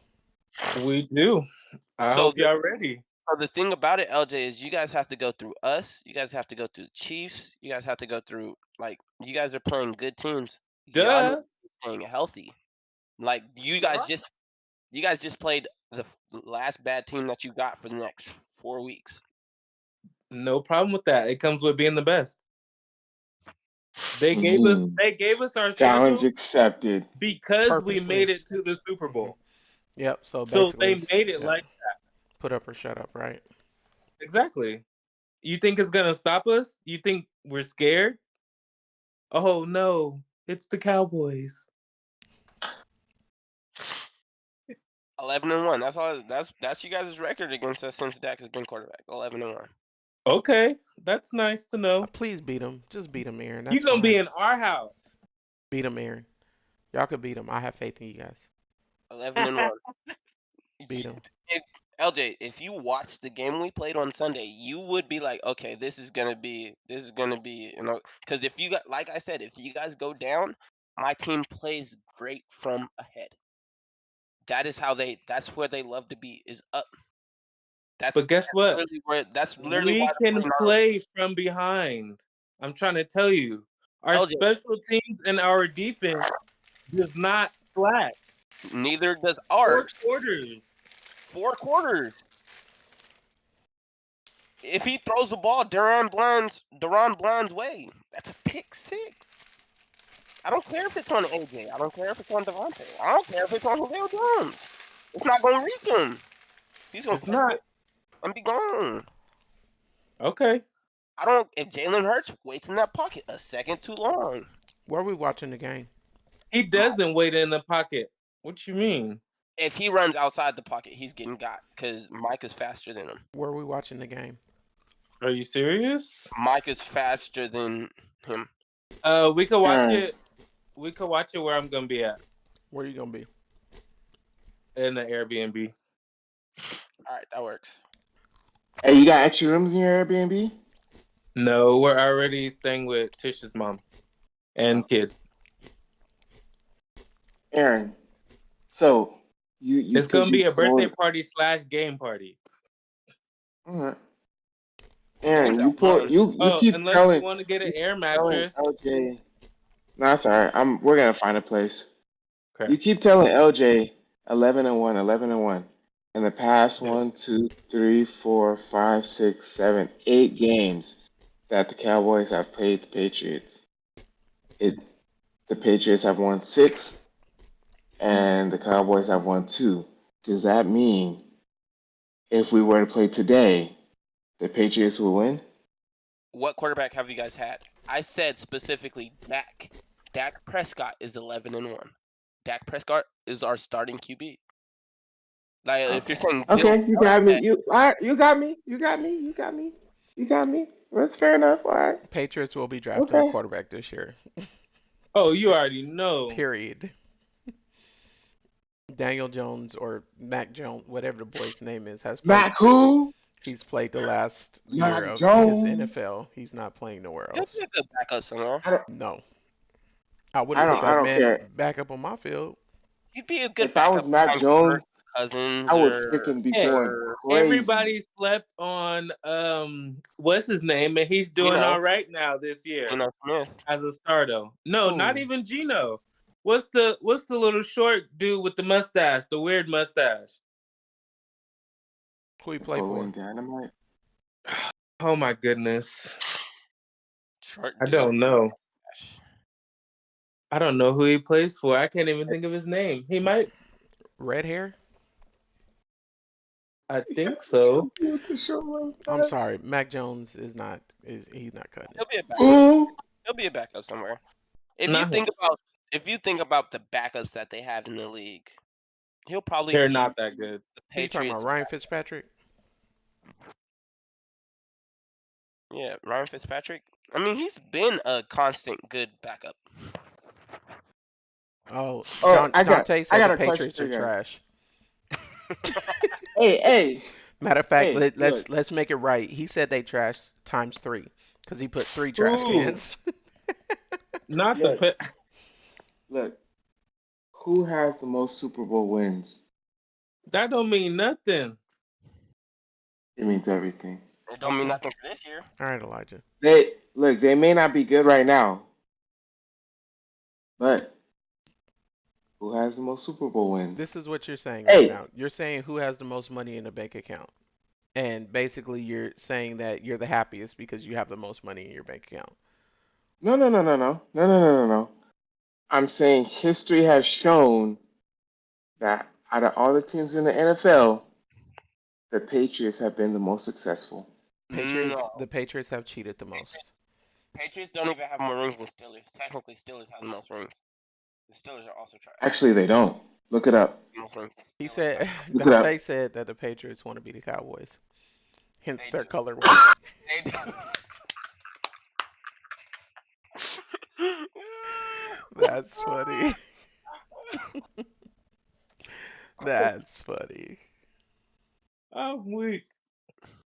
We do. I
So
hope
the
y'all ready.
so the thing about it, LJ, is you guys have to go through us. You guys have to go through the Chiefs. You guys have to go through like you guys are playing good teams. Y'all need to
Duh.
be staying healthy. Like
Yeah.
you guys just played the last bad team that you got for the next 4 weeks.
No problem with that. It comes with being the best. They gave us
Mhm.
they gave us our
Challenge
schedule
accepted.
because we made
Purposely.
it to the Super Bowl.
Yep. So
So
basically,
they
it's
made it
yeah.
like
Put up or shut up, right?
exactly. You think it's gonna stop us? You think we're scared? Oh no, it's the Cowboys.
11-1. That's all. That's you guys' record against us since Dak has been quarterback. 11-1.
Okay, that's nice to know.
Please beat him. Just beat him, Aaron.
You
That's
gonna be
fine.
in our house.
Beat him, Aaron. Y'all could beat him. I have faith in you guys.
11-1.
Beat him.
If, LJ, if you watched the game we played on Sunday, you would be like, okay, this is gonna be, because if you got, like I said, if you guys go down, my team plays great from ahead. That's where they love to be is up.
But guess what?
That's literally why
We
the
can
49ers,
play from behind. I'm trying to tell you. Our
LJ,
special teams and our defense does not slack.
neither does
Four
ours.
quarters.
4 quarters. If he throws the ball Deron Bland's way, that's a pick six. I don't care if it's on AJ. I don't care if it's on Devontae. I don't care if it's on Julio Jones. It's not going to reach him. He's going to
It's
catch
not.
it and be gone.
Okay.
I don't. If Jalen Hurts waits in that pocket a second too long,
Where are we watching the game?
He doesn't wait in the pocket. What you mean?
if he runs outside the pocket, he's getting got because Mike is faster than him.
Where are we watching the game?
Are you serious?
Mike is faster than him.
We could watch
Aaron,
it. We could watch it where I'm gonna be at
Where are you gonna be?
in the Airbnb.
All right, that works.
hey, you got extra rooms in your Airbnb?
No, we're already staying with Tish's mom and kids.
Aaron, so you
It's
because
gonna be
you
a birthday
pulled.
party / game party.
All right.
Games
Aaron,
at one.
you
Oh,
keep
unless you
telling
want to get an
you
air
keep telling
mattress.
LJ. No, that's all right. We're gonna find a place.
Okay.
You keep telling LJ 11-1, 11-1. In the past 8 games that the Cowboys have played the Patriots, it the Patriots have won 6 and the Cowboys have won 2. Does that mean if we were to play today, the Patriots will win?
What quarterback have you guys had? I said specifically Dak. Dak Prescott is 11-1. Dak Prescott is our starting QB. Like if you're
Okay.
saying Bill
Okay, you got me.
Belichick,
You all right, you got me. You got me. You got me. You got me. That's fair enough. All right.
Patriots will be drafting a
Okay.
quarterback this year.
Oh, you already know.
Period. Daniel Jones or Mac Jones, whatever the boy's name is, has played.
Mac who?
He's played the last year
Mac
of his
Jones.
NFL. He's not playing nowhere
he'll be
else.
a good backup somewhere.
I don't.
No, I
I
wouldn't
don't.
put
I
that
don't
man
care.
back up on my field.
He'd be a good
If I was
backup
Mac
behind Kirk
Jones, I
Cousins
would
or
freaking be
Hey,
going
or
crazy.
everybody slept on what's his name, and he's doing
Geno,
all right now this year
Geno Smith.
as a starter. No, not
Who?
even Gino. What's the little short dude with the mustache, the weird mustache?
Who he play for?
Napoleon Dynamite.
Oh my goodness.
Short
I
dude.
don't know. I don't know who he plays for. I can't even think of his name. He might.
Red hair?
I think so.
With the short
I'm
mustache.
sorry, Mac Jones is not. He's not cutting
He'll
it.
be a backup.
Who?
He'll be a backup somewhere. If you
Not him.
think about the backups that they have in the league, he'll probably
They're
be
not that good.
the
Who you talking about?
Patriots.
Ryan Fitzpatrick?
Yeah, Ryan Fitzpatrick. I mean, he's been a constant good backup.
Oh,
Oh,
Dante
I
said
got
the
a question
Patriots
for
are
you guys.
trash.
Hey,
Matter of fact,
hey, look.
let's make it right. He said they trash times three because he put three trash
Who?
cans.
Not the
Look.
pit.
Look. Who has the most Super Bowl wins?
That don't mean nothing.
It means everything.
It don't mean nothing for this year.
All right, Elijah.
They look. They may not be good right now, but who has the most Super Bowl wins?
This is what you're saying right
Hey,
now. You're saying who has the most money in a bank account. And basically, you're saying that you're the happiest because you have the most money in your bank account.
no, no, no, no, no, no, no, no, no, no. I'm saying history has shown that out of all the teams in the NFL, the Patriots have been the most successful.
Patriots,
No,
the Patriots have cheated the most.
Patriots. Patriots don't even have more rings than Steelers. Technically, Steelers have the most rings. The Steelers are also trash.
Actually, they don't. Look it up.
The most rings.
He
Steelers have.
said,
Look it
Dante
up.
said that the Patriots want to be the Cowboys, hence
They
their
do.
colorway.
They do.
That's funny. That's funny.
I'm weak.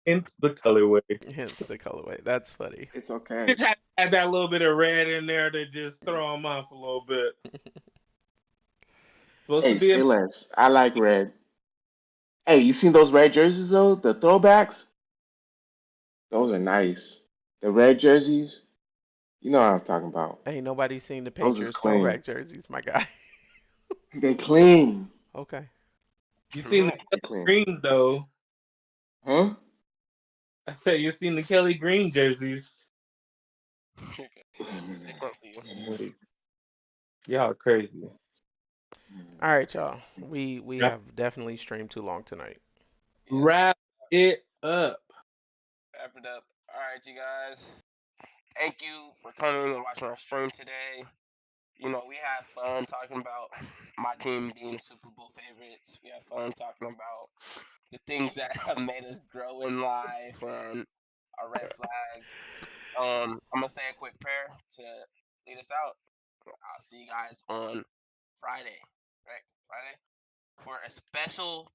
Hence the colorway.
Hence the colorway. That's funny.
It's okay.
Just had to add that little bit of red in there to just throw them off a little bit. Supposed to
Hey,
be
say
a
less. I like red. Hey, you seen those red jerseys though? The throwbacks? Those are nice. The red jerseys? You know what I'm talking about.
Ain't nobody seen the
Those is
Patriots
clean.
throwback jerseys, my guy.
They clean.
Okay.
You seen the
No.
They
Kelly
clean.
Greens though.
Huh?
I said you seen the Kelly Green jerseys.
They close to you.
Wait, y'all crazy.
All right, y'all. We
Wrap,
have definitely streamed too long tonight.
Yeah.
wrap it up.
Wrap it up. All right, you guys. Thank you for coming and watching our stream today. You know, we had fun talking about my team being Super Bowl favorites. We had fun talking about the things that have made us grow in life and our red flags. I'm gonna say a quick prayer to lead us out. I'll see you guys on Friday, right? Friday for a special.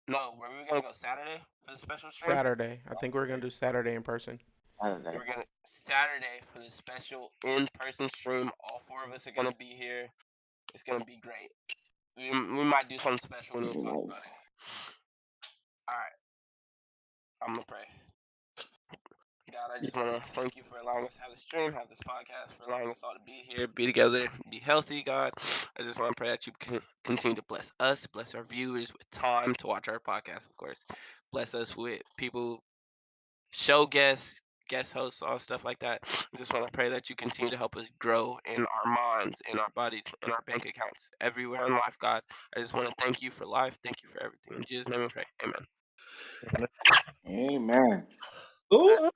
No, were we gonna go Saturday for the special stream?
Saturday. I think we're gonna do Saturday in person.
Saturday.
We're gonna Saturday for the special in-person stream. All four of us are gonna be here. It's gonna be great. We might do something special and we'll talk about
Nice.
it. All right, I'm gonna pray. God, I just want to thank you for allowing us to have this stream, have this podcast, for allowing us all to be here, be together, be healthy, God. I just want to pray that you continue to bless us, bless our viewers with time to watch our podcast, of course. Bless us with people, show guests, guest hosts, all stuff like that. I just want to pray that you continue to help us grow in our minds, in our bodies, in our bank accounts, everywhere in life, God. I just want to thank you for life. Thank you for everything. In Jesus' name we pray. Amen.
Amen.
Ooh.